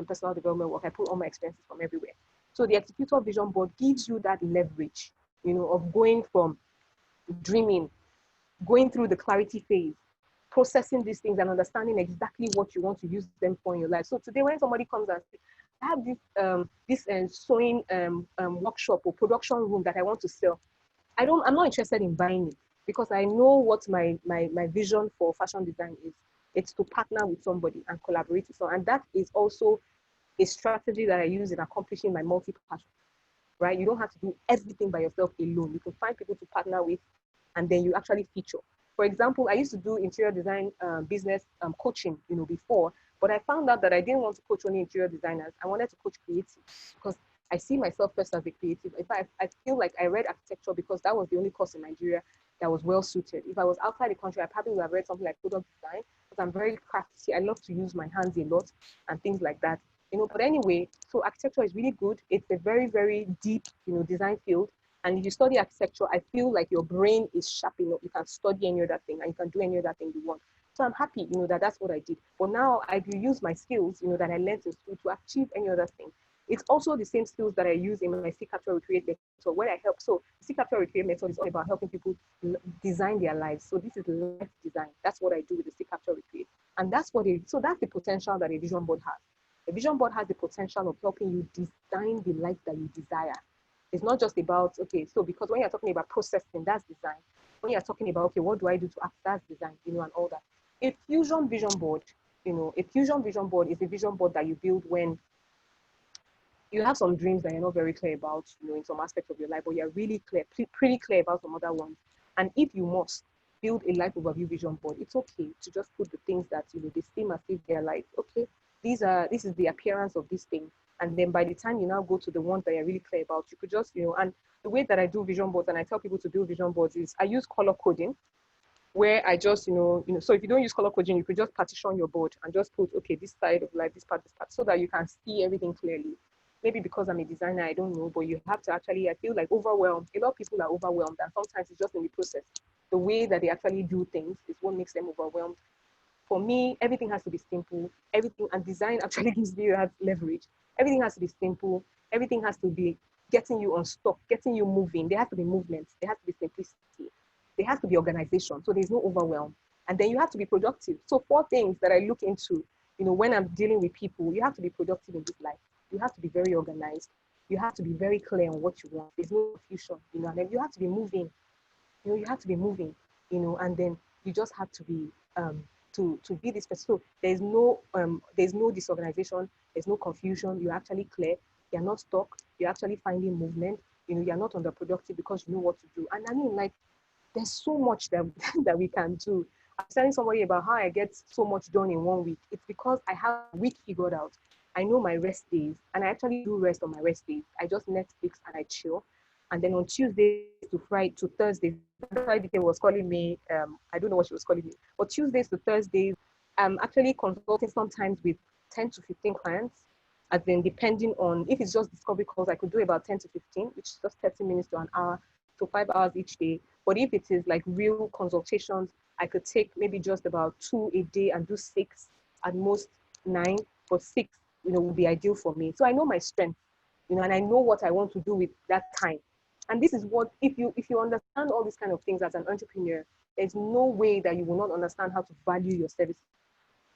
personal development work, I put all my experiences from everywhere. So the Executor Vision Board gives you that leverage, you know, of going from dreaming, going through the clarity phase, processing these things and understanding exactly what you want to use them for in your life. So today when somebody comes and says, I have this sewing workshop or production room that I want to sell, I'm not interested in buying it because I know what my vision for fashion design is. It's to partner with somebody and collaborate with someone. And that is also a strategy that I use in accomplishing my multi-passion, right? You don't have to do everything by yourself alone. You can find people to partner with and then you actually feature. For example, I used to do interior design business coaching, you know, before, but I found out that I didn't want to coach only interior designers. I wanted to coach creatives because I see myself first as a creative. In fact, I feel like I read architecture because that was the only course in Nigeria that was well suited. If I was outside the country, I probably would have read something like product design because I'm very crafty. I love to use my hands a lot and things like that. You know, but anyway, so architecture is really good. It's a very, very deep, you know, design field. And if you study architecture, I feel like your brain is sharp enough. You can study any other thing and you can do any other thing you want. So I'm happy, you know, that that's what I did. But now I do use my skills, you know, that I learned in school to achieve any other thing. It's also the same skills that I use in my See Capture Recreate method. So where I help, so See Capture Recreate method is all about helping people design their lives. So this is life design. That's what I do with the See Capture Recreate. And that's what so that's the potential that a vision board has. A vision board has the potential of helping you design the life that you desire. It's not just about, okay, so because when you're talking about processing, that's design. When you're talking about, okay, what do I do to act, that's design, you know, and all that. A fusion vision board, you know, a fusion vision board is a vision board that you build when you have some dreams that you're not very clear about, you know, in some aspects of your life, but you're really clear, pretty clear about some other ones. And if you must build a life overview vision board, it's okay to just put the things that, you know, they seem as if they're like, okay, this is the appearance of this thing. And then by the time you now go to the ones that you're really clear about, you could just, you know, and the way that I do vision boards and I tell people to do vision boards is I use color coding where I just, you know, so if you don't use color coding, you could just partition your board and just put, okay, this side of life, this part, so that you can see everything clearly. Maybe because I'm a designer, I don't know, but you have to actually, I feel like overwhelmed. A lot of people are overwhelmed and sometimes it's just in the process. The way that they actually do things is what makes them overwhelmed. For me, everything has to be simple. Everything, and design actually gives you that leverage. Everything has to be simple. Everything has to be getting you unstuck, getting you moving. There has to be movement. There has to be simplicity. There has to be organization. So there's no overwhelm. And then you have to be productive. So 4 things that I look into, you know, when I'm dealing with people, you have to be productive in this life. You have to be very organized. You have to be very clear on what you want. There's no confusion, you know, and then you have to be moving. You know, you have to be moving, you know, and then you just have to be to be this person. So there's no disorganization, there's no confusion. You're actually clear. You're not stuck. You're actually finding movement. You know, you're not underproductive because you know what to do. And I mean, like, there's so much that that we can do. I was telling somebody about how I get so much done in 1 week. It's because I have a week figured out. I know my rest days, and I actually do rest on my rest days. I just Netflix and I chill. And then on Tuesdays to Friday to Thursdays, Friday was calling me. I don't know what she was calling me, but Tuesdays to Thursdays, I'm actually consulting sometimes with 10 to 15 clients. And then depending on if it's just discovery calls, I could do about 10 to 15, which is just 30 minutes to an hour to 5 hours each day. But if it is like real consultations, I could take maybe just about 2 a day and do 6, at most 9, but 6, you know, would be ideal for me. So I know my strength, you know, and I know what I want to do with that time. And this is what, if you understand all these kind of things as an entrepreneur, there's no way that you will not understand how to value your services.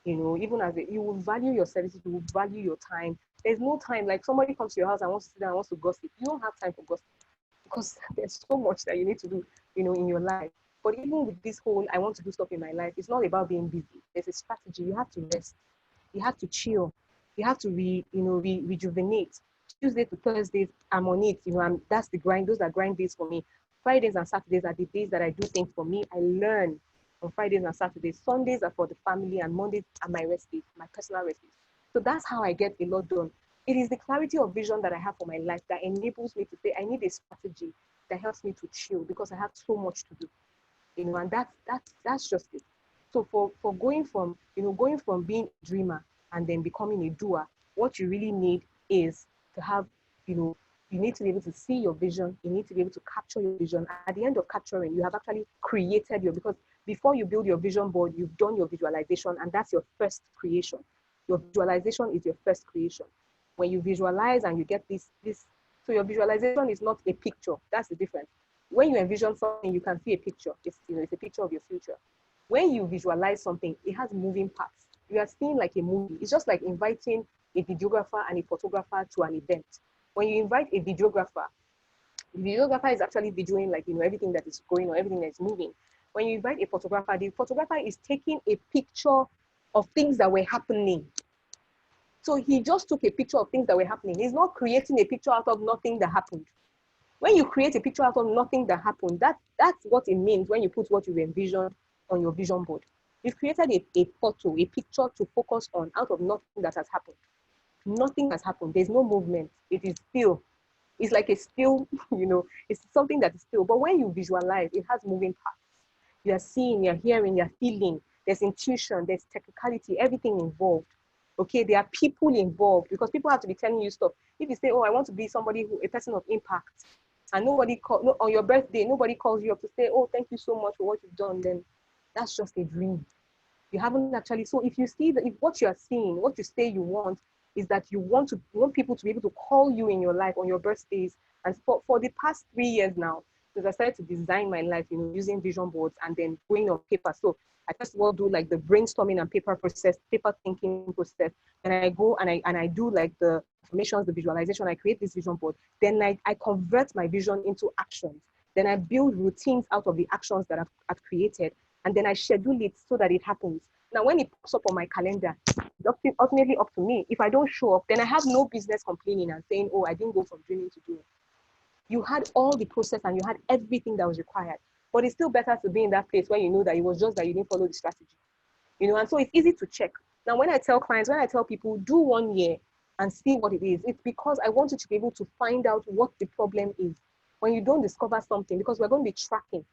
You know, even as you will value your services, you will value your time. There's no time, like somebody comes to your house and wants to sit down and wants to gossip. You don't have time for gossip. because there's so much that you need to do, in your life. But even with this whole, I want to do stuff in my life, it's not about being busy. There's a strategy. You have to rest. You have to chill. You have to rejuvenate. Tuesday to Thursdays, I'm on it. That's the grind. Those are grind days for me. Fridays and Saturdays are the days that I do things for me. I learn on Fridays and Saturdays. Sundays are for the family, and Mondays are my rest days, my personal rest days. So that's how I get a lot done. It is the clarity of vision that I have for my life that enables me to say I need a strategy that helps me to chill because I have so much to do. And that's just it. So for going from being a dreamer and then becoming a doer, what you really need is to have, you need to be able to see your vision. You need to be able to capture your vision. At the end of capturing, you have actually created because before you build your vision board, you've done your visualization, and that's your first creation. Your visualization is your first creation. When you visualize and you get this, so your visualization is not a picture. That's the difference. When you envision something, you can see a picture. It's a picture of your future. When you visualize something, it has moving parts. You are seeing like a movie. It's just like inviting a videographer and a photographer to an event. When you invite a videographer, the videographer is actually videoing everything that is going on, everything that is moving. When you invite a photographer, the photographer is taking a picture of things that were happening. So he just took a picture of things that were happening. He's not creating a picture out of nothing that happened. When you create a picture out of nothing that happened, that's what it means when you put what you envisioned on your vision board. You've created a photo, a picture to focus on out of nothing that has happened. Nothing has happened. There's no movement. It is still. It's like a still, it's something that is still. But when you visualize, it has moving parts. You are seeing, you're hearing, you're feeling. There's intuition, there's technicality, everything involved. Okay, there are people involved because people have to be telling you stuff. If you say, oh, I want to be a person of impact, and on your birthday, nobody calls you up to say, oh, thank you so much for what you've done, then that's just a dream. You haven't actually. So if you see that, if what you are seeing, what you say you want is that you want people to be able to call you in your life on your birthdays. And for the past 3 years now, because I started to design my life, using vision boards and then going on paper. So I first of all do like the brainstorming and paper thinking process. And I go and I do like the affirmations, the visualization. I create this vision board. Then I convert my vision into actions. Then I build routines out of the actions that I've created. And then I schedule it so that it happens. Now, when it pops up on my calendar, it's ultimately up to me. If I don't show up, then I have no business complaining and saying, oh, I didn't go from dreaming to doing. You had all the process and you had everything that was required. But it's still better to be in that place where you know that it was just that you didn't follow the strategy. And so it's easy to check. Now, when I tell people, do 1 year and see what it is, it's because I want you to be able to find out what the problem is. When you don't discover something, because we're going to be tracking.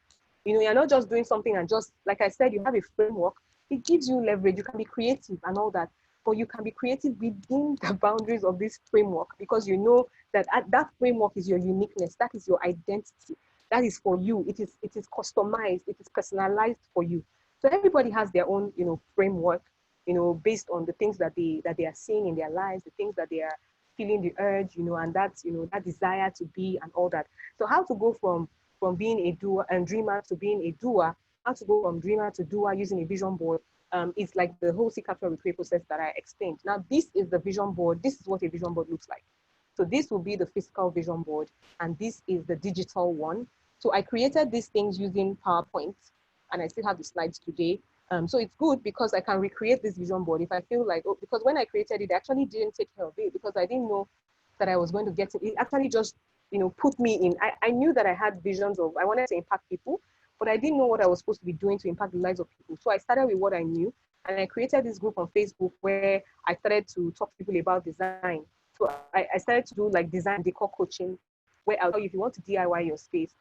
You're not just doing something and just, like I said, you have a framework. It gives you leverage. You can be creative and all that, but you can be creative within the boundaries of this framework because you know that that framework is your uniqueness. That is your identity. That is for you. It is customized. It is personalized for you. So everybody has their own, framework, based on the things that they are seeing in their lives, the things that they are feeling the urge, and that's, that desire to be and all that. So how to go from being a doer and dreamer to being a doer, how to go from dreamer to doer using a vision board, is like the whole see, capture, recreate process that I explained. Now, this is the vision board. This is what a vision board looks like. So this will be the physical vision board, and this is the digital one. So I created these things using PowerPoint, and I still have the slides today. So it's good because I can recreate this vision board if I feel like, oh, because when I created it, I actually didn't take care of it because I didn't know that I was going to get it. It actually just, put me in. I knew that I had visions of, I wanted to impact people, but I didn't know what I was supposed to be doing to impact the lives of people. So I started with what I knew, and I created this group on Facebook where I started to talk to people about design. So I started to do like design decor coaching, where I'll tell you if you want to DIY your space,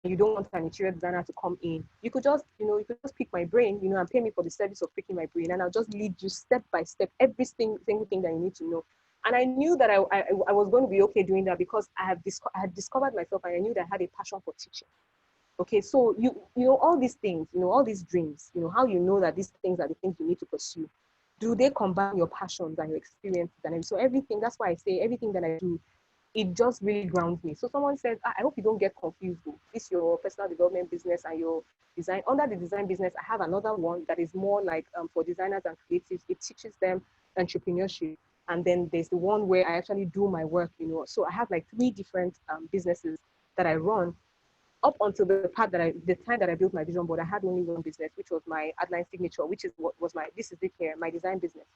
you don't want an interior designer to come in, you could just, pick my brain, and pay me for the service of picking my brain, and I'll just lead you step by step, every single thing that you need to know. And I knew that I was going to be okay doing that because I had discovered myself, and I knew that I had a passion for teaching. Okay, so you know all these things, all these dreams, how you know that these things are the things you need to pursue. Do they combine your passions and your experiences and everything? So everything, that's why I say everything that I do, it just really grounds me. So someone said, I hope you don't get confused though. This your personal development business and your design. Under the design business, I have another one that is more like for designers and creatives. It teaches them entrepreneurship. And then there's the one where I actually do my work, So I have like 3 different businesses that I run, up until the time that I built my vision board, I had only one business, which was my Adline Signature, which is what was this is it here, my design business.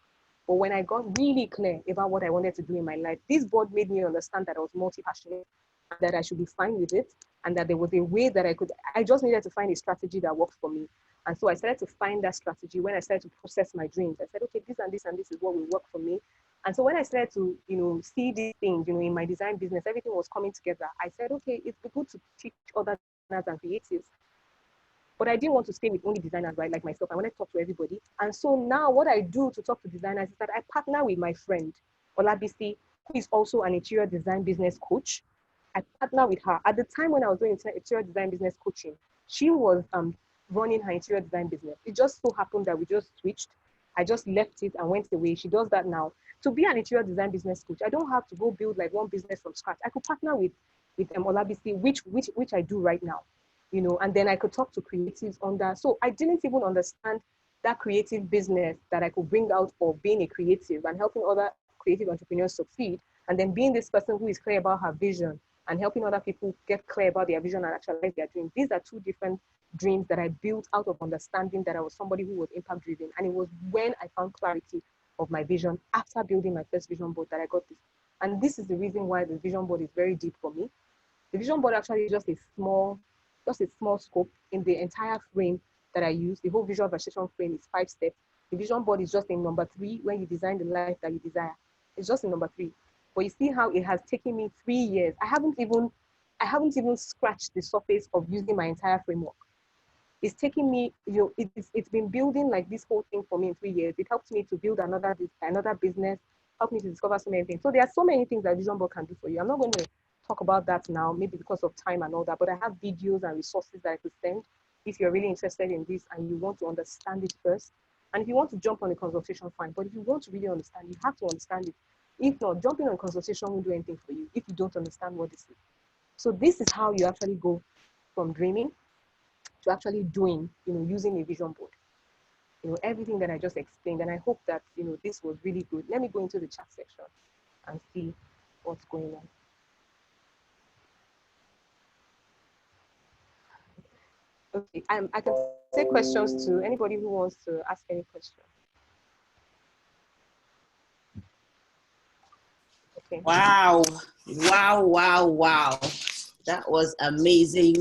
But when I got really clear about what I wanted to do in my life, this board made me understand that I was multi-passionate, and that I should be fine with it, and that there was a way that I just needed to find a strategy that worked for me. And so I started to find that strategy when I started to process my dreams. I said, okay, this and this and this is what will work for me. And so when I started to, see these things, in my design business, everything was coming together. I said, okay, it's good to teach other designers and creatives. But I didn't want to stay with only designers, right, like myself. I wanted to talk to everybody. And so now what I do to talk to designers is that I partner with my friend, Olabisi, who is also an interior design business coach. I partner with her. At the time when I was doing interior design business coaching, she was running her interior design business. It just so happened that we just switched. I just left it and went away. She does that now. To be an interior design business coach, I don't have to go build like one business from scratch. I could partner with Olabisi, which I do right now, and then I could talk to creatives on that. So I didn't even understand that creative business that I could bring out of being a creative and helping other creative entrepreneurs succeed, and then being this person who is clear about her vision and helping other people get clear about their vision and actualize their dreams. These are two different dreams that I built out of understanding that I was somebody who was impact driven. And it was when I found clarity of my vision after building my first vision board that I got this. And this is the reason why the vision board is very deep for me. The vision board actually is just a small scope in the entire frame that I use. The whole visualization frame is 5 steps. The vision board is just in number 3 when you design the life that you desire. It's just in number 3. But you see how it has taken me 3 years. I haven't even scratched the surface of using my entire framework. It's taking me, it's been building like this whole thing for me in 3 years. It helped me to build another business, helped me to discover so many things. So there are so many things that vision board can do for you. I'm not going to talk about that now, maybe because of time and all that, but I have videos and resources that I could send if you're really interested in this and you want to understand it first. And if you want to jump on a consultation, fine. But if you want to really understand, you have to understand it. If not, jumping on consultation won't do anything for you if you don't understand what this is. So this is how you actually go from dreaming to actually doing, using a vision board. Everything that I just explained. And I hope that, this was really good. Let me go into the chat section and see what's going on. Okay, I can take questions to anybody who wants to ask any question. Okay. Wow. That was amazing.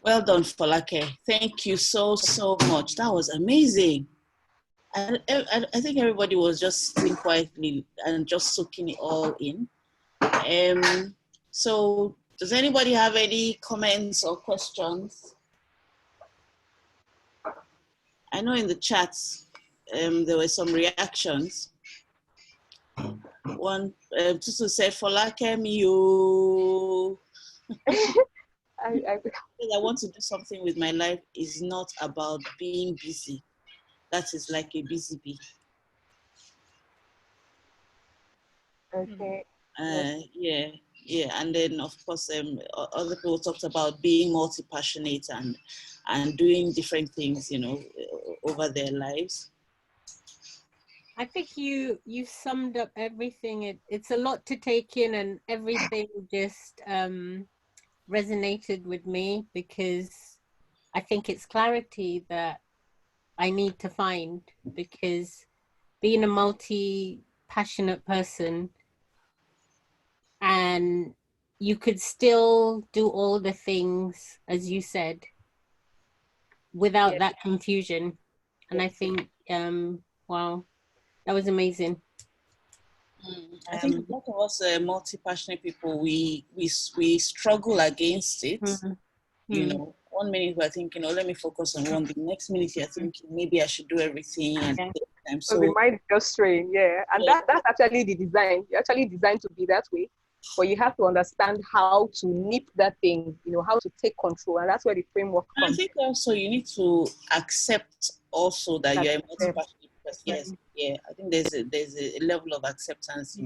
Well done, Folake. Thank you so much. That was amazing. I think everybody was just sitting quietly and just soaking it all in. So does anybody have any comments or questions? I know in the chats there were some reactions. One, Tutu said, Folakemi Odesola. I want to do something with my life is not about being busy. That is like a busy bee. Okay. Yeah. And then of course, other people talked about being multi-passionate and doing different things, over their lives. I think you summed up everything. It's a lot to take in, and everything just resonated with me, because I think it's clarity that I need to find, because being a multi-passionate person, and you could still do all the things, as you said, without that confusion. And I think, wow, that was amazing. I think a lot of us multi-passionate people, we struggle against it. One minute we're thinking, let me focus on one thing. Next minute you're thinking, maybe I should do everything at the same time. So the mind is just straying, and that's actually the design. You're actually designed to be that way, but you have to understand how to nip that thing, how to take control, and that's where the framework comes. I think also you need to accept also that you're a multi-passionate person. Yes, I think there's a level of acceptance,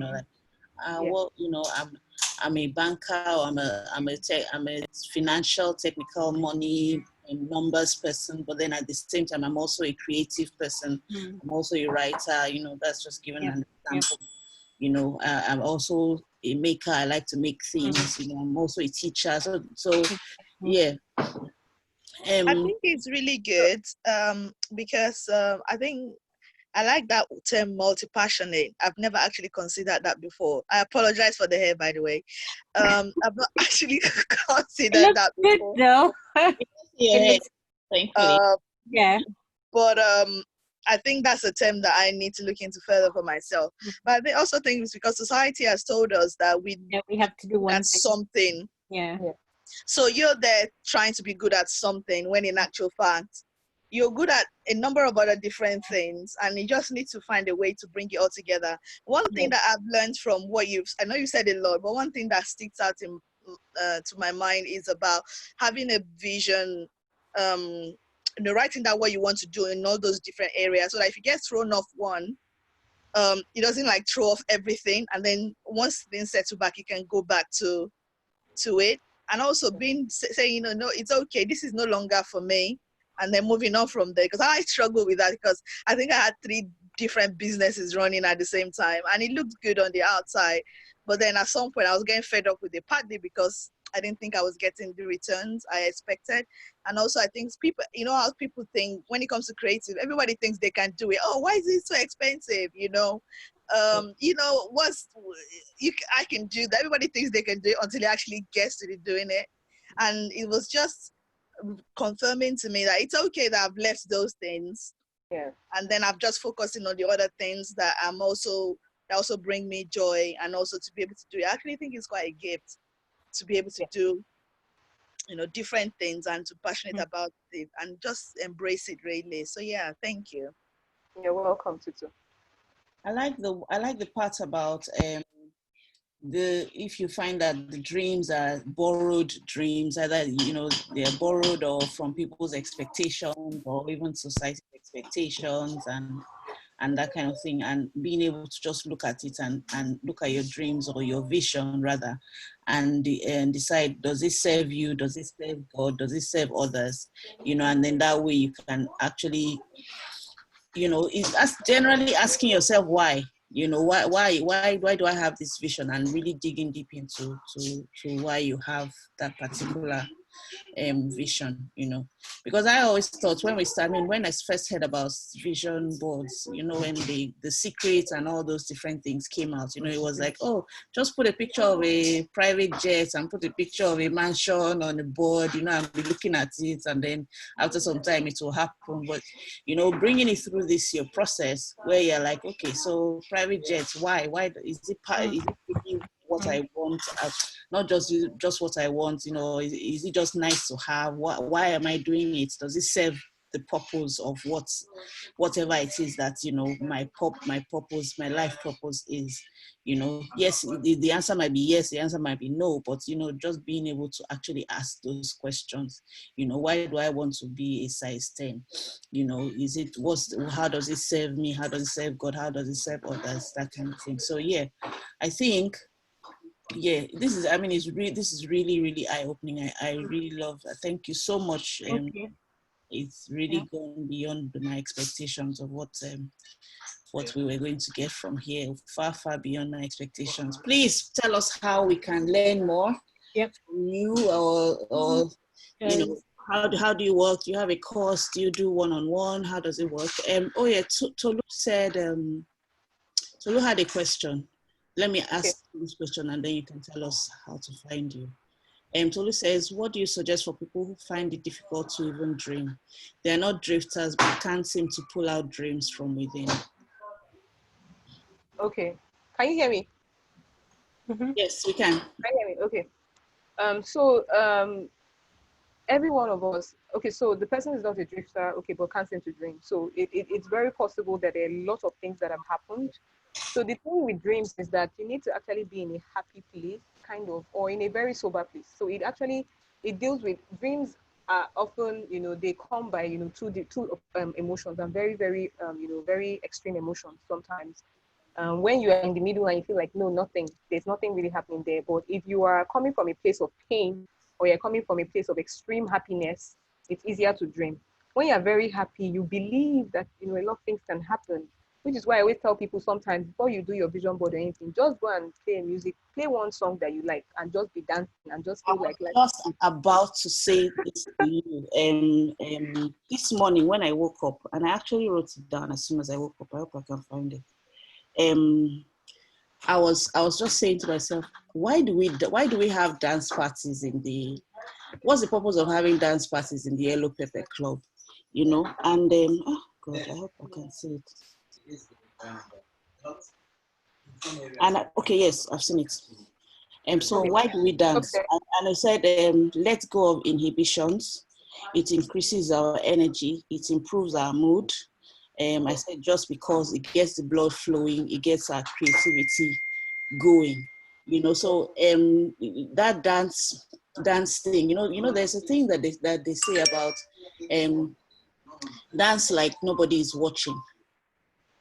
I'm a banker, or I'm a financial, technical, money and numbers person, but then at the same time, I'm also a creative person. I'm also a writer. That's just given an example. I'm also a maker. I like to make things. I'm also a teacher. So yeah. I think it's really good because I think I like that term multi-passionate. I've never actually considered that before. I apologize for the hair, by the way. I've not actually considered that Good before. though. Yeah, thankfully. Yeah. But I think that's a term that I need to look into further for myself. But I also think it's because society has told us that we have to do one thing. Something. Yeah. So you're there trying to be good at something when in actual fact, you're good at a number of other different things and you just need to find a way to bring it all together. One thing that I've learned from what I know you said a lot, but one thing that sticks out to my mind is about having a vision, writing down what you want to do in all those different areas. So that if you get thrown off one, it doesn't like throw off everything. And then once things settle back, you can go back to it. And also saying, no, it's okay. This is no longer for me. And then moving on from there. Because I struggle with that because I think I had 3 different businesses running at the same time. And it looked good on the outside. But then at some point I was getting fed up with it, partly because I didn't think I was getting the returns I expected. And also I think people, how people think when it comes to creative, everybody thinks they can do it. Oh, why is it so expensive? I can do that. Everybody thinks they can do it until they actually gets to doing it. And it was just confirming to me that it's okay that I've left those things. Yeah. And then I've just focusing on the other things that also bring me joy, and also to be able to do it. I actually think it's quite a gift to be able to do, different things and to passionate about it and just embrace it really. So yeah, thank you. You're welcome, Tutu. I like the part about if you find that the dreams are borrowed dreams, either they're borrowed or from people's expectations or even society's expectations and that kind of thing, and being able to just look at it and look at your dreams or your vision rather, and decide, does it serve you, does it serve God, does it serve others, and then that way you can actually, it's generally asking yourself why. Why do I have this vision, and really digging deep into to why you have that particular vision, because I always thought when I first heard about vision boards, when the secret and all those different things came out, it was like, oh, just put a picture of a private jet and put a picture of a mansion on the board, and be looking at it, and then after some time it will happen. But bringing it through your process where you're like, okay, so private jets, why is it really what I want, not just what I want, is it just nice to have? Why am I doing it? Does it serve the purpose of whatever it is that, my purpose, my life purpose is? Yes, the answer might be yes, the answer might be no, but just being able to actually ask those questions. Why do I want to be a size 10? How does it serve me? How does it serve God? How does it serve others? That kind of thing. So yeah, I think, yeah, this is really, really eye-opening. I really love that. Thank you so much. It's really gone beyond my expectations of what we were going to get from here, far, far beyond my expectations. Please tell us how we can learn more from you, or how do you work? Do you have a course? Do you do one-on-one? How does it work? Tolu said, Tolu had a question. Let me ask this question and then you can tell us how to find you. Tolu says, what do you suggest for people who find it difficult to even dream? They are not drifters, but can't seem to pull out dreams from within. Okay. Can you hear me? Yes, we can. Can you hear me? Okay. So every one of us, okay, so the person is not a drifter, okay, but can't seem to dream. So it's very possible that there are a lot of things that have happened. So the thing with dreams is that you need to actually be in a happy place, kind of, or in a very sober place. So it deals with dreams are often, they come by, two emotions, and very, very, very extreme emotions sometimes. When you are in the middle and you feel like, no, there's nothing really happening there. But if you are coming from a place of pain, or you're coming from a place of extreme happiness, it's easier to dream. When you're very happy, you believe that, a lot of things can happen. which is why I always tell people sometimes before you do your vision board or anything, just go and play music, play one song that you like, and just be dancing and just I feel was like life is just good. about to say this to you. This morning when I woke up, and I actually wrote it down as soon as I woke up. I hope I can find it. I was just saying to myself, why do we have dance parties in the? What's the purpose of having dance parties in the Yellow Pepper Club? You know, and oh God, I hope I can see it. And okay, yes, I've seen it. So Okay. why do we dance? Okay. And I said, let go of inhibitions. It increases our energy. It improves our mood. I said just because it gets the blood flowing, it gets our creativity going. You know, so that dance thing. You know, there's a thing that they say about dance like nobody is watching.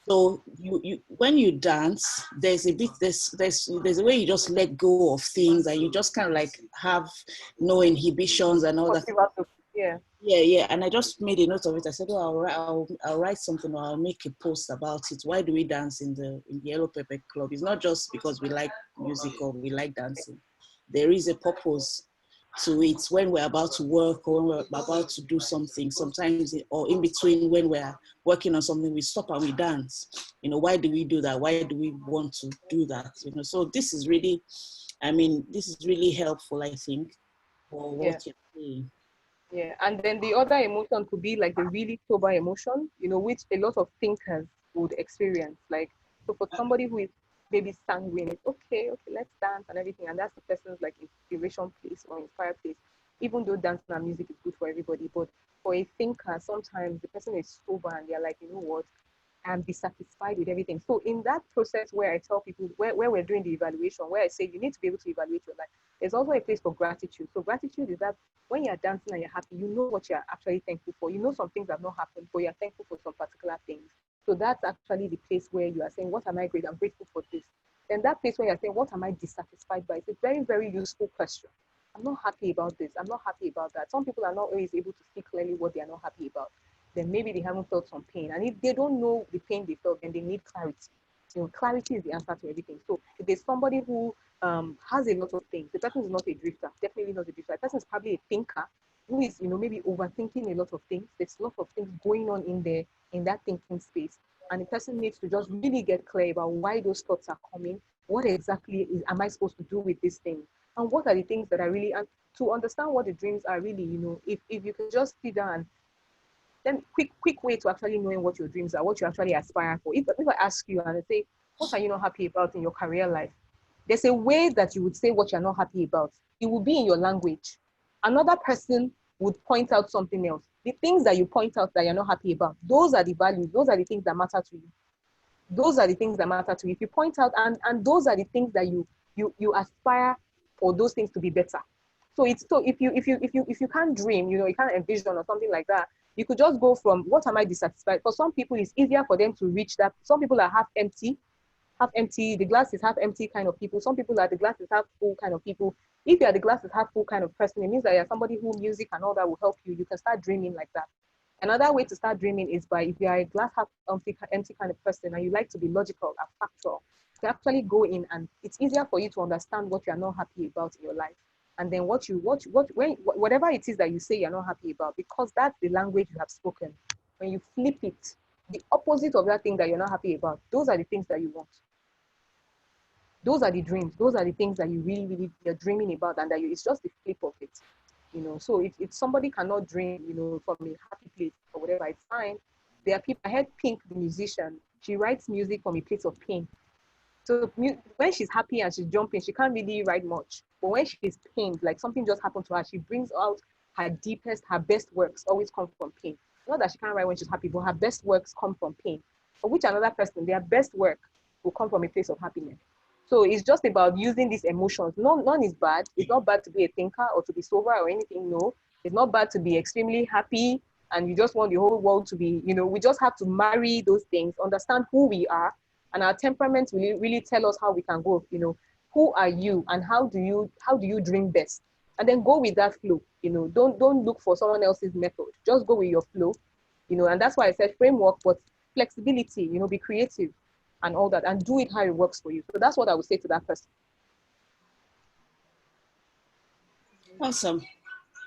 So you when you dance, there's a way you just let go of things and you just kind of like have no inhibitions and all that. Yeah. Yeah. And I just made a note of it. I said, oh, I'll write something or I'll make a post about it. Why do we dance in the Yellow Pepper Club? It's not just because we like music or we like dancing. There is a purpose to it when we're about to work or when we're about to do something. Sometimes, or in between when we're working on something, we stop and we dance. You know, why do we do that? Why do we want to do that? You know, so this is really helpful, I think, for Yeah. what you're saying. Yeah, and then the other emotion could be like the really sober emotion, which a lot of thinkers would experience. Like, so for somebody who is maybe sanguine, it's okay, let's dance and everything, and that's the person's like inspiration place or inspired place. Even though dancing and music is good for everybody, but for a thinker, sometimes the person is sober and they're like, you know what, and be satisfied with everything. So in that process where I tell people, where we're doing the evaluation, where I say you need to be able to evaluate your life, there's also a place for gratitude. So gratitude is that when you're dancing and you're happy, you know what you're actually thankful for. You know some things have not happened, but you're thankful for some particular things. So that's actually the place where you are saying, what am I grateful? I'm grateful for this. Then that place where you're saying, what am I dissatisfied by? It's a very, very useful question. I'm not happy about this. I'm not happy about that. Some people are not always able to see clearly what they are not happy about. Then maybe they haven't felt some pain. And if they don't know the pain they felt, then they need clarity. Clarity is the answer to everything. So if there's somebody who has a lot of things, the person is not a drifter, definitely not a drifter. The person is probably a thinker who is, maybe overthinking a lot of things. There's a lot of things going on in there, in that thinking space. And the person needs to just really get clear about why those thoughts are coming. What exactly am I supposed to do with this thing? And what are the things that are really, and to understand what the dreams are really, if you can just sit down and then quick way to actually knowing what your dreams are, what you actually aspire for. If I ask you and I say, what are you not happy about in your career life? There's a way that you would say what you're not happy about. It will be in your language. Another person would point out something else. The things that you point out that you're not happy about, those are the values, those are the things that matter to you. Those are the things that matter to you. If you point out, and those are the things that you aspire for those things to be better. So if you can't dream, you can't envision or something like that, you could just go from what am I dissatisfied. For some people, it's easier for them to reach that. Some people are half empty, the glass is half empty kind of people. Some people are the glass is half full kind of people. If you're the glass is half full kind of person, it means that you're somebody who music and all that will help you. You can start dreaming like that. Another way to start dreaming is by, if you are a glass half empty kind of person and you like to be logical and factual, to actually go in, and it's easier for you to understand what you're not happy about in your life. And then whatever it is that you say you're not happy about, because that's the language you have spoken. When you flip it, the opposite of that thing that you're not happy about, those are the things that you want. Those are the dreams. Those are the things that you really, really, you're dreaming about, and that it's just the flip of it. So if somebody cannot dream, from a happy place or whatever, it's fine. There are people. I heard Pink, the musician, she writes music from a place of pain. So when she's happy and she's jumping, she can't really write much. But when she's pained, like something just happened to her, she brings out her best works always come from pain. Not that she can't write when she's happy, but her best works come from pain. For which another person, their best work will come from a place of happiness. So it's just about using these emotions. None is bad. It's not bad to be a thinker or to be sober or anything. No, it's not bad to be extremely happy and you just want the whole world to be, we just have to marry those things, understand who we are, and our temperaments will really tell us how we can go. Who are you and how do you dream best? And then go with that flow. Don't look for someone else's method. Just go with your flow. And that's why I said framework, but flexibility, you know, be creative and all that, and do it how it works for you. So that's what I would say to that person. Awesome.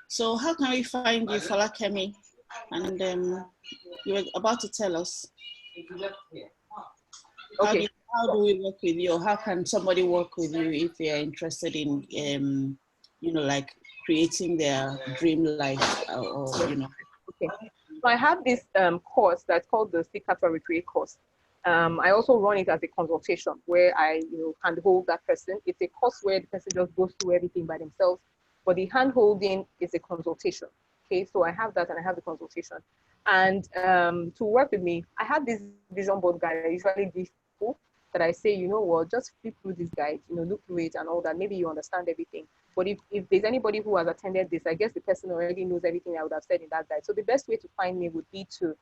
So how can we find you, Folakemi? And you were about to tell us. Okay. How do we work with you? Or how can somebody work with you if they are interested in, you know, like creating their dream life, or you know? Okay. So I have this course that's called the Seek Capital Recreate course. I also run it as a consultation where I, you know, handhold that person. It's a course where the person just goes through everything by themselves, but the handholding is a consultation. Okay, so I have that and I have the consultation. And to work with me, I have this vision board guide I usually give people that I say, you know what, just flip through this guide, you know, look through it and all that. Maybe you understand everything. But if there's anybody who has attended this, I guess the person already knows everything I would have said in that guide. So the best way to find me would be to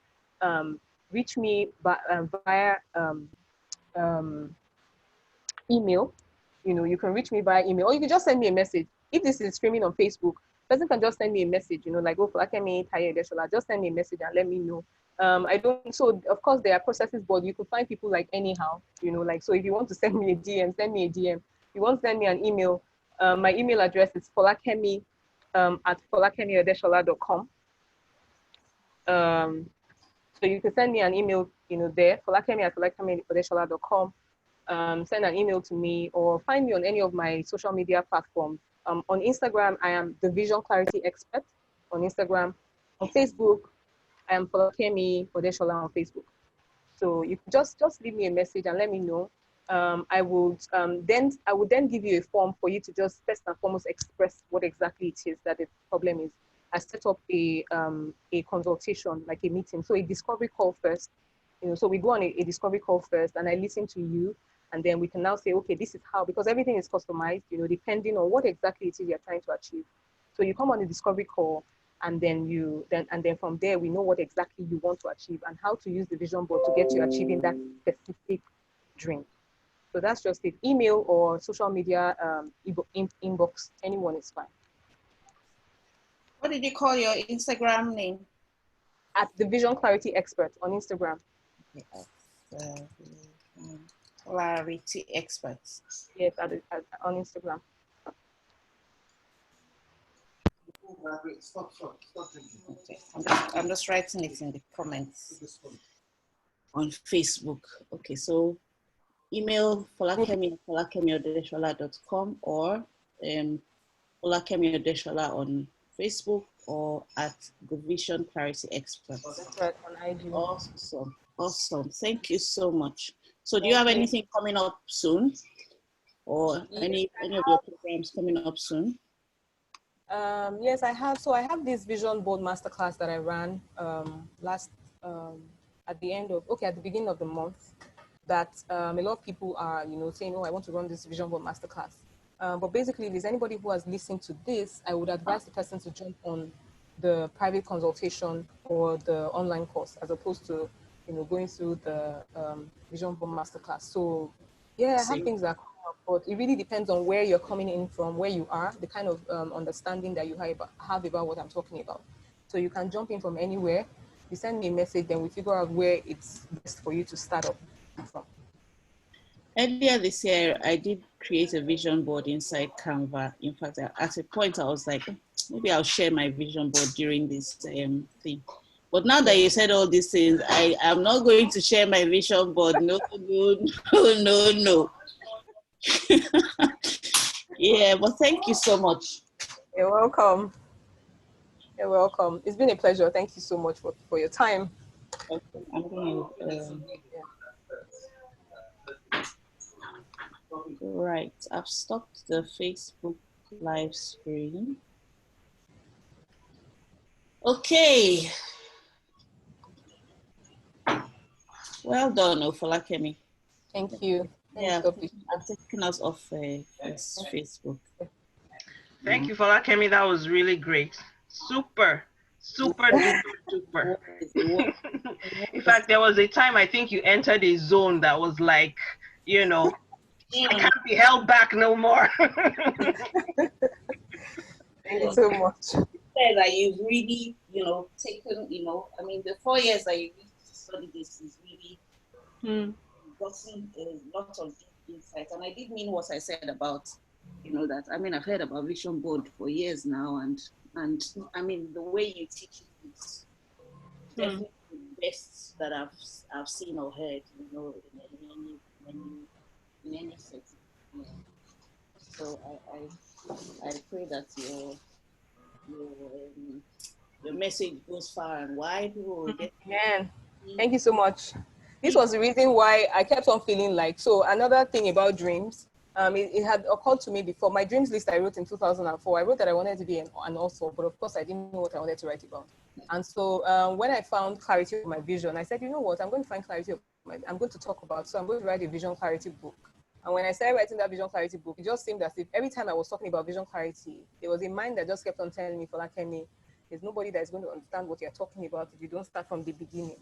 reach me via email. You know, you can reach me via email, or you can just send me a message. If this is streaming on Facebook, person can just send me a message, you know, like, oh, Folakemi Odesola, just send me a message and let me know. I don't, so of course there are processes, but you can find people like anyhow, you know, like, so if you want to send me a DM, send me a DM. If you want to send me an email, my email address is folakemi at folakemiodesola.com. So you can send me an email, you know, there, folakemi at folakemiodesola.com. Send an email to me or find me on any of my social media platforms. On Instagram, I am the Vision Clarity Expert on Instagram. On Facebook, I am Folakemi Odesola on Facebook. So you can just leave me a message and let me know. I would then give you a form for you to just first and foremost express what exactly it is that the problem is. I set up a consultation, like a meeting, so a discovery call first. You know, so we go on a discovery call first, and I listen to you, and then we can now say, okay, this is how, because everything is customized, you know, depending on what exactly it is you're trying to achieve. So you come on the discovery call, and then from there we know what exactly you want to achieve and how to use the vision board to get you achieving that specific dream. So that's just it. Email or social media inbox, anyone is fine. What did you call your Instagram name? At the Vision Clarity Expert on Instagram. Clarity Experts. Yes, on Instagram. Okay. I'm just writing it in the comments on Facebook. Okay, so email Folakemi at folakemiodesola.com or Folakemi Odesola on Facebook or at the Vision Clarity Expert. That's right, on IG. Awesome, awesome. Thank you so much. So, do you have anything coming up soon, or any of your programs coming up soon? Yes, I have. So I have this vision board masterclass that I ran at the beginning of the month. That a lot of people are, you know, saying, oh, I want to run this vision board masterclass. But basically, if there's anybody who has listened to this, I would advise the person to jump on the private consultation or the online course, as opposed to, you know, going through the vision board masterclass. So yeah, I have things that come up, but it really depends on where you're coming in from, where you are, the kind of understanding that you have about what I'm talking about. So you can jump in from anywhere. You send me a message, then we figure out where it's best for you to start up from. Earlier this year, I did create a vision board inside Canva. In fact, at a point, I was like, maybe I'll share my vision board during this thing. But now that you said all these things, I am not going to share my vision board. No, no. Yeah, but thank you so much. You're welcome. You're welcome. It's been a pleasure. Thank you so much for your time. Okay, I'm going to... Right, I've stopped the Facebook live stream. Okay. Well done, Folakemi. Thank you. Yeah, I've taken us off Facebook. Thank you, Folakemi. That was really great. Super duper. In fact, there was a time I think you entered a zone that was like, you know, I can't be held back no more. Thank you so much. That you've really, you know, taken, you know, I mean, the 4 years that you studied this, is really gotten a lot of deep insight. And I did mean what I said about, that, I mean, I've heard about vision board for years now, and I mean, the way you teach it is definitely the best that I've seen or heard, in any setting. Yeah. So I pray that your message goes far and wide. People will get. Man, thank you so much. This was the reason why I kept on feeling like, so another thing about dreams, it had occurred to me before. My dreams list I wrote in 2004. I wrote that I wanted to be an author, but of course I didn't know what I wanted to write about. And so when I found clarity of my vision, I said, you know what, I'm going to find clarity I'm going to talk about, so I'm going to write a vision clarity book. And when I started writing that vision clarity book, it just seemed as if every time I was talking about vision clarity, there was a mind that just kept on telling me, Folakemi, there's nobody that's going to understand what you're talking about if you don't start from the beginning.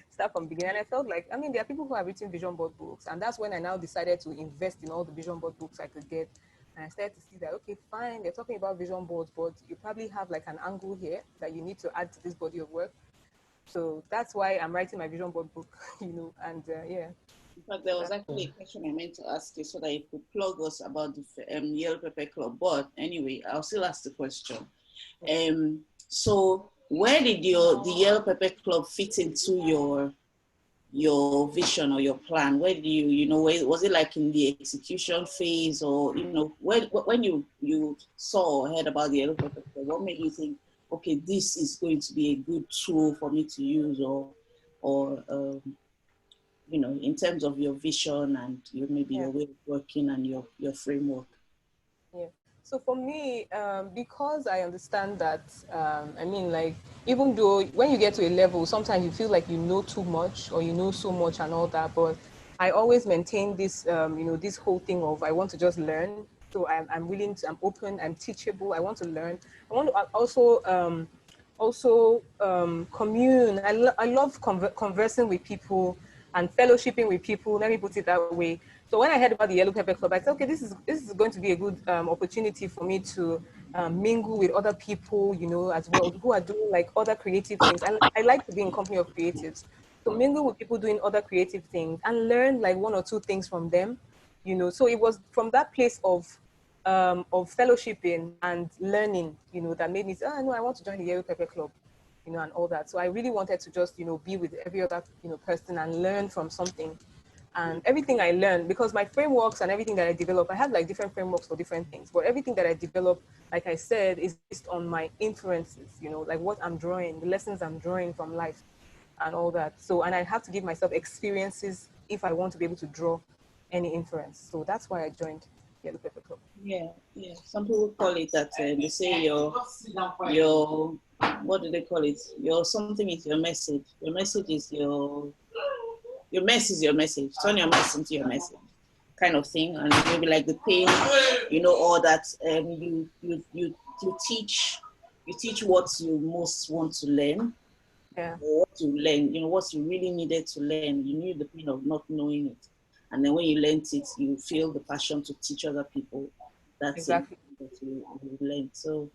Start from the beginning. And I felt like, I mean, there are people who have written vision board books. And that's when I now decided to invest in all the vision board books I could get. And I started to see that, okay, fine, they're talking about vision boards, but you probably have like an angle here that you need to add to this body of work. So that's why I'm writing my vision board book, yeah. In fact, there was actually a question I meant to ask you so that you could plug us about the Yellow Pepper Club. But anyway, I'll still ask the question. So where did the Yellow Pepper Club fit into your vision or your plan? Where do was it like in the execution phase, or when you saw or heard about the Yellow Pepper Club, what made you think, okay, this is going to be a good tool for me to use, or in terms of your vision and your way of working and your framework? Yeah. So for me, because I understand that, even though when you get to a level, sometimes you feel like you know too much or you know so much and all that, but I always maintain this, this whole thing of I want to just learn. So I'm willing to, I'm open, I'm teachable. I want to learn. I want to also commune. I love conversing with people and fellowshipping with people. Let me put it that way. So when I heard about the Yellow Pepper Club, I said, okay, this is going to be a good opportunity for me to mingle with other people, as well, who are doing like other creative things. I like to be in company of creatives. So mingle with people doing other creative things and learn like one or two things from them, So it was from that place of fellowshipping and learning, that made me say, no, I want to join the Yellow Pepper Club, and all that. So I really wanted to just, be with every other, person and learn from something. And everything I learned, because my frameworks and everything that I develop, I have like different frameworks for different things, but everything that I develop, like I said, is based on my inferences, like what I'm drawing, the lessons I'm drawing from life and all that. So, and I have to give myself experiences if I want to be able to draw any inference. So that's why I joined Yellow Pepper Club. Yeah. Some people call it that, they say your, what do they call it? Your something is your message. Your message is your mess is your message. Turn your mess into your message, kind of thing. And maybe like the pain, all that. You teach what you most want to learn. Yeah. Or what you learn, what you really needed to learn. You knew the pain of not knowing it, and then when you learned it, you feel the passion to teach other people. That's exactly that you learned. So,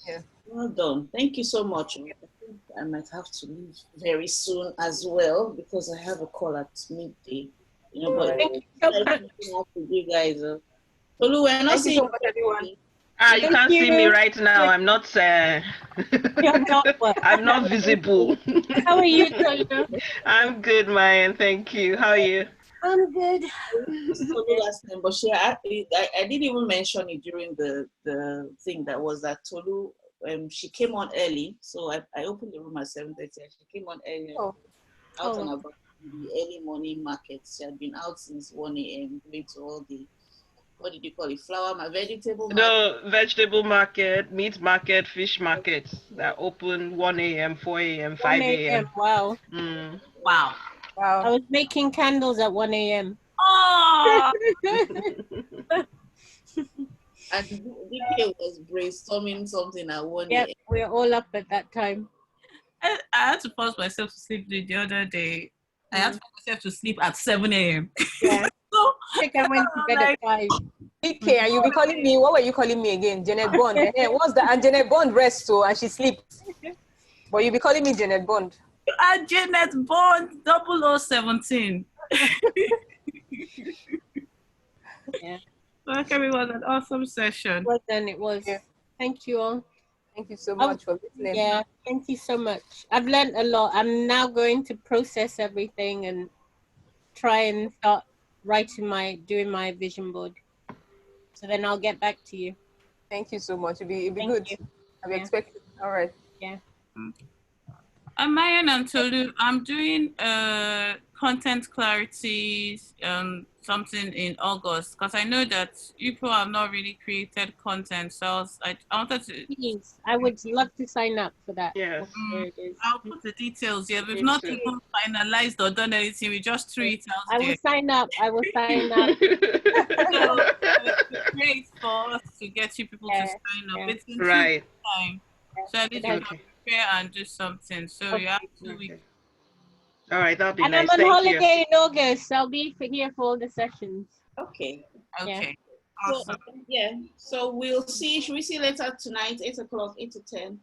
yeah. Well done. Thank you so much. I think I might have to leave very soon as well because I have a call at midday. But Thank you so much. You guys. Tolu, we're not seeing so much, everyone. You can't see me right now. I'm not. You're not what? I'm not visible. How are you, Tolu? I'm good, Mayan. Thank you. How are you? I'm good. Tolu last time, but I didn't even mention it during the thing that was that Tolu. She came on early, so I opened the room at 7:30. She came on early, out and about the early morning markets. She had been out since 1 a.m. going to all the, what did you call it? Vegetable market? No, vegetable market, meat market, fish markets that open 1 a.m., 4 a.m., 5 a.m. Wow. Wow. I was making candles at 1 a.m. Oh! And DK was brainstorming something at 1 a.m. Yeah, we're all up at that time. I had to force myself to sleep the other day. I had to force myself to sleep at 7 a.m. Yeah. So I think I went to bed at 5. DK, and you'll be calling me, what were you calling me again? Janet Bond. What's that? And Janet Bond rests, so, and she sleeps. But you'll be calling me Janet Bond. You are Janet Bond 0017. Yeah. Okay, it was an awesome session. Well done, it was. Yeah. Thank you all. Thank you so much for listening. Yeah, thank you so much. I've learned a lot. I'm now going to process everything and try and start doing my vision board. So then I'll get back to you. Thank you so much. It'll be Thank good. you. I'll be Yeah. expecting. All right. Yeah. Mayan and Tolu, I'm doing content clarity something in August because I know that you people have not really created content. So I wanted to. Please, I would love to sign up for that. Yes. Whatever it is. I'll put the details here. We've Me not too. even finalized or done anything. We just threw it out I there. will sign up. I will sign up. So it's great for us to get you people to Yeah, sign up. yeah. It's in 2 Right. weeks' time. So at least we Okay. can prepare and do something. So you have 2 weeks. Okay. All right, that'll be And nice. I'm on Thank you. holiday in August. I'll be here for all the sessions. Okay. Okay. So, Awesome. yeah. So we'll see. Should we see later tonight, 8 o'clock, 8 to 10?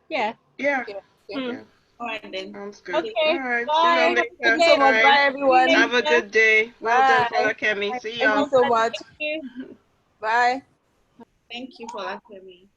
Yeah. Yeah. Yeah. Yeah. All right then. Sounds good. Okay. All right. Bye. See you Have a later. good Thank you so much. day. Bye, everyone. Have a good day. Well done, Bye. Folakemi. See Thank y'all. you so much. Thank you. Bye. Thank you for asking me.